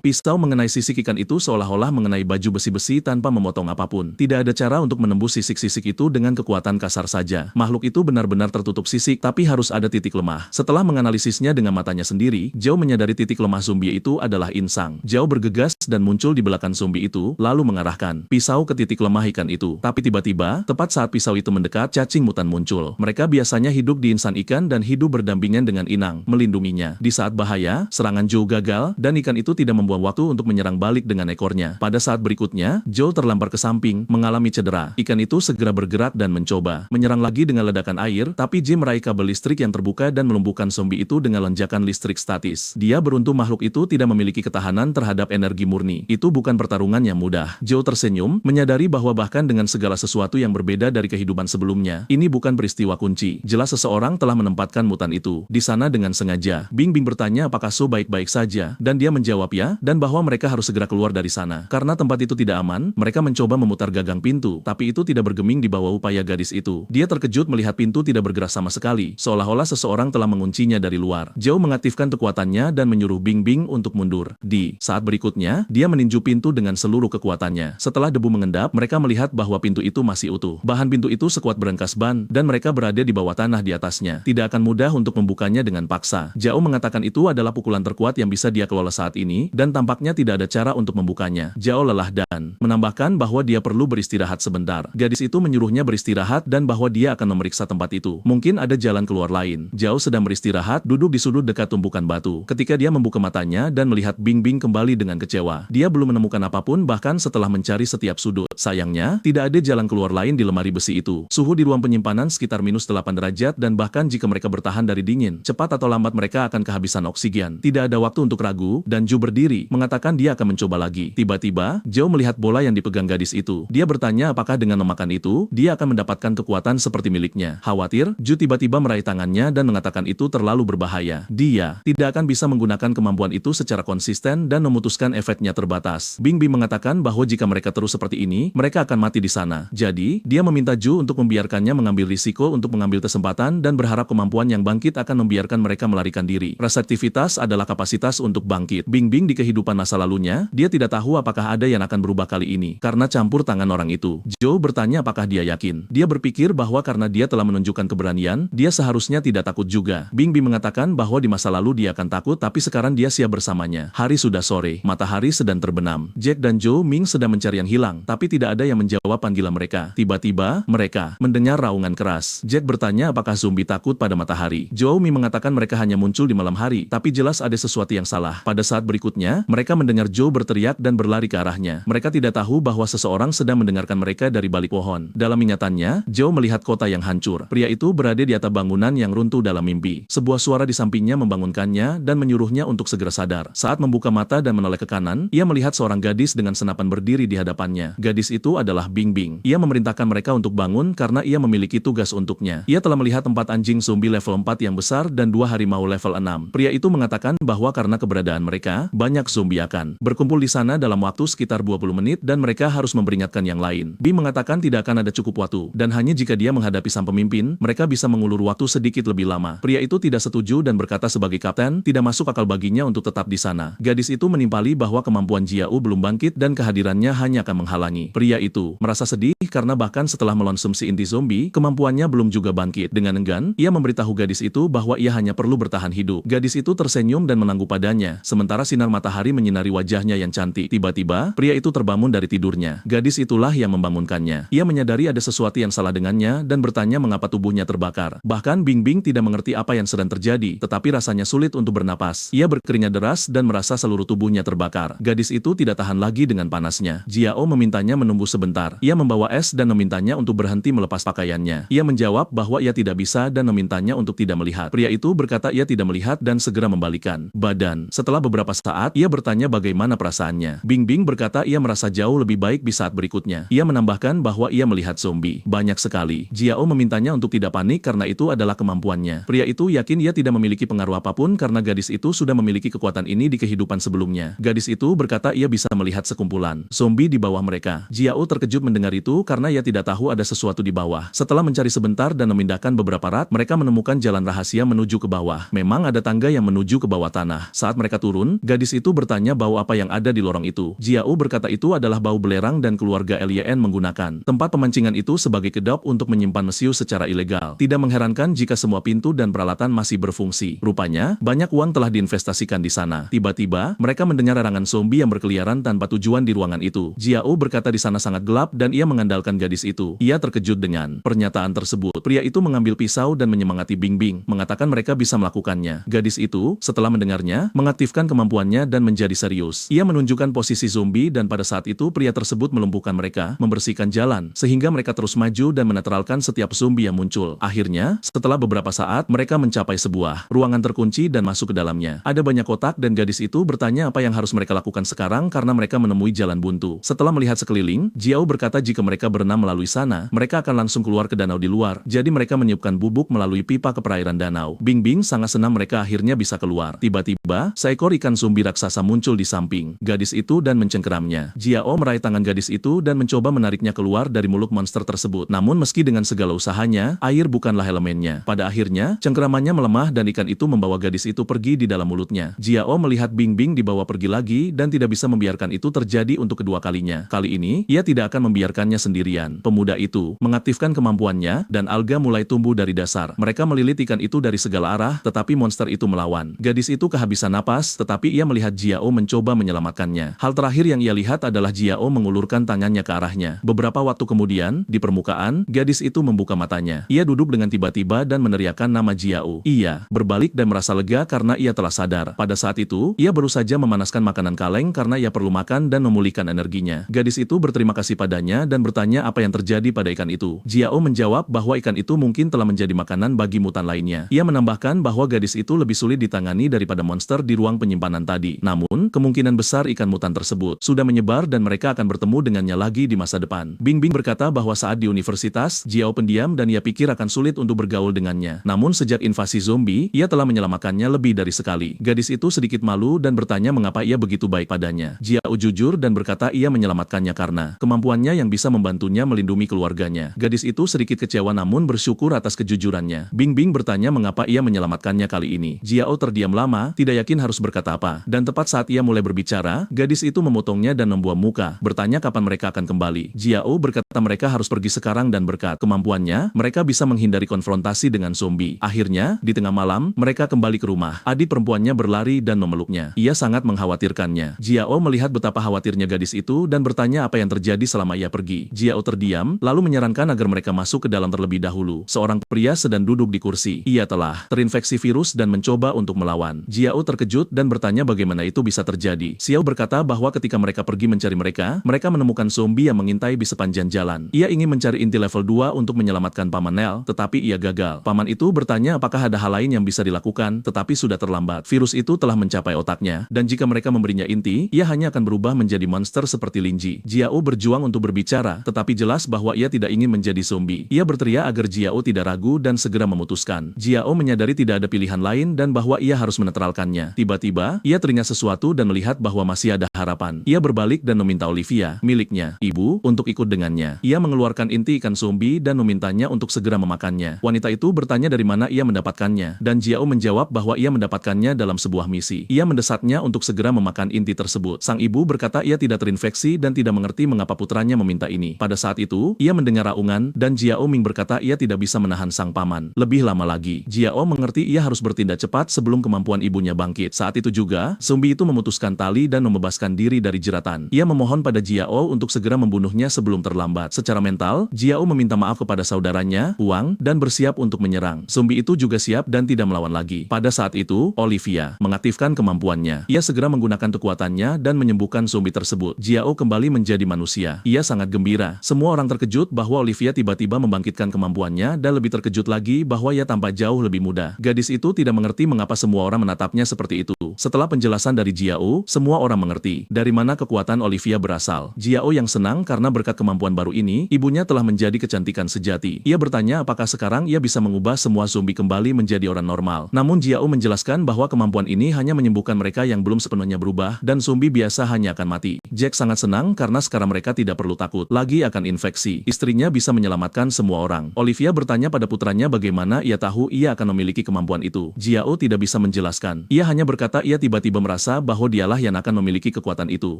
Pisau mengenai sisik ikan itu seolah-olah mengenai baju besi-besi tanpa memotong apapun. Tidak ada cara untuk menembus sisik-sisik itu dengan kekuatan kasar saja. Makhluk itu benar-benar tertutup sisik, tapi harus ada titik lemah. Setelah menganalisisnya dengan matanya sendiri, Zhao menyadari titik lemah zombie itu adalah insang. Zhao bergegas dan muncul di belakang zombie itu, lalu mengarahkan pisau ke titik lemah ikan itu. Tapi tiba-tiba, tepat saat pisau itu mendekat, cacing mutan muncul. Mereka biasanya hidup di insan ikan dan hidup berdampingan dengan inang, melindunginya. Di saat bahaya, serangan Zhao gagal, dan ikan itu tidak membuang waktu untuk menyerang balik dengan ekornya. Pada saat berikutnya, Zhao terlempar ke samping, mengalami cedera. Ikan itu segera bergerak dan mencoba menyerang lagi dengan ledakan air, tapi J meraih kabel listrik yang terbuka dan melumpuhkan zombie itu dengan lonjakan listrik statis. Dia beruntung makhluk itu tidak memiliki ketahanan terhadap energi murni. Itu bukan pertarungan yang mudah. Zhao tersenyum, menyadari bahwa bahkan dengan segala sesuatu yang berbeda dari kehidupan sebelumnya, ini bukan peristiwa kunci. Jelas seseorang telah menempatkan mutan itu di sana dengan sengaja. Bing Bing bertanya apakah Zhao baik-baik saja, dan dia menjawab ya, dan bahwa mereka harus segera keluar dari sana. Karena tempat itu tidak aman, mereka mencoba memutar gagang pintu, tapi itu tidak bergeming di bawah upaya gadis itu. Dia terkejut melihat pintu tidak bergerak sama sekali, seolah-olah seseorang telah menguncinya dari luar. Zhao mengaktifkan kekuatannya dan menyuruh Bing Bing untuk mundur. Di saat berikutnya, dia meninju pintu dengan seluruh kekuatannya. Setelah debu mengendap, mereka melihat bahwa pintu itu masih utuh. Bahan pintu itu sekuat berangkas ban, dan mereka berada di bawah tanah di atasnya. Tidak akan mudah untuk membukanya dengan paksa. Zhao mengatakan itu adalah pukulan terkuat yang bisa dia kelola saat ini, dan tampaknya tidak ada cara untuk membukanya. Zhao lelah dan menambahkan bahwa dia perlu beristirahat sebentar. Gadis itu menyuruhnya beristirahat dan bahwa dia akan memeriksa tempat itu. Mungkin ada jalan keluar lain. Zhao sedang beristirahat, duduk di sudut dekat tumpukan batu. Ketika dia membuka matanya dan melihat Bing Bing kembali dengan kecewa. Dia belum menemukan apapun bahkan setelah mencari setiap sudut. Sayangnya, tidak ada jalan keluar lain di lemari besi itu. Suhu di ruang penyimpanan sekitar -8 derajat dan bahkan jika mereka bertahan dari dingin, cepat atau lambat mereka akan kehabisan oksigen. Tidak ada waktu untuk ragu, dan Zhu berdiri, mengatakan dia akan mencoba lagi. Tiba-tiba, Zhao melihat bola yang dipegang gadis itu. Dia bertanya apakah dengan memakan itu, dia akan mendapatkan kekuatan seperti miliknya. Khawatir, Zhu tiba-tiba meraih tangannya dan mengatakan itu terlalu berbahaya. Dia tidak akan bisa menggunakan kemampuan itu secara konsisten dan memutuskan efeknya terbatas. Bing Bing mengatakan bahwa jika mereka terus seperti ini, mereka akan mati di sana. Jadi, dia meminta Zhu untuk membiarkannya mengambil risiko untuk mengambil kesempatan dan berharap kemampuan yang bangkit akan membiarkan mereka melarikan diri. Reseptivitas adalah kapasitas untuk bangkit. Bing Bing di kehidupan masa lalunya, dia tidak tahu apakah ada yang akan berubah kali ini, karena campur tangan orang itu. Zhou bertanya apakah dia yakin. Dia berpikir bahwa karena dia telah menunjukkan keberanian, dia seharusnya tidak takut juga. Bing Bing mengatakan bahwa di masa lalu dia akan takut tapi sekarang dia siap bersamanya. Hari sudah sore, matahari sedang terbenam. Jack dan Zhou Ming sedang mencari yang hilang, tapi tidak ada yang menjawab panggilan mereka. Tiba-tiba, mereka mendengar raungan keras. Jack bertanya apakah zombie takut pada matahari. Zhou Ming mengatakan mereka hanya muncul di malam hari, tapi jelas ada sesuatu yang salah. Pada saat berikutnya, mereka mendengar Zhou berteriak dan berlari ke arahnya. Mereka tidak tahu bahwa seseorang sedang mendengarkan mereka dari balik pohon. Dalam ingatannya, Zhou melihat kota yang hancur. Pria itu berada di atap bangunan yang runtuh dalam mimpi. Sebuah suara di sampingnya membangunkannya dan menyuruhnya untuk segera sadar. Saat membuka mata dan menoleh ke kanan, ia melihat seorang gadis dengan senapan berdiri di hadapannya. Gadis itu adalah Bing Bing. Ia memerintahkan mereka untuk bangun karena ia memiliki tugas tugas untuknya. Ia telah melihat 4 anjing zombie level 4 yang besar dan 2 harimau level 6. Pria itu mengatakan bahwa karena keberadaan mereka, banyak zombie akan berkumpul di sana dalam waktu sekitar 20 menit dan mereka harus memperingatkan yang lain. Bing mengatakan tidak akan ada cukup waktu, dan hanya jika dia menghadapi sang pemimpin, mereka bisa mengulur waktu sedikit lebih lama. Pria itu tidak setuju dan berkata sebagai kapten, tidak masuk akal baginya untuk tetap di sana. Gadis itu menimpali bahwa kemampuan Jiao belum bangkit dan kehadirannya hanya akan menghalangi. Pria itu merasa sedih karena bahkan setelah mengonsumsi inti zombie, kemampuannya belum juga bangkit. Dengan enggan, ia memberitahu gadis itu bahwa ia hanya perlu bertahan hidup. Gadis itu tersenyum dan menangguh padanya, sementara sinar matahari menyinari wajahnya yang cantik. Tiba-tiba, pria itu terbangun dari tidurnya. Gadis itulah yang membangunkannya. Ia menyadari ada sesuatu yang salah dengannya dan bertanya mengapa tubuhnya terbakar. Bahkan Bing Bing tidak mengerti apa yang sedang terjadi, tetapi rasanya sulit untuk bernapas. Ia berkeringat deras dan merasa seluruh tubuhnya terbakar. Gadis itu tidak tahan lagi dengan panasnya. Jiao memintanya menunggu sebentar. Ia membawa es dan memintanya untuk berhenti melepas pakaiannya. Ia menjawab bahwa ia tidak bisa dan memintanya untuk tidak melihat. Pria itu berkata ia tidak melihat dan segera membalikan badan. Setelah beberapa saat, ia bertanya bagaimana perasaannya. Bing Bing berkata ia merasa jauh lebih baik di saat berikutnya. Ia menambahkan bahwa ia melihat zombie banyak sekali. Jiao memintanya untuk tidak panik karena itu adalah kemampuannya. Pria itu yakin ia tidak memiliki pengaruh apapun karena gadis itu sudah memiliki kekuatan ini di kehidupan sebelumnya. Gadis itu berkata ia bisa melihat sekumpulan zombie di bawah mereka. Jiao terkejut mendengar itu karena ia tidak tahu ada sesuatu di bawah. Setelah mencari sebentar dan memindahkan beberapa rat, mereka menemukan jalan rahasia menuju ke bawah. Memang ada tangga yang menuju ke bawah tanah. Saat mereka turun, gadis itu bertanya bau apa yang ada di lorong itu. Jiao berkata itu adalah bau belerang dan keluarga Lyn menggunakan tempat pemancingan itu sebagai kedap untuk menyimpan mesiu secara ilegal. Tidak mengherankan jika semua pintu dan peralatan masih berfungsi. Rupanya, banyak uang telah diinvestasikan di sana. Tiba-tiba, mereka mendengar erangan zombie yang berkeliaran tanpa tujuan di ruangan itu. Jiao berkata di sana sangat gelap dan ia mengandalkan gadis itu. Ia terkejut dengan pernyataan tersebut. Pria itu mengambil pisau dan menyemangati Bing Bing, mengatakan mereka bisa melakukannya. Gadis itu, setelah mendengarnya, mengaktifkan kemampuannya dan menjadi serius. Ia menunjukkan posisi zombie dan pada saat itu pria tersebut melumpuhkan mereka, membersihkan jalan, sehingga mereka terus maju dan menetralkan setiap zombie yang muncul. Akhirnya, setelah beberapa saat, mereka mencapai sebuah ruangan terkunci dan masuk ke dalamnya. Ada banyak kotak dan gadis itu bertanya apa yang harus mereka lakukan sekarang karena mereka menemui jalan buntu. Setelah melihat sekeliling, Jiao berkata jika mereka berenam melalui sana, mereka akan langsung keluar ke danau di luar. Jadi mereka meniupkan bubuk melalui pipa ke perairan danau. Bing Bing sangat senang mereka akhirnya bisa keluar. Tiba-tiba, seekor ikan zombie raksasa muncul di samping gadis itu dan mencengkeramnya. Jiao meraih tangan gadis itu dan mencoba menariknya keluar dari mulut monster tersebut. Namun meski dengan segala usahanya, air bukanlah elemennya. Pada akhirnya, cengkeramannya melemah dan ikan itu membawa gadis itu pergi di dalam mulutnya. Jiao melihat Bing Bing dibawa pergi lagi dan tidak bisa membiarkan itu terjadi untuk kedua kalinya. Kali ini, ia tidak akan membiarkannya sendirian. Pemuda itu mengaktifkan kemampuannya dan alga mulai tumbuh dari dasar. Mereka melilit ikan itu dari segala arah, tetapi monster itu melawan. Gadis itu kehabisan napas, tetapi ia melihat Jiao mencoba menyelamatkannya. Hal terakhir yang ia lihat adalah Jiao mengulurkan tangannya ke arahnya. Beberapa waktu kemudian, di permukaan, gadis itu membuka matanya. Ia duduk dengan tiba-tiba dan meneriakkan nama Jiao. Ia berbalik dan merasa lega karena ia telah sadar. Pada saat itu, ia baru saja memanaskan makanan kaleng karena ia perlu makan dan memulihkan energinya. Gadis itu berterima kasih padanya dan bertanya apa yang terjadi pada ikan itu. Jiao menjawab bahwa ikan itu mungkin telah menjadi makanan bagi mutan lainnya. Ia menambahkan bahwa gadis itu lebih sulit ditangani daripada monster di ruang penyimpanan tadi. Namun, kemungkinan besar ikan mutan tersebut sudah menyebar dan mereka akan bertemu dengannya lagi di masa depan. Bing Bing berkata bahwa saat di universitas, Jiao pendiam dan ia pikir akan sulit untuk bergaul dengannya. Namun sejak invasi zombie, ia telah menyelamatkannya lebih dari sekali. Gadis itu sedikit malu dan bertanya mengapa ia begitu baik padanya. Jiao jujur dan berkata ia menyelamatkannya karena kemampuannya yang bisa membantunya melindungi keluarganya. Gadis itu sedikit kecewa namun bersyukur atas kejujurannya. Bing Bing bertanya mengapa ia menyelamatkannya kali ini. Jiao terdiam lama, tidak yakin harus berkata apa. Dan tepat saat ia mulai berbicara, gadis itu memotongnya dan membuam muka, bertanya kapan mereka akan kembali. Jiao berkata mereka harus pergi sekarang dan berkat kemampuannya, mereka bisa menghindari konfrontasi dengan zombie. Akhirnya, di tengah malam, mereka kembali ke rumah. Adik perempuannya berlari dan memeluknya. Ia sangat mengkhawatirkannya. Jiao melihat betapa khawatirnya gadis itu dan bertanya apa yang terjadi selama ia pergi. Jiao terdiam, lalu menyarankan agar mereka masuk ke dalam terlebih dahulu. Seorang pria sedang duduk di kursi. Ia telah terinfeksi virus dan mencoba untuk melawan. Jiao terkejut dan bertanya bagaimana itu bisa terjadi. Xiao berkata bahwa ketika mereka pergi mencari mereka menemukan zombie yang mengintai di sepanjang jalan. Ia ingin mencari inti level 2 untuk menyelamatkan Paman Nel, tetapi ia gagal. Paman itu bertanya apakah ada hal lain yang bisa dilakukan, tetapi sudah terlambat. Virus itu telah mencapai otaknya, dan jika mereka memberinya inti, ia hanya akan berubah menjadi monster seperti Linji. Jiao berjuang untuk berbicara, tetapi jelas bahwa ia tidak ingin menjadi zombie. Ia berteriak agar Jiao tidak ragu dan segera memutuskan. Jiao menyadari tidak ada pilihan lain dan bahwa ia harus menetralkannya. Tiba-tiba, ia teringat sesuatu dan melihat bahwa masih ada harapan. Ia berbalik dan meminta Olivia, miliknya, ibu, untuk ikut dengannya. Ia mengeluarkan inti ikan zombie dan memintanya untuk segera memakannya. Wanita itu bertanya dari mana ia mendapatkannya, dan Jiao menjawab bahwa ia mendapatkannya dalam sebuah misi. Ia mendesaknya untuk segera memakan inti tersebut. Sang ibu berkata ia tidak terinfeksi dan tidak mengerti mengapa putranya meminta ini. Pada saat itu, ia mendengar raungan, dan Jiao Ming berkata ia tidak bisa menahan sang paman. Lebih lama lagi, Jiao mengerti ia harus bertindak cepat sebelum kemampuan ibunya bangkit. Saat itu juga, zombie itu memutuskan tali dan membebaskan diri dari jeratan. Ia memohon pada Jiao untuk segera membunuhnya sebelum terlambat. Secara mental, Jiao meminta maaf kepada saudaranya, Huang, dan bersiap untuk menyerang. Zombie itu juga siap dan tidak melawan lagi. Pada saat itu, Olivia mengaktifkan kemampuannya. Ia segera menggunakan kekuatannya dan menyembuhkan zombie tersebut. Jiao kembali menjadi manusia. Ia sangat gembira. Semua orang terkejut bahwa Olivia tiba-tiba membangkitkan kemampuannya dan lebih terkejut lagi bahwa ia tampak jauh lebih muda. Gadis itu tidak mengerti mengapa semua orang menatapnya seperti itu. Setelah penjelasan dari Jiao, semua orang mengerti dari mana kekuatan Olivia berasal. Jiao yang senang karena berkat kemampuan baru ini, ibunya telah menjadi kecantikan sejati. Ia bertanya apakah sekarang ia bisa mengubah semua zombie kembali menjadi orang normal. Namun Jiao menjelaskan bahwa kemampuan ini hanya menyembuhkan mereka yang belum sepenuhnya berubah dan zombie biasa hanya akan mati. Jack sangat senang karena sekarang mereka tidak perlu takut lagi akan infeksi. Istrinya bisa menyelamatkan semua orang. Olivia bertanya pada putranya bagaimana ia tahu ia akan memiliki kemampuan itu. Jiao tidak bisa menjelaskan. Ia hanya berkata ia tiba-tiba merasa bahwa dialah yang akan memiliki kekuatan itu.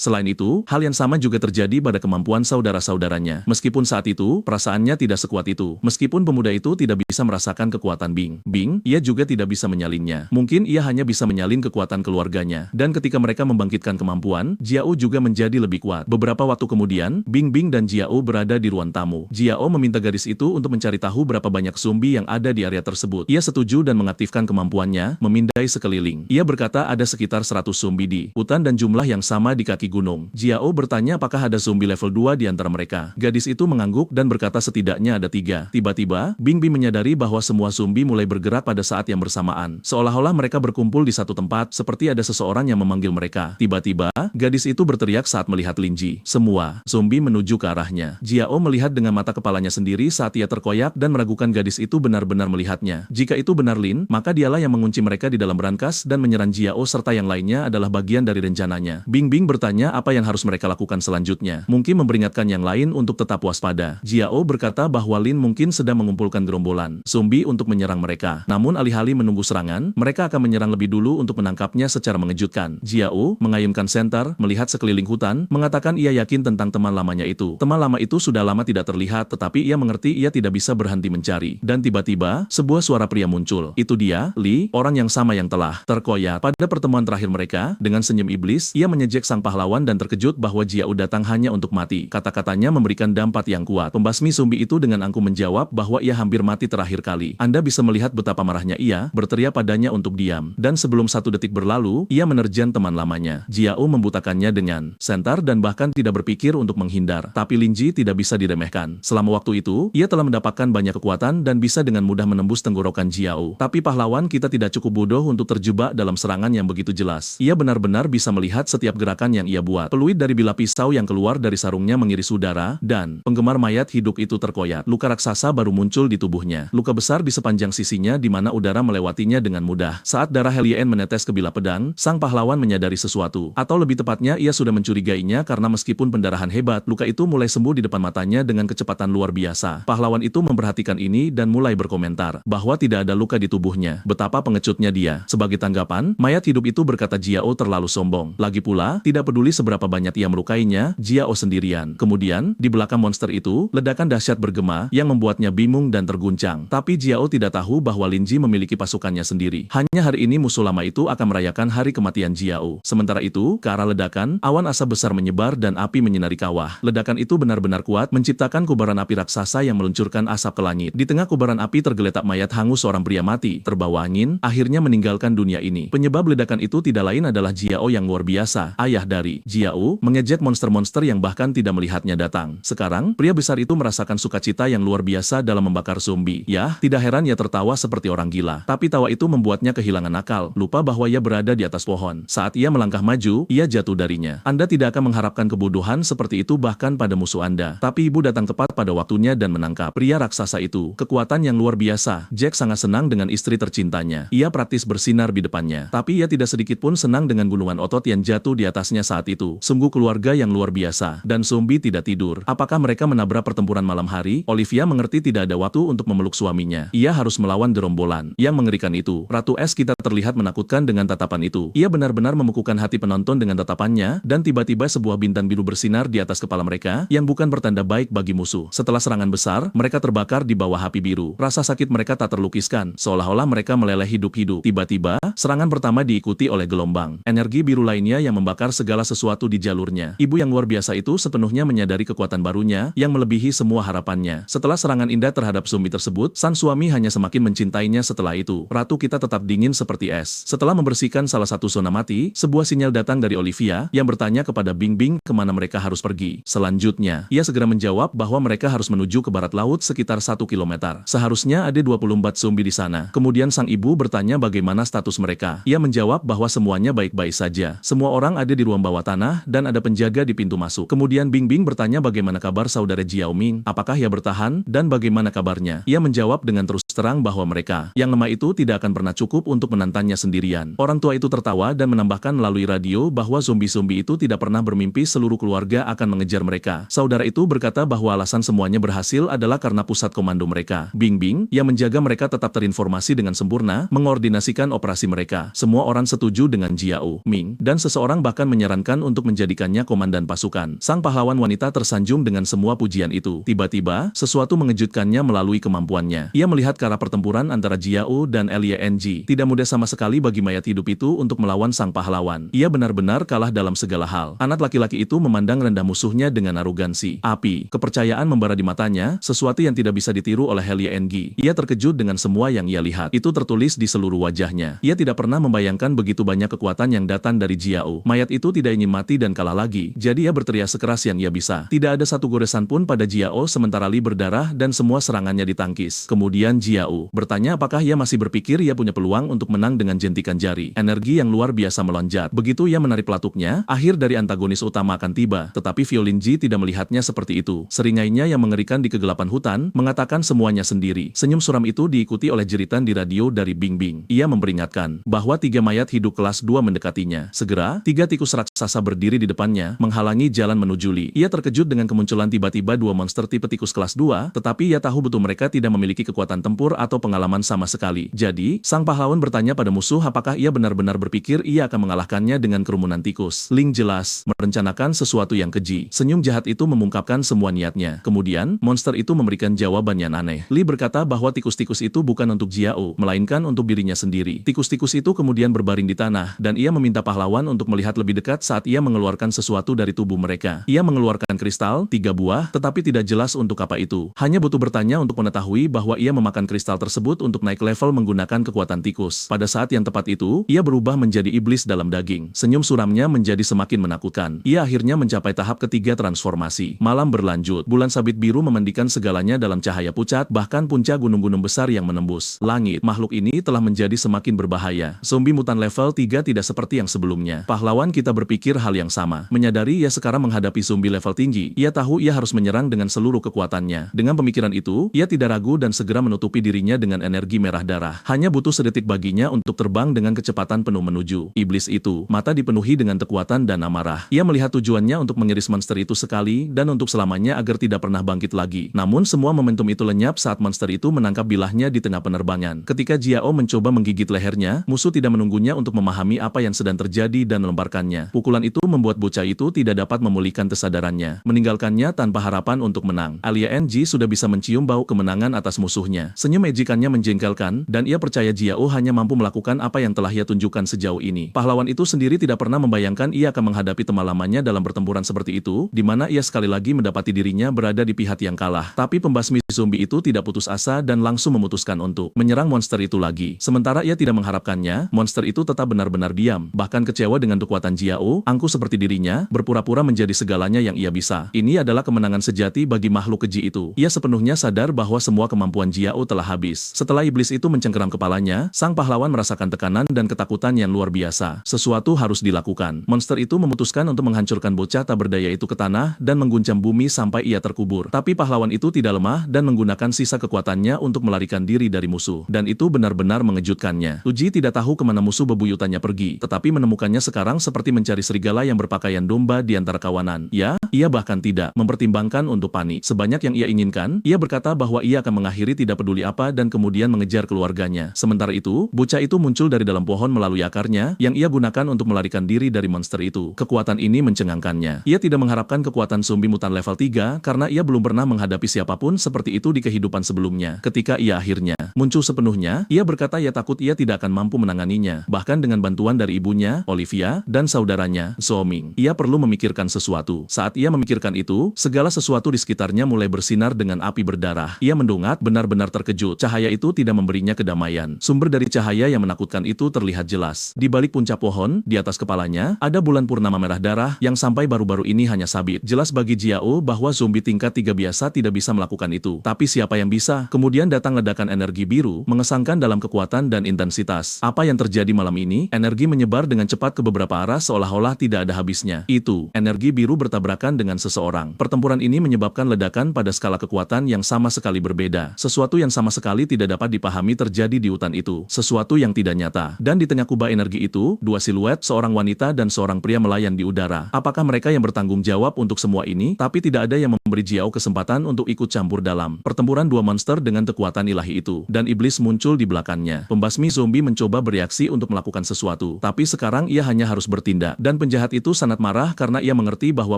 Selain itu, hal yang sama juga terjadi pada kemampuan saudara-saudaranya. Meskipun saat itu, perasaannya tidak sekuat itu. Meskipun pemuda itu tidak bisa merasakan kekuatan Bing, ia juga tidak bisa menyalinnya. Mungkin ia hanya bisa menyalin kekuatan keluarganya. Dan ketika mereka membangkitkan kemampuan, Jiao juga menjadi lebih kuat. Beberapa waktu kemudian, Bing dan Jiao berada di ruang tamu. Jiao meminta gadis itu untuk mencari tahu berapa banyak zombie yang ada di area tersebut. Ia setuju dan mengaktifkan kemampuannya, memindai sekeliling. Ia berkata ada sekitar 100 zombie di hutan dan jumlah yang sama di kaki gunung. Jiao bertanya apakah ada zombie level 2 di antara mereka. Gadis itu mengangguk dan berkata setidaknya ada 3. Tiba-tiba, Bing menyadari bahwa semua zombie mulai bergerak pada saat yang bersamaan. Seolah-olah mereka berkumpul di satu tempat, seperti ada seseorang yang memanggil mereka. Tiba-tiba, gadis itu berteriak saat melihat Linji. Semua zombie menuju ke arahnya. Jiao melihat dengan mata kepalanya sendiri saat ia terkoyak dan meragukan gadis itu benar-benar melihatnya. Jika itu benar Lin, maka dialah yang mengunci mereka di dalam brankas dan menyerang Jiao serta yang lainnya adalah bagian dari rencananya. Bing bertanya apa yang harus mereka lakukan selanjutnya. Mungkin memperingatkan yang lain untuk tetap waspada. Jiao berkata bahwa Lin mungkin sedang mengumpulkan gerombolan zombie untuk menyerang mereka. Namun alih-alih menunggu serangan, mereka akan menyerang lebih dulu untuk menangkapnya secara mengejutkan. Jiao mengayunkan senter, melihat sekeliling hutan, mengatakan ia yakin tentang teman lamanya itu. Teman lama itu sudah lama tidak terlihat, tetapi ia mengerti ia tidak bisa berhenti mencari. Dan tiba-tiba, sebuah suara pria muncul. Itu dia, Li, orang yang sama yang telah terkoyak. Pada pertemuan terakhir mereka, dengan senyum iblis, ia menyejek sang pahlawan dan terkejut bahwa Jiao datang hanya untuk mati. Kata-katanya memberikan dampak yang kuat. Pembasmi zombie itu dengan angkuh menjawab bahwa ia hampir mati terakhir kali. Anda bisa melihat betapa marahnya ia, berteriak padanya untuk diam. Dan sebelum 1 detik berlalu, ia menerjang teman lamanya. Jiao membutakannya dengan sentar dan bahkan tidak berpikir untuk menghindar. Tapi Linji tidak bisa diremehkan. Selama waktu itu, ia telah mendapatkan banyak kekuatan dan bisa dengan mudah menembus tenggorokan Jiao. Tapi pahlawan kita tidak cukup bodoh untuk terjebak dalam serangan yang begitu jelas. Ia benar-benar bisa melihat setiap gerakan yang ia buat. Peluit dari bilah pisau yang keluar dari sarungnya mengiris udara, dan penggemar mayat hidup itu terkoyak. Luka raksasa baru muncul di tubuhnya. Luka besar di sepanjang sisinya di mana udara melewatinya dengan mudah. Saat darah Helien menetes ke bilah pedang, sang pahlawan menyadari sesuatu. Atau lebih tepatnya ia sudah mencurigainya karena meskipun pendarahan hebat, luka itu mulai sembuh di depan matanya dengan kecepatan luar biasa. Pahlawan itu memperhatikan ini dan mulai berkomentar bahwa tidak ada luka di tubuhnya. Betapa pengecutnya dia. Sebagai tanggapan, mayat hidup itu berkata Jiao terlalu sombong. Lagi pula, tidak peduli seberapa banyak ia melukainya, Jiao sendirian. Kemudian, di belakang monster itu, ledakan dahsyat bergema yang membuatnya bingung dan terguncang. Tapi Jiao tidak tahu bahwa Linji memiliki pasukannya sendiri. Hanya hari ini musuh lama itu akan merayakan hari kematian Jiao. Sementara itu, ke arah ledakan, awan asap besar menyebar dan api menyinari kawah. Ledakan itu benar-benar kuat, menciptakan kobaran api raksasa yang meluncurkan asap ke langit. Di tengah kobaran api tergeletak mayat hangus seorang pria mati, terbawa angin, akhirnya meninggalkan dunia ini. Penyebab ledakan itu tidak lain adalah Jiao yang luar biasa, ayah dari Jiao, mengejek monster-monster yang bahkan tidak melihatnya datang. Sekarang, pria besar itu merasakan sukacita yang luar biasa dalam membakar zombie. Yah, tidak heran ia tertawa seperti orang gila. Tapi tawa itu membuatnya kehilangan akal, lupa bahwa ia berada di atas pohon. Saat ia melangkah maju, ia jatuh darinya. Anda tidak akan mengharapkan kebodohan seperti itu bahkan pada musuh Anda. Tapi ibu datang tepat pada waktunya dan menangkap ditangkap. Pria raksasa itu, kekuatan yang luar biasa. Jack sangat senang dengan istri tercintanya. Ia praktis bersinar di depannya. Tapi ia tidak sedikit pun senang dengan gunungan otot yang jatuh di atasnya saat itu. Sungguh keluarga yang luar biasa. Dan zombie tidak tidur. Apakah mereka menabrak pertempuran malam hari? Olivia mengerti tidak ada waktu untuk memeluk suaminya. Ia harus melawan gerombolan. Yang mengerikan itu, Ratu Es kita terlihat menakutkan dengan tatapan itu. Ia benar-benar membukukan hati penonton dengan tatapannya, dan tiba-tiba sebuah bintang biru bersinar di atas kepala mereka, yang bukan bertanda baik bagi musuh. Setelah serangan besar, mereka terbakar di bawah api biru. Rasa sakit mereka tak terlukiskan, seolah-olah mereka meleleh hidup-hidup. Tiba-tiba, serangan pertama diikuti oleh gelombang energi biru lainnya yang membakar segala sesuatu di jalurnya. Ibu yang luar biasa itu sepenuhnya menyadari kekuatan barunya, yang melebihi semua harapannya. Setelah serangan indah terhadap zombie tersebut, sang suami hanya semakin mencintainya setelah itu. Ratu kita tetap dingin seperti es. Setelah membersihkan salah satu zona mati, sebuah sinyal datang dari Olivia, yang bertanya kepada Bing Bing kemana mereka harus pergi. Selanjutnya, ia segera menjawab bahwa mereka harus menuju ke barat laut sekitar 1 kilometer. Seharusnya ada 24 zombie di sana. Kemudian sang ibu bertanya bagaimana status mereka. Ia menjawab bahwa semuanya baik-baik saja. Semua orang ada di ruang bawah tanah, dan ada penjaga di pintu masuk. Kemudian Bing Bing bertanya bagaimana kabar saudara Jiao Ming, apakah ia bertahan, dan bagaimana kabarnya. Ia menjawab dengan terus terang bahwa mereka yang lemah itu tidak akan pernah cukup untuk menantangnya sendirian. Orang tua itu tertawa dan menambahkan melalui radio bahwa zombie-zombie itu tidak pernah bermimpi seluruh keluarga akan mengejar mereka. Saudara itu berkata bahwa alasan semuanya berhasil adalah karena pusat komando mereka. Bing Bing, yang menjaga mereka tetap terinformasi dengan sempurna, mengordinasikan operasi mereka. Semua orang setuju dengan Jiao Ming, dan seseorang bahkan menyarankan untuk menjadikannya komandan pasukan. Sang pahlawan wanita tersanjung dengan semua pujian itu. Tiba-tiba, sesuatu mengejutkannya melalui kemampuannya. Ia melihat ke arah pertempuran antara Jiao dan Liang. Tidak mudah sama sekali bagi mayat hidup itu untuk melawan sang pahlawan. Ia benar-benar kalah dalam segala hal. Anak laki-laki itu memandang rendah musuhnya dengan arogansi. Api, kepercayaan membara di matanya, sesuatu yang tidak bisa ditiru oleh Liang. Ia terkejut dengan semua yang ia lihat. Itu tertulis di seluruh wajahnya. Ia tidak pernah membayangkan begitu banyak kekuatan yang datang dari Jiao. Mayat itu tidak ingin mati dan kalah lagi, jadi ia berteriak sekeras yang ia bisa. Tidak ada satu goresan pun pada Jiao sementara Li berdarah dan semua serangannya ditangkis. Kemudian Jiao bertanya apakah ia masih berpikir ia punya peluang untuk menang dengan jentikan jari. Energi yang luar biasa melonjak. Begitu ia menarik pelatuknya, akhir dari antagonis utama akan tiba. Tetapi Violin Ji tidak melihatnya seperti itu. Seringainya yang mengerikan di kegelapan hutan, mengatakan semuanya sendiri. Senyum suram itu diikuti oleh jeritan di radio dari Bing Bing. Ia memperingatkan bahwa 3 mayat hidup kelas 2 mendekatinya. Segera, 3 tikus raksasa berdiri di depannya, menghalangi jalan menuju Li. Ia terkejut dengan kemunculan tiba-tiba 2 monster tipe tikus kelas 2, tetapi ia tahu betul mereka tidak memiliki kekuatan tempur atau pengalaman sama sekali. Jadi, sang pahlawan bertanya pada musuh apakah ia benar-benar berpikir ia akan mengalahkannya dengan kerumunan tikus. Ling jelas merencanakan sesuatu yang keji. Senyum jahat itu mengungkapkan semua niatnya. Kemudian, monster itu memberikan jawaban yang aneh. Li berkata bahwa tikus-tikus itu bukan untuk Jiao, melainkan untuk dirinya sendiri. Tikus-tikus itu kemudian berbaring di tanah, dan ia meminta pahlawan untuk melihat lebih dekat saat ia mengeluarkan sesuatu dari tubuh mereka. Ia mengeluarkan kristal, 3 buah, tetapi tidak jelas untuk apa itu. Hanya butuh bertanya untuk mengetahui bahwa ia memakan kristal tersebut untuk naik level menggunakan kekuatan tikus. Pada saat yang tepat itu, ia berubah menjadi iblis dalam daging. Senyum suramnya menjadi semakin menakutkan. Ia akhirnya mencapai tahap ketiga transformasi. Malam berlanjut. Bulan sabit biru memandikan segalanya dalam cahaya pucat, bahkan puncak gunung-gunung besar yang menembus langit. Makhluk ini telah menjadi semakin berbahaya. Zombie mutan level 3 tidak seperti yang sebelumnya. Pahlawan kita berpikir hal yang sama. Menyadari ia sekarang menghadapi zombie level tinggi, ia tahu ia harus menyerang dengan seluruh kekuatannya. Dengan pemikiran itu, ia tidak ragu dan segera menutupi dirinya dengan energi merah darah. Hanya butuh sedetik baginya untuk terbang dengan kecepatan penuh menuju iblis itu. Mata dipenuhi dengan kekuatan dan amarah. Ia melihat tujuannya untuk mengiris monster itu sekali dan untuk selamanya agar tidak pernah bangkit lagi. Namun semua momentum itu lenyap saat monster itu menangkap bilahnya di tengah penerbangan. Ketika Jiao mencoba menggigit lehernya, musuh tidak menunggunya untuk memahami apa yang sedang terjadi dan melemparkannya. Pukulan itu membuat bocah itu tidak dapat memulihkan kesadarannya, meninggalkannya tanpa harapan untuk menang. Liang sudah bisa mencium bau kemenangan atas musuhnya. Senyum ejekannya menjengkelkan, dan ia percaya Jiao hanya mampu melakukan apa yang telah ia tunjukkan sejauh ini. Pahlawan itu sendiri tidak pernah membayangkan ia akan menghadapi teman lamanya dalam pertempuran seperti itu, di mana ia sekali lagi mendapati dirinya berada di pihak yang kalah. Tapi pembasmi zombie itu tidak putus asa dan langsung memutuskan untuk menyerang monster itu lagi. Sementara ia tidak mengharapkannya, monster itu tetap benar-benar diam. Bahkan kecewa dengan kekuatan Jiao, angkuh seperti dirinya, berpura-pura menjadi segalanya yang ia bisa. Ini adalah kemenangan sejati bagi makhluk keji itu. Ia sepenuhnya sadar bahwa semua kemampuan Jiao telah telah habis. Setelah iblis itu mencengkeram kepalanya, sang pahlawan merasakan tekanan dan ketakutan yang luar biasa. Sesuatu harus dilakukan. Monster itu memutuskan untuk menghancurkan bocah tak berdaya itu ke tanah dan mengguncang bumi sampai ia terkubur. Tapi pahlawan itu tidak lemah dan menggunakan sisa kekuatannya untuk melarikan diri dari musuh. Dan itu benar-benar mengejutkannya. Uji tidak tahu kemana musuh bebuyutannya pergi, tetapi menemukannya sekarang seperti mencari serigala yang berpakaian domba di antara kawanan. Ya, ia bahkan tidak mempertimbangkan untuk panik. Sebanyak yang ia inginkan, ia berkata bahwa ia akan mengakhiri tidak peduli apa dan kemudian mengejar keluarganya. Sementara itu, bocah itu muncul dari dalam pohon melalui akarnya, yang ia gunakan untuk melarikan diri dari monster itu. Kekuatan ini mencengangkannya. Ia tidak mengharapkan kekuatan zombie mutan level 3 karena ia belum pernah menghadapi siapapun seperti itu di kehidupan sebelumnya. Ketika ia akhirnya muncul sepenuhnya, ia berkata ia takut ia tidak akan mampu menanganinya. Bahkan dengan bantuan dari ibunya, Olivia, dan saudaranya, Zhou-Ming. Ia perlu memikirkan sesuatu. Saat ia memikirkan itu, segala sesuatu di sekitarnya mulai bersinar dengan api berdarah. Ia mendongak, benar-benar terkejut. Cahaya itu tidak memberinya kedamaian. Sumber dari cahaya yang menakutkan itu terlihat jelas. Di balik puncak pohon, di atas kepalanya, ada bulan purnama merah darah yang sampai baru-baru ini hanya sabit. Jelas bagi Jiao bahwa zombie tingkat 3 biasa tidak bisa melakukan itu. Tapi siapa yang bisa? Kemudian datang ledakan energi biru, mengesankan dalam kekuatan dan intensitas. Apa yang terjadi malam ini? Energi menyebar dengan cepat ke beberapa arah seolah-olah tidak ada habisnya. Itu, energi biru bertabrakan dengan seseorang. Pertempuran ini menyebabkan ledakan pada skala kekuatan yang sama sekali berbeda. Sesuatu yang sama sekali tidak dapat dipahami terjadi di hutan itu. Sesuatu yang tidak nyata. Dan di tengah kubah energi itu, dua siluet, seorang wanita dan seorang pria melayang di udara. Apakah mereka yang bertanggung jawab untuk semua ini? Tapi tidak ada yang memberi Jiao kesempatan untuk ikut campur dalam pertempuran dua monster dengan kekuatan ilahi itu. Dan iblis muncul di belakangnya. Pembasmi zombie mencoba bereaksi untuk melakukan sesuatu. Tapi sekarang ia hanya harus bertindak. Dan penjahat itu sangat marah karena ia mengerti bahwa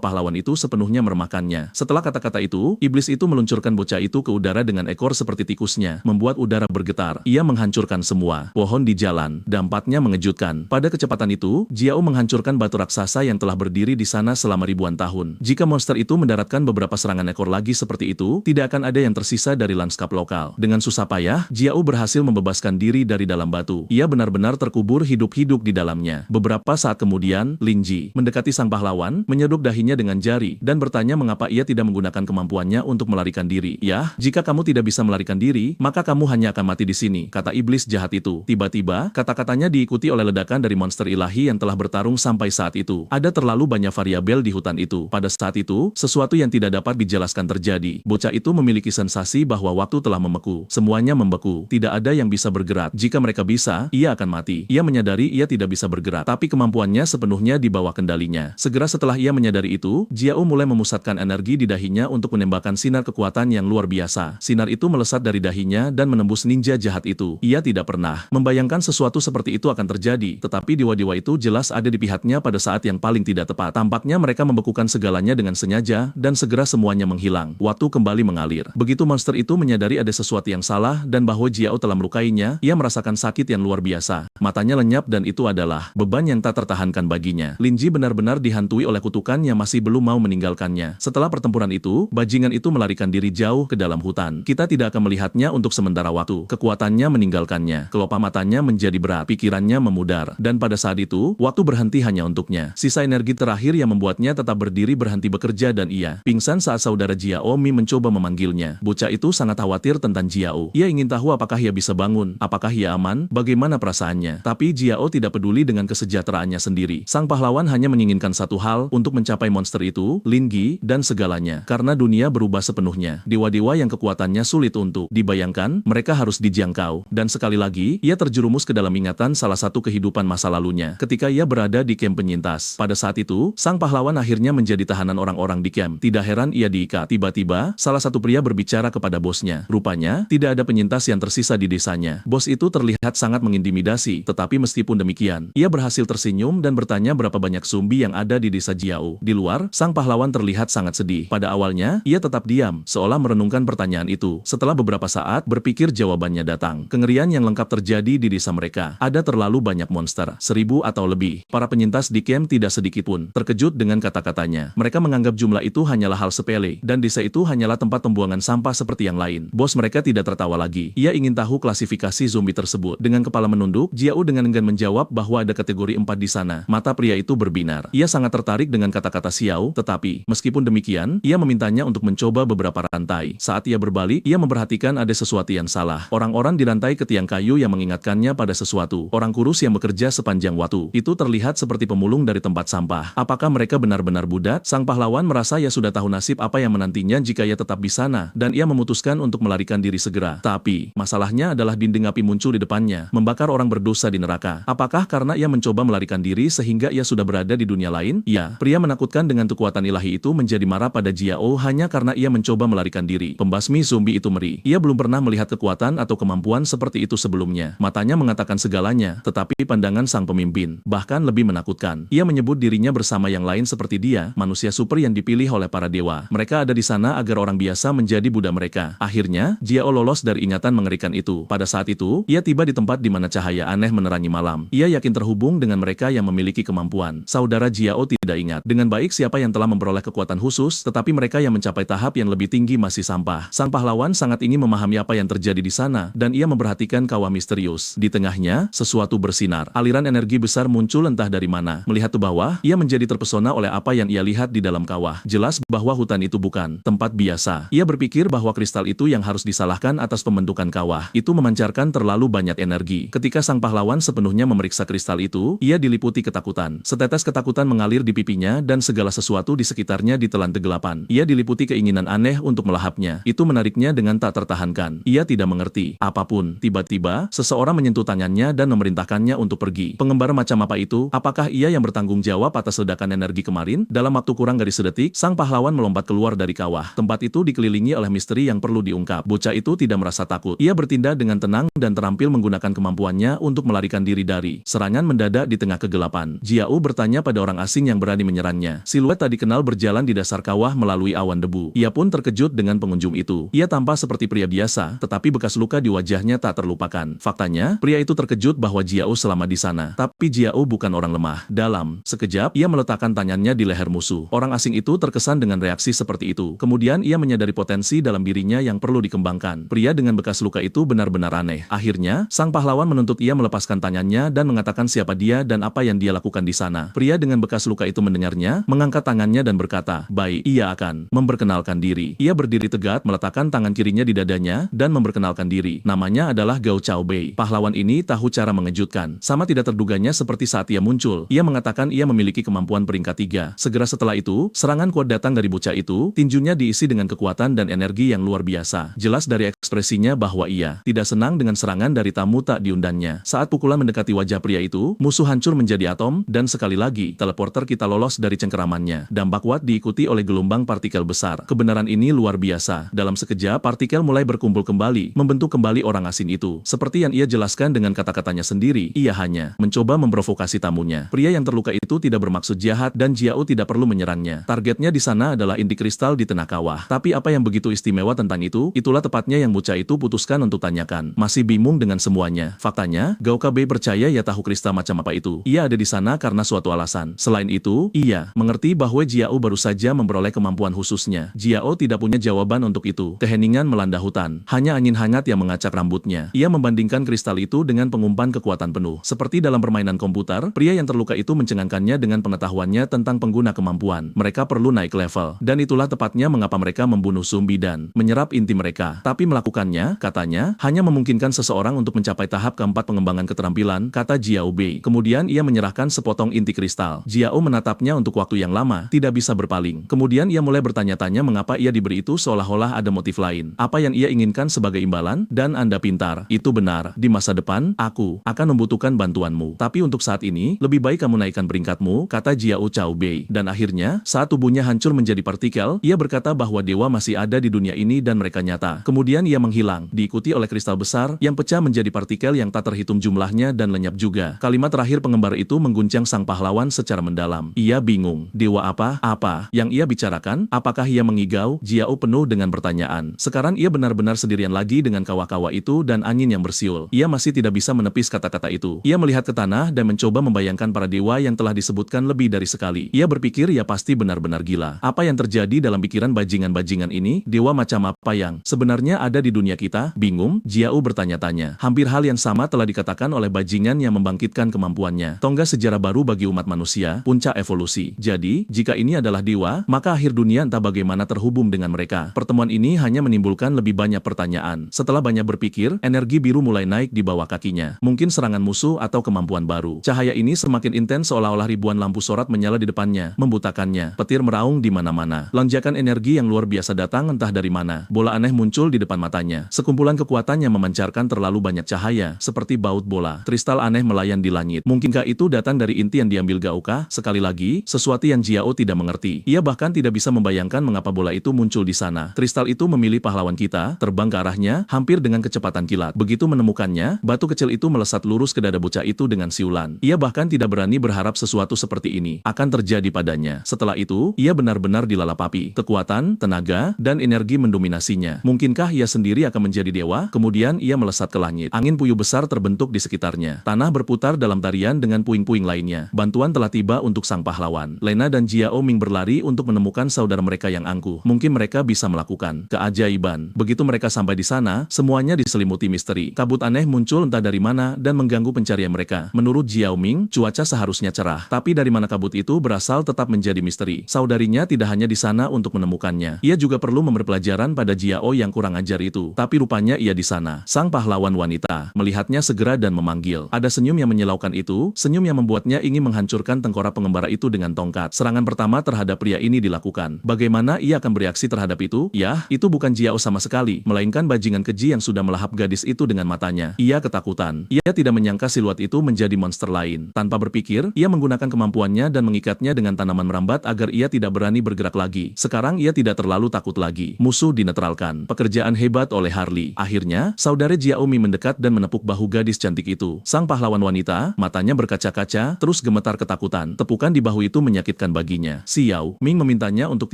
pahlawan itu sepenuhnya meremehkannya. Setelah kata-kata itu, iblis itu meluncurkan bocah itu ke udara dengan ekor seperti tikusnya, membuat udara bergetar. Ia menghancurkan semua pohon di jalan. Dampaknya mengejutkan. Pada kecepatan itu, Jiao menghancurkan batu raksasa yang telah berdiri di sana selama ribuan tahun. Jika monster itu mendaratkan beberapa serangan ekor lagi seperti itu, tidak akan ada yang tersisa dari lanskap lokal. Dengan susah payah, Jiao berhasil membebaskan diri dari dalam batu. Ia benar-benar terkubur hidup-hidup di dalamnya. Beberapa saat kemudian, Lin Ji mendekati sang pahlawan, menyeduk dahinya dengan jari, dan bertanya mengapa ia tidak menggunakan kemampuannya untuk melarikan diri. "Ya, jika kamu tidak bisa melarikan diri, maka kamu hanya akan mati di sini," kata iblis jahat itu. Tiba-tiba, kata-katanya diikuti oleh ledakan dari monster ilahi yang telah bertarung sampai saat itu. Ada terlalu banyak variabel di hutan itu. Pada saat itu, sesuatu yang tidak dapat dijelaskan terjadi. Bocah itu memiliki sensasi bahwa waktu telah membeku. Semuanya membeku. Tidak ada yang bisa bergerak. Jika mereka bisa, ia akan mati. Ia menyadari ia tidak bisa bergerak, tapi kemampuannya sepenuhnya di bawah kendalinya. Segera setelah ia menyadari itu, Jiao mulai memusatkan energi di dahinya untuk menembakkan sinar kekuatan yang luar biasa. Sinar itu melesat dari dahinya dan menembus ninja jahat itu. Ia tidak pernah membayangkan sesuatu seperti itu akan terjadi, tetapi dewa-dewa itu jelas ada di pihaknya pada saat yang paling tidak tepat. Tampaknya mereka membekukan segalanya dengan sengaja, dan segera semuanya menghilang. Waktu kembali mengalir. Begitu monster itu menyadari ada sesuatu yang salah dan bahwa Jiao telah melukainya, ia merasakan sakit yang luar biasa. Matanya lenyap dan itu adalah beban yang tak tertahankan baginya. Lin Ji benar-benar dihantui oleh kutukan yang masih belum mau meninggalkannya. Setelah pertempuran itu, bajingan itu melarikan diri jauh ke dalam hutan. Kita tidak akan melihatnya untuk sementara waktu. Kekuatannya meninggalkannya. Kelopak matanya menjadi berat, pikirannya memudar. Dan pada saat itu, waktu berhenti hanya untuknya. Sisa energi terakhir yang membuatnya tetap berdiri berhenti bekerja dan ia pingsan saat saudara Jiao Mi mencoba memanggilnya. Bocah itu sangat khawatir tentang Jiao. Ia ingin tahu apakah ia bisa bangun, apakah ia aman, bagaimana perasaannya. Tapi Jiao tidak peduli dengan kesejahteraannya sendiri. Sang pahlawan hanya menginginkan satu hal, untuk mencapai monster itu, Lin Ji, dan segalanya. Karena dunia berubah sepenuhnya. Dewa-dewa yang kekuatannya sulit untuk dibayangkan, mereka harus dijangkau. Dan sekali lagi, ia terjerumus ke dalam ingatan salah satu kehidupan masa lalunya. Ketika ia berada di kamp penyintas. Pada saat itu, sang pahlawan akhirnya menjadi tahanan orang-orang di kamp. Tidak heran ia diikat. Tiba-tiba, salah satu pria berbicara kepada bosnya. Rupanya, tidak ada penyintas yang tersisa di desanya. Bos itu terlihat sangat mengintimidasi, tetapi meskipun demikian, ia berhasil tersenyum dan bertanya berapa banyak zombie yang ada di desa Jiao. Di luar, sang pahlawan terlihat sangat sedih. Pada awalnya, ia tetap diam, seolah merenungkan pertanyaan itu. Setelah beberapa saat, berpikir jawabannya datang. Kengerian yang lengkap terjadi di desa mereka. Ada terlalu banyak monster, 1000 atau lebih. Para penyintas di camp tidak sedikit pun terkejut dengan kata-katanya. Mereka menganggap jumlah itu hanyalah hal sepele sepele, dan desa itu hanyalah tempat pembuangan sampah seperti yang lain. Bos mereka tidak tertawa lagi. Ia ingin tahu klasifikasi zombie tersebut. Dengan kepala menunduk, Jiao dengan enggan menjawab bahwa ada kategori 4 di sana. Mata pria itu berbinar. Ia sangat tertarik dengan kata-kata Xiao, tetapi, meskipun demikian, ia memintanya untuk mencoba beberapa rantai. Saat ia berbalik, ia memperhatikan ada sesuatu yang salah. Orang-orang di rantai ke tiang kayu yang mengingatkannya pada sesuatu. Orang kurus yang bekerja sepanjang waktu. Itu terlihat seperti pemulung dari tempat sampah. Apakah mereka benar-benar budak? Sang pahlawan merasa ia sudah tahu nasib apa yang menantinya jika ia tetap di sana, dan ia memutuskan untuk melarikan diri segera. Tapi, masalahnya adalah dinding api muncul di depannya, membakar orang berdosa di neraka. Apakah karena ia mencoba melarikan diri sehingga ia sudah berada di dunia lain? Ya, pria menakutkan dengan kekuatan ilahi itu menjadi marah pada Jiao hanya karena ia mencoba melarikan diri. Pembasmi zombie itu meri. Ia belum pernah melihat kekuatan atau kemampuan seperti itu sebelumnya. Matanya mengatakan segalanya, tetapi pandangan sang pemimpin bahkan lebih menakutkan. Ia menyebut dirinya bersama yang lain seperti dia, manusia super yang dipilih oleh para dewa. Mereka ada di sana agar orang biasa menjadi budak mereka. Akhirnya, Jiao lolos dari ingatan mengerikan itu. Pada saat itu, ia tiba di tempat di mana cahaya aneh menerangi malam. Ia yakin terhubung dengan mereka yang memiliki kemampuan. Saudara Jiao tidak ingat dengan baik siapa yang telah memperoleh kekuatan khusus, tetapi mereka yang mencapai tahap yang lebih tinggi masih sampah. Sang pahlawan sangat ingin memahami apa yang terjadi di sana, dan ia memperhatikan kawah misterius. Di tengahnya, sesuatu bersinar. Aliran energi besar muncul entah dari mana. Melihat ke bawah, ia menjadi terpesona oleh apa yang ia lihat di dalam kawah. Jelas bahwa hutan itu bukan tempat biasa. Ia berpikir bahwa kristal itu yang harus disalahkan atas pembentukan kawah. Itu memancarkan terlalu banyak energi. Ketika sang pahlawan sepenuhnya memeriksa kristal itu, ia diliputi ketakutan. Setetes ketakutan mengalir di pipinya dan segala sesuatu di sekitarnya ditelan kegelapan. Ia diliputi keinginan aneh untuk melahapnya. Itu menariknya dengan tak tertahankan. Ia tidak mengerti apapun. Tiba-tiba, seseorang menyentuh tangannya dan memerintahkannya untuk pergi. Pengembara macam apa itu? Apakah ia yang bertanggung jawab atas ledakan energi kemarin? Dalam waktu kurang dari sedetik, sang pahlawan melompat keluar dari kawah. Tempat itu dikelilingi oleh misteri yang perlu diungkap. Bocah itu tidak merasa takut. Ia bertindak dengan tenang dan terampil menggunakan kemampuannya untuk melarikan diri dari serangan mendadak di tengah kegelapan. Jiao bertanya pada orang asing yang berani menyerangnya. Siluet tak dikenal berjalan di dasar kawah melalui awan debu. Ia pun terkejut dengan pengunjung itu. Ia tampak seperti pria biasa, tetapi bekas luka di wajahnya tak terlupakan. Faktanya, pria itu terkejut bahwa Jiao selama di sana. Tapi Jiao bukan orang lemah. Dalam sekejap, ia meletakkan tangannya di leher musuh. Orang asing itu terkesan dengan reaksi seperti itu. Kemudian ia menyadari potensi dalam dirinya yang perlu dikembangkan. Pria dengan bekas luka itu benar-benar aneh. Akhirnya, sang pahlawan menuntut ia melepaskan tangannya dan mengatakan siapa dia dan apa yang dia lakukan di sana. Pria dengan bekas luka itu mendengarnya, mengangkat tangannya dan berkata, "Baik, ia akan memperkenalkan diri." Ia berdiri tegak, meletakkan tangan kirinya di dadanya, dan memperkenalkan diri. Namanya adalah Gao Chaobei. Pahlawan ini tahu cara mengejutkan. Sama tidak terduganya seperti saat ia muncul. Ia mengatakan ia memiliki kemampuan peringkat 3. Segera setelah itu, serangan kuat datang dari bocah itu, tinjunya diisi dengan kekuatan dan energi yang luar biasa. Jelas dari ekspresinya bahwa ia tidak senang dengan serangan dari tamu tak diundangnya. Saat pukulan mendekati wajah pria itu, musuh hancur menjadi atom, dan sekali lagi, teleporter kita lolos dari cengkeramannya. Dampak kuat diikuti oleh gelombang partikel besar. Kebenaran ini luar biasa. Dalam sekejap, partikel mulai berkumpul kembali, membentuk kembali orang asing itu. Seperti yang ia jelaskan dengan kata-katanya sendiri, ia hanya mencoba memprovokasi tamunya. Pria yang terluka itu tidak bermaksud jahat dan Jiao tidak perlu menyerangnya. Targetnya di sana adalah inti kristal di tengah kawah. Tapi apa yang begitu istimewa tentang itu? Itulah tepatnya yang bocah itu putuskan untuk tanyakan. Masih bingung dengan semuanya. Faktanya, Gao Bei percaya ia tahu kristal macam apa itu. Ia ada di sana karena suatu alasan. Selain itu, ia mengerti bahwa Jiao baru saja memperoleh kemampuan khususnya. Jiao tidak punya jawaban untuk itu. Keheningan melanda hutan. Hanya angin hangat yang mengacak rambutnya. Ia membandingkan kristal itu dengan pengumpan kekuatan penuh. Seperti dalam permainan komputer, pria yang terluka itu mencengangkannya dengan pengetahuannya tentang pengguna kemampuan. Mereka perlu naik level. Dan itulah tepatnya mengapa mereka membunuh zombie dan menyerap inti mereka. Tapi melakukannya, katanya, hanya memungkinkan seseorang untuk mencapai tahap keempat pengembangan keterampilan, kata Jiao Bei. Kemudian ia menyerahkan sepotong inti kristal. Jiao menatapnya untuk waktu yang lama, tidak bisa berpaling. Kemudian ia mulai bertanya-tanya mengapa ia diberi itu seolah-olah ada motif lain. Apa yang ia inginkan sebagai imbalan? Dan Anda pintar. Itu benar. Di masa depan, aku akan membutuhkan bantuanmu. Tapi untuk saat ini, lebih baik kamu naikkan peringkatmu, kata Jiao Chaobei. Dan akhirnya, saat tubuhnya hancur menjadi partikel, ia berkata bahwa dewa masih ada di dunia ini dan mereka nyata. Kemudian ia menghilang, diikuti oleh kristal besar yang pecah menjadi partikel yang tak terhitung jumlahnya dan lenyap juga. Kalimat terakhir pengembara itu mengguncang sang pahlawan secara mendalam. Ia bingung. Dewa apa? Apa yang ia bicarakan? Apakah ia mengigau? Jiao penuh dengan pertanyaan. Sekarang ia benar-benar sendirian lagi dengan kawah-kawah itu dan angin yang bersiul. Ia masih tidak bisa menepis kata-kata itu. Ia melihat ke tanah dan mencoba membayangkan para dewa yang telah disebutkan lebih dari sekali. Ia berpikir ia pasti benar-benar gila. Apa yang terjadi dalam pikiran bajingan-bajingan ini? Dewa macam apa yang sebenarnya ada di dunia kita? Bingung, Jiao bertanya-tanya. Hampir hal yang sama telah dikatakan oleh bajingan yang membangkitkan kemampuannya. Tonggak sejarah baru bagi umat manusia, puncak evolusi. Jadi, jika ini adalah dewa, maka akhir dunia entah bagaimana terhubung dengan mereka. Pertemuan ini hanya menimbulkan lebih banyak pertanyaan. Setelah banyak berpikir, energi biru mulai naik di bawah kakinya. Mungkin serangan musuh atau kemampuan baru. Cahaya ini semakin intens seolah-olah ribuan lampu sorot menyala di depannya, membutakannya. Petir meraung di mana-mana. Lonjakan energi yang luar biasa datang entah dari mana. Bola aneh muncul di depan matanya. Sekumpulan kekuatan yang memancarkan terlalu banyak cahaya, seperti baut bola. Kristal aneh melayang di langit. Mungkinkah itu datang dari inti yang diambil Gaoka? Sekali lagi, sesuatu yang Jiao tidak mengerti. Ia bahkan tidak bisa membayangkan mengapa bola itu muncul di sana. Kristal itu memilih pahlawan kita, terbang ke arahnya, hampir dengan kecepatan kilat. Begitu menemukannya, batu kecil itu melesat lurus ke dada bocah itu dengan siulan. Ia bahkan tidak berani berharap sesuatu seperti ini akan terjadi padanya. Setelah itu, ia benar-benar dilalap api. Kekuatan, tenaga, dan energi mendominasinya. Mungkinkah ia sendiri akan menjadi dewa? Kemudian ia melesat ke langit. Angin puyuh besar terbentuk di sekitarnya. Tanah berputar dalam tarian dengan puing-puing lainnya. Bantuan telah tiba untuk sang pahlawan. Lena dan Jiao Ming berlari untuk menemukan saudara mereka yang angkuh. Mungkin mereka bisa melakukan keajaiban. Begitu mereka sampai di sana, semuanya diselimuti misteri. Kabut aneh muncul entah dari mana dan mengganggu pencarian mereka. Menurut Jiao Ming, cuaca seharusnya cerah. Tapi dari mana kabut itu berasal tetap menjadi misteri. Saudarinya tidak hanya di sana untuk menemukannya. Ia juga perlu memberi pelajaran pada Jiao yang kurang ajar itu. Tapi rupanya ia di sana. Sang pahlawan wanita melihatnya segera dan memanggil. Ada senyum yang menyilaukan itu, senyum yang membuatnya ingin menghancurkan tengkorak pengembara itu dengan tongkat. Serangan pertama terhadap pria ini dilakukan. Bagaimana ia akan bereaksi terhadap itu? Yah, itu bukan Jiao sama sekali, melainkan bajingan keji yang sudah melahap gadis itu dengan matanya. Ia ketakutan. Ia tidak menyangka siluet itu menjadi monster lain. Tanpa berpikir, ia menggunakan kemampuannya dan mengikatnya dengan tanaman merambat agar ia tidak berani bergerak lagi. Sekarang ia tidak terlalu takut lagi. Musuh dinetralkan. Pekerjaan hebat oleh Harley. Akhirnya, saudara Jiao Ming mendekat dan menepuk bahu gadis cantik itu. Sang pahlawan wanita, matanya berkaca-kaca, terus gemetar ketakutan. Tepukan di bahu itu menyakitkan baginya. Xiao Ming memintanya untuk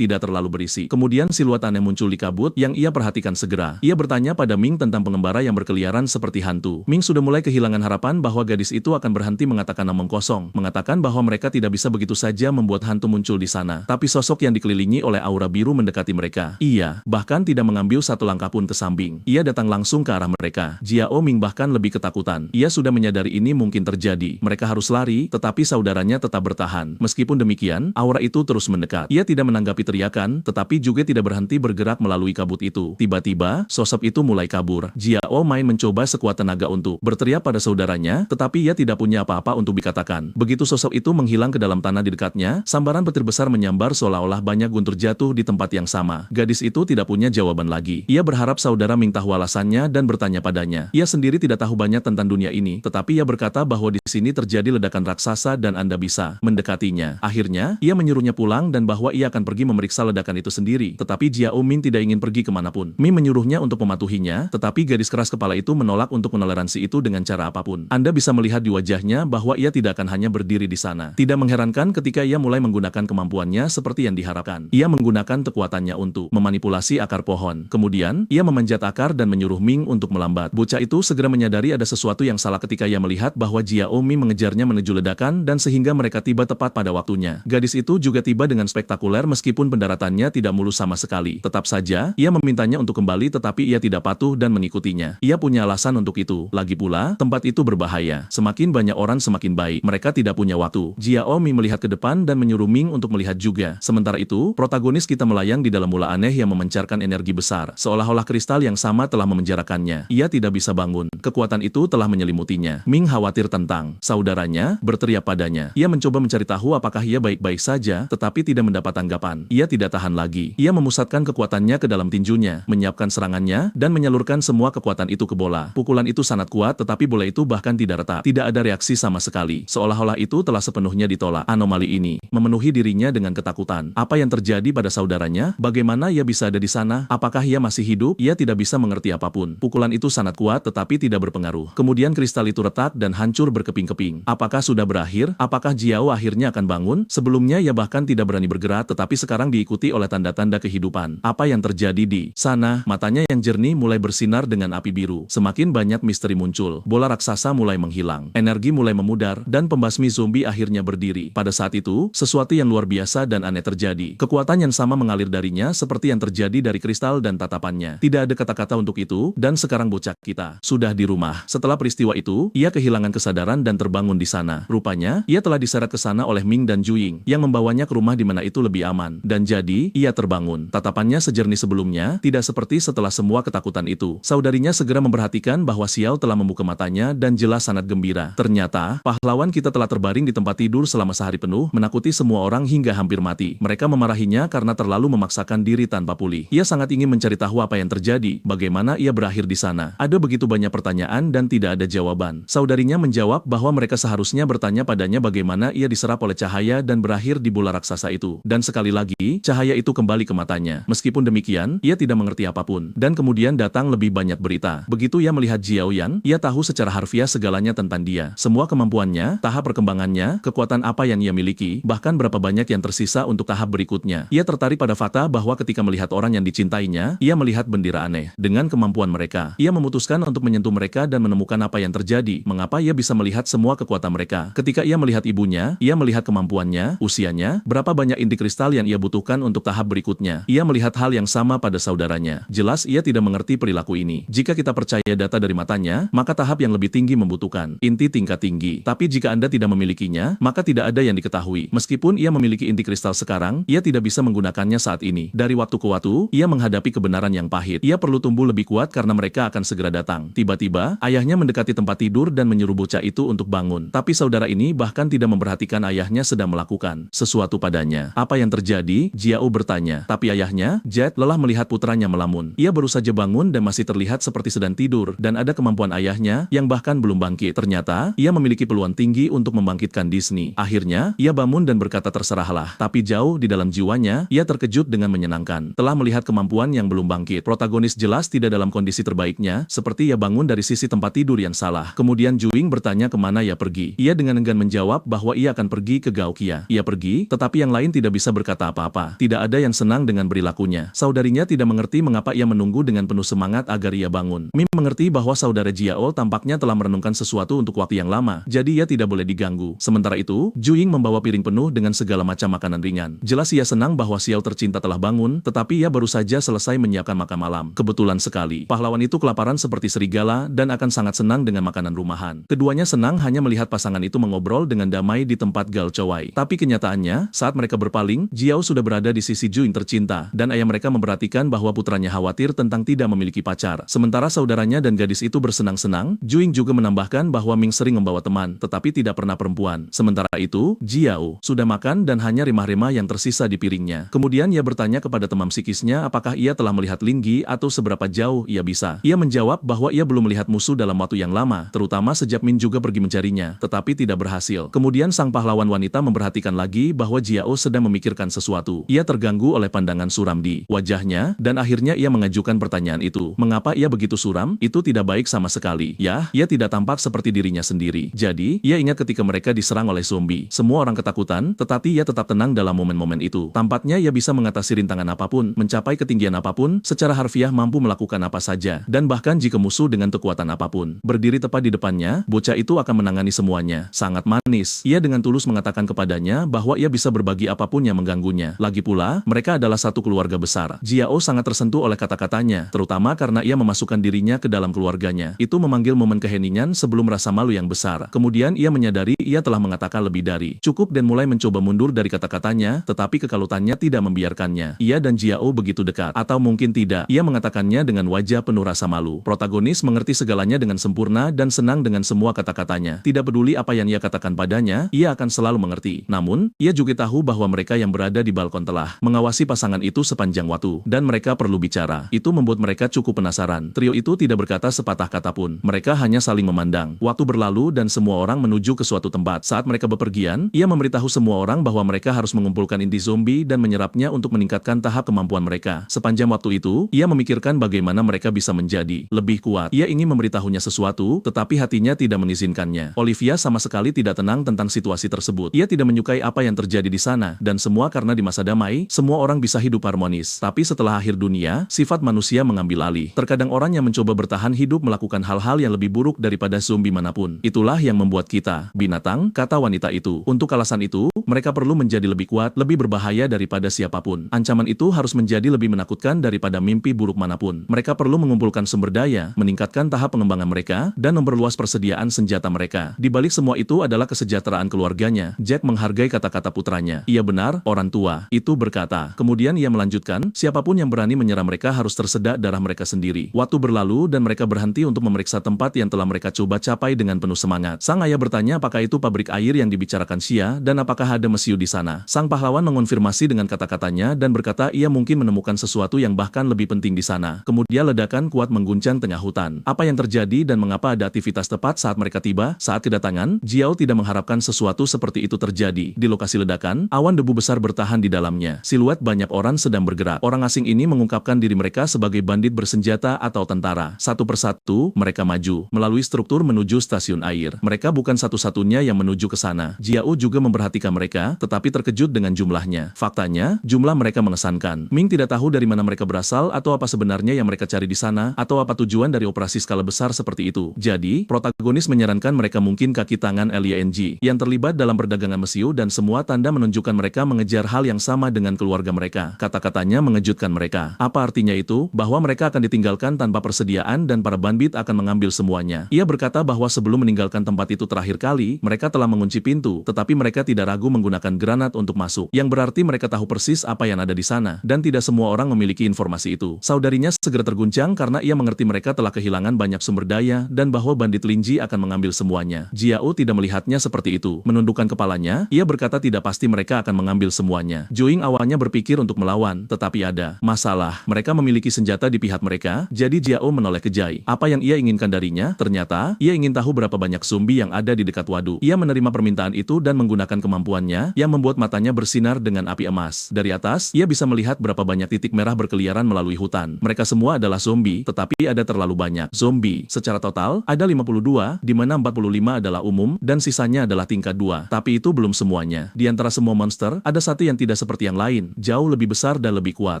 tidak terlalu berisi. Kemudian siluet aneh muncul di kabut yang ia perhatikan segera. Ia bertanya pada Ming tentang pengembara yang berkeliaran seperti hantu. Ming sudah mulai kehilangan harapan bahwa gadis itu akan berhenti mengatakan omong kosong. Mengatakan bahwa mereka tidak bisa begitu saja membuat hantu muncul di sana. Tapi sosok yang dikelilingi oleh aura biru mendekati mereka. Ia bahkan tidak mengambil satu langkah pun ke samping. Ia datang langsung ke arah mereka. Jiao Ming bahkan lebih ketakutan. Ia sudah menyadari ini mungkin terjadi. Mereka harus lari, tetapi saudaranya tetap bertahan. Meskipun demikian, aura itu terus mendekat. Ia tidak menanggapi teriakan, tetapi juga tidak berhenti bergerak melalui kabut itu. Tiba-tiba, sosok itu mulai kabur. Jiao Ming mencoba sekuat tenaga untuk berteriak pada saudaranya, tetapi ia tidak punya apa-apa untuk dikatakan. Begitu sosok itu menghilang ke dalam tanah di dekatnya, sambaran petir besar menyambar seolah-olah banyak guntur jatuh di tempat yang sama. Gadis itu tidak punya jawaban lagi. Ia berharap saudara Ming tahu alasannya dan bertanya padanya. Ia sendiri tidak tahu banyak tentang dunia ini, tetapi ia berkata bahwa di sini terjadi ledakan raksasa dan Anda bisa mendekatinya. Akhirnya, ia menyuruhnya pulang dan bahwa ia akan pergi memeriksa ledakan itu sendiri. Tetapi Jiao Ming tidak ingin pergi kemanapun. Ming menyuruhnya untuk mematuhinya, tetapi gadis keras kepala itu menolak untuk menoleransi itu dengan cara apapun. Anda bisa melihat di wajahnya bahwa ia tidak akan hanya berdiri di sana. Tidak mengherankan ketika ia mulai menggunakan kemampuannya seperti yang diharapkan. Ia menggunakan kekuatannya untuk memanipulasi akar pohon. Kemudian, ia memanjat akar dan menyuruh Ming untuk melambat. Bocah itu segera menyadari ada sesuatu yang salah ketika ia melihat bahwa Jiao Ming mengejarnya menuju ledakan dan sehingga mereka tiba tepat pada waktunya. Gadis itu juga tiba dengan spektakuler meskipun pendaratannya tidak mulus sama sekali. Tetap saja, ia memintanya untuk kembali tetapi ia tidak patuh dan mengikutinya. Ia punya alasan untuk itu. Lagi pula, tempat itu berbahaya. Semakin banyak orang semakin baik. Mereka tidak punya waktu. Jiao Ming melihat ke depan dan menyuruh Ming untuk melihat juga. Sementara itu, protagonis kita melayang di dalam bola aneh yang memancarkan energi besar. Seolah-olah kristal yang sama telah memenjarakannya. Ia tidak bisa bangun. Kekuatan itu telah menyelimutinya. Ming khawatir tentang saudaranya, berteriak padanya. Ia mencoba mencari tahu apakah ia baik-baik saja, tetapi tidak mendapat tanggapan. Ia tidak tahan lagi. Ia memusatkan kekuatannya ke dalam tinjunya, menyiapkan serangannya, dan menyalurkan semua kekuatan itu ke bola. Pukulan itu sangat kuat, tetapi bola itu bahkan tidak retak. Tidak ada reaksi sama sekali. Seolah-olah itu telah sepenuhnya ditolak. Anomali ini memenuhi dirinya dengan ketakutan. Apa yang terjadi pada saudaranya? Bagaimana ia bisa ada di sana? Apakah ia masih hidup? Ia tidak bisa mengerti apapun. Pukulan itu sangat sangat kuat tetapi tidak berpengaruh. Kemudian kristal itu retak dan hancur berkeping-keping. Apakah sudah berakhir? Apakah Jiao akhirnya akan bangun? Sebelumnya ia bahkan tidak berani bergerak tetapi sekarang diikuti oleh tanda-tanda kehidupan. Apa yang terjadi di sana? Matanya yang jernih mulai bersinar dengan api biru. Semakin banyak misteri muncul. Bola raksasa mulai menghilang. Energi mulai memudar dan pembasmi zombie akhirnya berdiri. Pada saat itu, sesuatu yang luar biasa dan aneh terjadi. Kekuatan yang sama mengalir darinya seperti yang terjadi dari kristal dan tatapannya. Tidak ada kata-kata untuk itu, dan sekarang bocah kita sudah di rumah. Setelah peristiwa itu, ia kehilangan kesadaran dan terbangun di sana. Rupanya, ia telah diseret ke sana oleh Ming dan Juying, yang membawanya ke rumah di mana itu lebih aman. Dan jadi, ia terbangun. Tatapannya sejernih sebelumnya, tidak seperti setelah semua ketakutan itu. Saudarinya segera memperhatikan bahwa Xiao telah membuka matanya dan jelas sangat gembira. Ternyata, pahlawan kita telah terbaring di tempat tidur selama sehari penuh, menakuti semua orang hingga hampir mati. Mereka memarahinya karena terlalu memaksakan diri tanpa pulih. Ia sangat ingin mencari tahu apa yang terjadi, bagaimana ia berakhir di sana. Ada begitu banyak pertanyaan dan tidak ada jawaban. Saudarinya menjawab bahwa mereka seharusnya bertanya padanya bagaimana ia diserap oleh cahaya dan berakhir di bola raksasa itu. Dan sekali lagi, cahaya itu kembali ke matanya. Meskipun demikian, ia tidak mengerti apapun. Dan kemudian datang lebih banyak berita. Begitu ia melihat Jiao Yan, ia tahu secara harfiah segalanya tentang dia. Semua kemampuannya, tahap perkembangannya, kekuatan apa yang ia miliki, bahkan berapa banyak yang tersisa untuk tahap berikutnya. Ia tertarik pada fakta bahwa ketika melihat orang yang dicintainya, ia melihat bendera aneh. Dengan kemampuan mereka, ia memutuskan untuk menyentuh mereka dan menemukan apa yang terjadi. Mengapa ia bisa melihat semua kekuatan mereka? Ketika ia melihat ibunya, ia melihat kemampuannya, usianya, berapa banyak inti kristal yang ia butuhkan untuk tahap berikutnya. Ia melihat hal yang sama pada saudaranya. Jelas ia tidak mengerti perilaku ini. Jika kita percaya data dari matanya, maka tahap yang lebih tinggi membutuhkan inti tingkat tinggi. Tapi jika Anda tidak memilikinya, maka tidak ada yang diketahui. Meskipun ia memiliki inti kristal sekarang, ia tidak bisa menggunakannya saat ini. Dari waktu ke waktu, ia menghadapi kebenaran yang pahit. Ia perlu tumbuh lebih kuat karena mereka akan segera datang. Tiba-tiba, ayahnya mendekati tempat tidur dan menyuruh bocah itu untuk bangun. Tapi saudara ini bahkan tidak memperhatikan ayahnya sedang melakukan sesuatu padanya. Apa yang terjadi? Jiao bertanya. Tapi ayahnya, Jet, lelah melihat putranya melamun. Ia baru saja bangun dan masih terlihat seperti sedang tidur, dan ada kemampuan ayahnya yang bahkan belum bangkit. Ternyata, ia memiliki peluang tinggi untuk membangkitkan Disney. Akhirnya, ia bangun dan berkata terserahlah. Tapi jauh di dalam jiwanya, ia terkejut dengan menyenangkan. Telah melihat kemampuan yang belum bangkit. Protagonis jelas tidak dalam kondisi terbaiknya, seperti ia bangun dari sisi tempat tidur yang salah. Kemudian Juying bertanya kemana ia pergi. Ia dengan enggan menjawab bahwa ia akan pergi ke Gaokia. Ia pergi, tetapi yang lain tidak bisa berkata apa-apa. Tidak ada yang senang dengan perilakunya. Saudarinya tidak mengerti mengapa ia menunggu dengan penuh semangat agar ia bangun. Mim mengerti bahwa saudara Jiao tampaknya telah merenungkan sesuatu untuk waktu yang lama, jadi ia tidak boleh diganggu. Sementara itu, Juying membawa piring penuh dengan segala macam makanan ringan. Jelas ia senang bahwa Xiao tercinta telah bangun, tetapi ia baru saja selesai menyiapkan makan malam. Kebetulan sekali, pahlawan itu kelaparan seperti serigala dan akan sangat senang dengan makanan rumahan. Keduanya senang hanya melihat pasangan itu mengobrol dengan damai di tempat Galcowai. Tapi kenyataannya, saat mereka berpaling, Jiao sudah berada di sisi Juying tercinta, dan ayah mereka memperhatikan bahwa putranya khawatir tentang tidak memiliki pacar. Sementara saudaranya dan gadis itu bersenang-senang, Juying juga menambahkan bahwa Ming sering membawa teman, tetapi tidak pernah perempuan. Sementara itu, Jiao sudah makan dan hanya remah-remah yang tersisa di piringnya. Kemudian ia bertanya kepada teman psikisnya apakah ia telah melihat Linggi atau seberapa jauh ia bisa. Ia menjawab bahwa ia belum melihat musuh dalam waktu yang lama, terutama sejak Min juga pergi mencarinya, tetapi tidak berhasil. Kemudian sang pahlawan wanita memperhatikan lagi bahwa Jiao sedang memikirkan sesuatu. Ia terganggu oleh pandangan suram di wajahnya, dan akhirnya ia mengajukan pertanyaan itu. Mengapa ia begitu suram? Itu tidak baik sama sekali. Ya, ia tidak tampak seperti dirinya sendiri. Jadi, ia ingat ketika mereka diserang oleh zombie. Semua orang ketakutan, tetapi ia tetap tenang dalam momen-momen itu. Tampaknya ia bisa mengatasi rintangan apapun, mencapai ketinggian apapun, secara harfiah mampu melakukan apa saja, dan bahkan jika musuh dengan kekuatan apapun berdiri tepat di depannya, bocah itu akan menangani semuanya. Sangat manis. Ia dengan tulus mengatakan kepadanya bahwa ia bisa berbagi apapun yang mengganggunya. Lagi pula, mereka adalah satu keluarga besar. Jiao sangat tersentuh oleh kata-katanya, terutama karena ia memasukkan dirinya ke dalam keluarganya. Itu memanggil momen keheningan sebelum rasa malu yang besar. Kemudian ia menyadari ia telah mengatakan lebih dari cukup dan mulai mencoba mundur dari kata-katanya, tetapi kekalutannya tidak membiarkannya. Ia dan Jiao begitu dekat. Atau mungkin tidak, ia mengatakannya dengan wajah penuh rasa malu. Protagonis mengerti segalanya dengan sempurna dan senang dengan semua kata-katanya. Tidak peduli apa yang ia katakan padanya, ia akan selalu mengerti. Namun, ia juga tahu bahwa mereka yang berada di balkon telah mengawasi pasangan itu sepanjang waktu, dan mereka perlu bicara. Itu membuat mereka cukup penasaran. Trio itu tidak berkata sepatah kata pun. Mereka hanya saling memandang. Waktu berlalu dan semua orang menuju ke suatu tempat. Saat mereka bepergian, ia memberitahu semua orang bahwa mereka harus mengumpulkan inti zombie dan menyerapnya untuk meningkatkan tahap kemampuan mereka. Sepanjang waktu itu, ia memikirkan bagaimana mereka bisa menjadi lebih kuat. Ia ingin memberitahunya sesuatu, tetapi hatinya tidak mengizinkannya. Olivia sama sekali tidak tenang tentang situasi tersebut. Ia tidak menyukai apa yang terjadi di sana, dan semua karena di masa damai, semua orang bisa hidup harmonis. Tapi setelah akhir dunia, sifat manusia mengambil alih. Terkadang orang yang mencoba bertahan hidup melakukan hal-hal yang lebih buruk daripada zombie manapun. Itulah yang membuat kita binatang, kata wanita itu. Untuk alasan itu, mereka perlu menjadi lebih kuat, lebih berbahaya daripada siapapun. Ancaman itu harus menjadi lebih menakutkan daripada mimpi buruk manapun. Mereka perlu mengumpulkan sumber daya, meningkatkan tahap pengembangan mereka, dan memperluas persediaan senjata mereka. Di balik semua itu adalah kesejahteraan keluarganya. Jack menghargai kata-kata putranya. Ia benar, orang tua itu berkata. Kemudian ia melanjutkan, siapapun yang berani menyerang mereka harus tersedak darah mereka sendiri. Waktu berlalu dan mereka berhenti untuk memeriksa tempat yang telah mereka coba capai dengan penuh semangat. Sang ayah bertanya apakah itu pabrik air yang dibicarakan Xia dan apakah ada mesiu di sana. Sang pahlawan mengonfirmasi dengan kata-katanya dan berkata ia mungkin menemukan sesuatu yang bahkan lebih penting di sana. Kemudian ledakan kuat mengguncang tengah hutan. Apa yang terjadi dan mengapa ada aktivitas tepat saat mereka tiba? Saat kedatangan, Jiao tidak mengharapkan sesuatu seperti itu terjadi. Di lokasi ledakan, awan debu besar bertahan di dalamnya. Siluet banyak orang sedang bergerak. Orang asing ini mengungkapkan diri mereka sebagai bandit bersenjata atau tentara. Satu persatu, mereka maju melalui struktur menuju stasiun air. Mereka bukan satu-satunya yang menuju ke sana. Jiao juga memperhatikan mereka, tetapi terkejut dengan jumlahnya. Faktanya, jumlah mereka mengesankan. Ming tidak tahu dari mana mereka berasal atau apa sebenarnya yang mereka cari di sana, atau apa tujuan dari operasi skala besar seperti itu. Jadi, protagonis menyarankan mereka mungkin kaki tangan LYNG yang terlibat dalam perdagangan mesiu dan semua tanda menunjukkan mereka mengejar hal yang sama dengan keluarga mereka. Kata-katanya mengejutkan mereka. Apa artinya itu? Bahwa mereka akan ditinggalkan tanpa persediaan dan para bandit akan mengambil semuanya. Ia berkata bahwa sebelum meninggalkan tempat itu terakhir kali, mereka telah mengunci pintu, tetapi mereka tidak ragu menggunakan granat untuk masuk. Yang berarti mereka tahu persis apa yang ada di sana, dan tidak semua orang memiliki informasi itu. Saudarinya segera terguncang karena ia mengerti mereka telah kehilangan banyak sumber daya, dan bahwa bandit Linji akan mengambil semuanya. Jiao tidak melihatnya seperti itu. Menundukkan kepalanya, ia berkata tidak pasti mereka akan mengambil semuanya. Joing awalnya berpikir untuk melawan, tetapi ada masalah. Mereka memiliki senjata di pihak mereka, jadi Jiao menoleh ke Jai. Apa yang ia inginkan darinya? Ternyata, ia ingin tahu berapa banyak zombie yang ada di dekat waduk. Ia menerima permintaan itu dan menggunakan kemampuannya, yang membuat matanya bersinar dengan api emas. Dari atas, ia bisa melihat berapa banyak titik merah berkeliaran melalui hutan. Mereka semua adalah zombie, tetapi ada terlalu banyak zombie. Secara total, ada 52, di mana 45 adalah umum, dan sisanya adalah tingkat 2. Tapi itu belum semuanya. Di antara semua monster, ada satu yang tidak seperti yang lain, jauh lebih besar dan lebih kuat.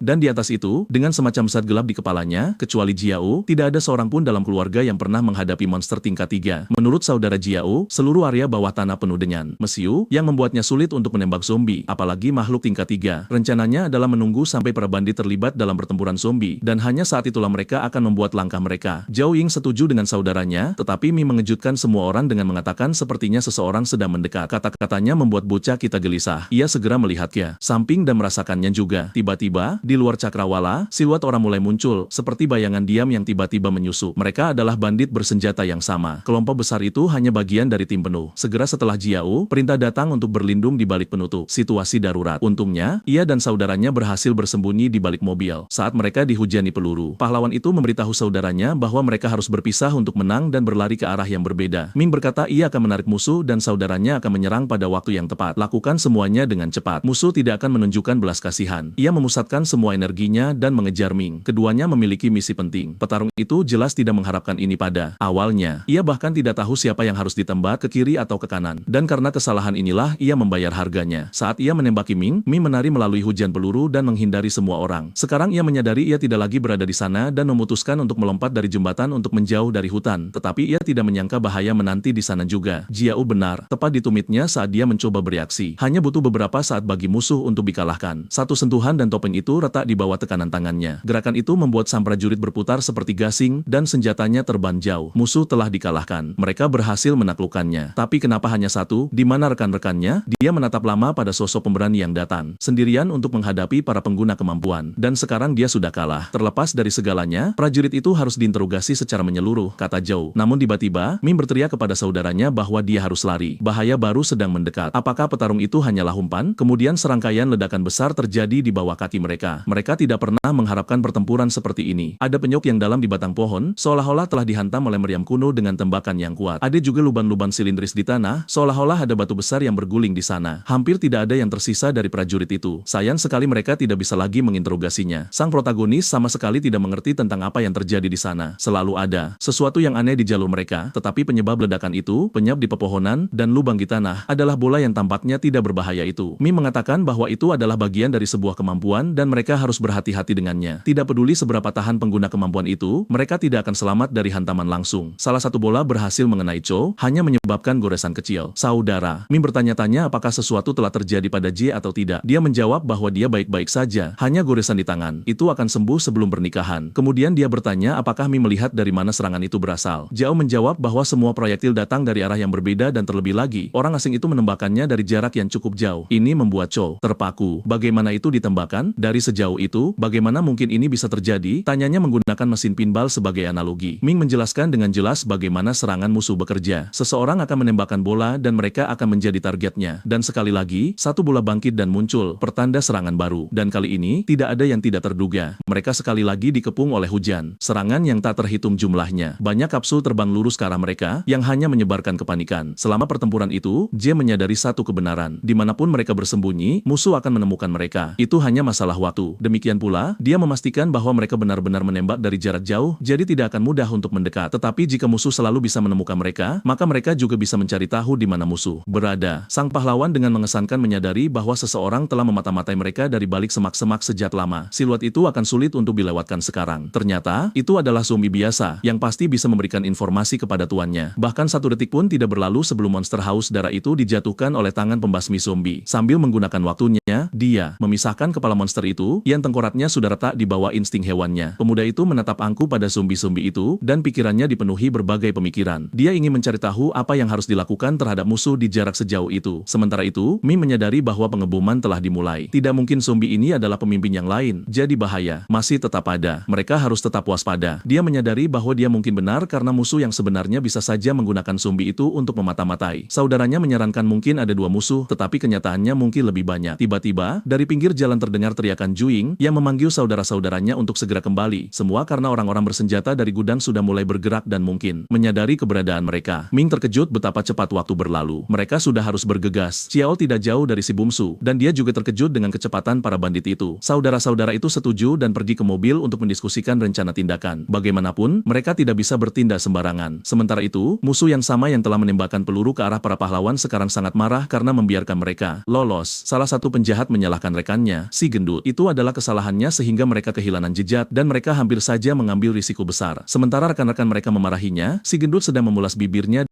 Dan di atas itu, dengan semacam zat gelap di kepalanya, kecuali Jiao, tidak ada seorang pun dalam keluarga yang pernah menghadapi monster tingkat 3. Menurut saudara Jiao, seluruh area bawah tanah penuh dengan mesiu, yang membuatnya sulit untuk menembak zombie, apalagi makhluk tingkat 3. Rencananya adalah menunggu sampai para bandit terlibat dalam pertempuran zombie, dan hanya saat itulah mereka akan membuat langkah mereka. Zhao Ying setuju dengan saudaranya, tetapi Mi mengejutkan semua orang dengan mengatakan sepertinya seseorang sedang mendekat. Kata-katanya membuat bocah kita gelisah. Ia segera melihatnya, samping dan merasakannya juga. Tiba-tiba, di luar cakrawala, siluet orang mulai muncul, seperti bayangan diam yang tiba-tiba menyusup. Mereka adalah bandit bersenjata yang sama. Kelompok besar itu hanya bagian dari tim penuh. Segera setelah Jiao, perintah datang untuk berlindung di balik penutup. Situasi darurat. Untungnya, ia dan saudaranya berhasil bersembunyi di balik mobil. Saat mereka dihujani peluru, pahlawan itu memberitahu saudaranya bahwa mereka harus berpisah untuk menang dan berlari ke arah yang berbeda. Ming berkata ia akan menarik musuh dan saudaranya akan menyerang pada waktu yang tepat. Lakukan semuanya dengan cepat. Musuh tidak akan menunjukkan belas kasihan. Ia memusatkan semua energinya dan mengejar Ming. Keduanya memiliki misi penting. Petarung itu jelas tidak mengharapkan ini pada awalnya. Ia bahkan tidak tahu siapa yang harus ditembak ke kiri atau ke kanan. Dan karena kesalahan inilah ia membayar harganya. Saat ia menembaki Ming, Ming menari melalui hujan peluru dan menghindari semua orang. Sekarang ia menyadari ia tidak lagi berada di sana dan memutuskan untuk melompat dari jembatan untuk menjauh dari hutan. Tetapi ia tidak menyangka bahaya menanti di sana juga. Jiao benar, tepat di tumitnya saat dia mencoba bereaksi. Hanya butuh beberapa saat bagi musuh untuk dikalahkan. Satu sentuhan dan topeng itu retak di bawah tekanan tangannya. Gerakan itu membuat sang prajurit berputar seperti gasing dan senjatanya terbang jauh. Musuh telah dikalahkan. Mereka berhasil menaklukkannya. Tapi kenapa hanya satu? Di mana rekan-rekannya? Dia menatap lama pada sosok pemberani yang datang. Sendirian untuk menghadapi para pengguna kemampuan. Dan sekarang dia sudah kalah. Terlepas dari segalanya, prajurit itu harus diinterogasi secara menyeluruh, kata Zhao. Namun tiba-tiba, Ming berteriak kepada saudaranya bahwa dia harus lari. Bahaya baru sedang mendekat. Apakah petarung itu hanyalah umpan? Kemudian serangkaian ledakan besar terjadi di bawah kaki mereka. Mereka tidak pernah mengharapkan pertempuran seperti ini. Ada penyok yang dalam di batang pohon, seolah-olah telah dihantam oleh meriam kuno dengan tembakan yang kuat. Ada juga lubang-lubang silindris di tanah, seolah-olah ada batu besar yang berguling di sana. Hampir tidak ada yang tersisa dari prajurit itu. Sayang sekali mereka tidak bisa lagi menginterogasinya. Sang protagonis sama sekali tidak mengerti tentang apa yang terjadi terjadi di sana. Selalu ada sesuatu yang aneh di jalur mereka, tetapi penyebab ledakan itu, penyap di pepohonan, dan lubang di tanah, adalah bola yang tampaknya tidak berbahaya itu. Mi mengatakan bahwa itu adalah bagian dari sebuah kemampuan dan mereka harus berhati-hati dengannya. Tidak peduli seberapa tahan pengguna kemampuan itu, mereka tidak akan selamat dari hantaman langsung. Salah satu bola berhasil mengenai Cho, hanya menyebabkan goresan kecil. Saudara, Mi bertanya-tanya apakah sesuatu telah terjadi pada J atau tidak. Dia menjawab bahwa dia baik-baik saja, hanya goresan di tangan. Itu akan sembuh sebelum pernikahan. Kemudian dia bertanya apakah Mi melihat dari mana serangan itu berasal. Zhao menjawab bahwa semua proyektil datang dari arah yang berbeda dan terlebih lagi, orang asing itu menembakkannya dari jarak yang cukup jauh. Ini membuat Cho terpaku. Bagaimana itu ditembakkan? Dari sejauh itu, bagaimana mungkin ini bisa terjadi? Tanyanya menggunakan mesin pinball sebagai analogi. Ming menjelaskan dengan jelas bagaimana serangan musuh bekerja. Seseorang akan menembakkan bola dan mereka akan menjadi targetnya. Dan sekali lagi, satu bola bangkit dan muncul, pertanda serangan baru. Dan kali ini, tidak ada yang tidak terduga. Mereka sekali lagi dikepung oleh hujan. Serangan yang tak terhitung jumlahnya. Banyak kapsul terbang lurus ke arah mereka, yang hanya menyebarkan kepanikan. Selama pertempuran itu, J menyadari satu kebenaran. Dimanapun mereka bersembunyi, musuh akan menemukan mereka. Itu hanya masalah waktu. Demikian pula, dia memastikan bahwa mereka benar-benar menembak dari jarak jauh, jadi tidak akan mudah untuk mendekat. Tetapi jika musuh selalu bisa menemukan mereka, maka mereka juga bisa mencari tahu di mana musuh berada. Sang pahlawan dengan mengesankan menyadari bahwa seseorang telah memata-matai mereka dari balik semak-semak sejak lama. Siluet itu akan sulit untuk dilewatkan sekarang. Ternyata, itu adalah zombie biasa, yang pasti bisa memberikan informasi kepada tuannya. Bahkan satu detik pun tidak berlalu sebelum monster haus darah itu dijatuhkan oleh tangan pembasmi zombie. Sambil menggunakan waktunya, dia memisahkan kepala monster itu, yang tengkoraknya sudah retak di bawah insting hewannya. Pemuda itu menatap angku pada zombie-zombie itu, dan pikirannya dipenuhi berbagai pemikiran. Dia ingin mencari tahu apa yang harus dilakukan terhadap musuh di jarak sejauh itu. Sementara itu, Mi menyadari bahwa pengeboman telah dimulai. Tidak mungkin zombie ini adalah pemimpin yang lain, jadi bahaya masih tetap ada. Mereka harus tetap waspada. Dia menyadari bahwa dia mungkin benar karena musuh yang sebenarnya bisa saja menggunakan zombie itu untuk memata-matai. Saudaranya menyarankan mungkin ada dua musuh, tetapi kenyataannya mungkin lebih banyak. Tiba-tiba, dari pinggir jalan terdengar teriakan Juing yang memanggil saudara-saudaranya untuk segera kembali. Semua karena orang-orang bersenjata dari gudang sudah mulai bergerak dan mungkin menyadari keberadaan mereka. Ming terkejut betapa cepat waktu berlalu. Mereka sudah harus bergegas. Xiao tidak jauh dari si bungsu, dan dia juga terkejut dengan kecepatan para bandit itu. Saudara-saudara itu setuju dan pergi ke mobil untuk mendiskusikan rencana tindakan. Bagaimanapun, mereka tidak bisa bertindak sembarangan. Sementara itu, musuh yang sama yang telah menembakkan peluru ke arah para pahlawan sekarang sangat marah karena membiarkan mereka lolos. Salah satu penjahat menyalahkan rekannya, si gendut. Itu adalah kesalahannya sehingga mereka kehilangan jejak dan mereka hampir saja mengambil risiko besar. Sementara rekan-rekan mereka memarahinya, si gendut sedang memulas bibirnya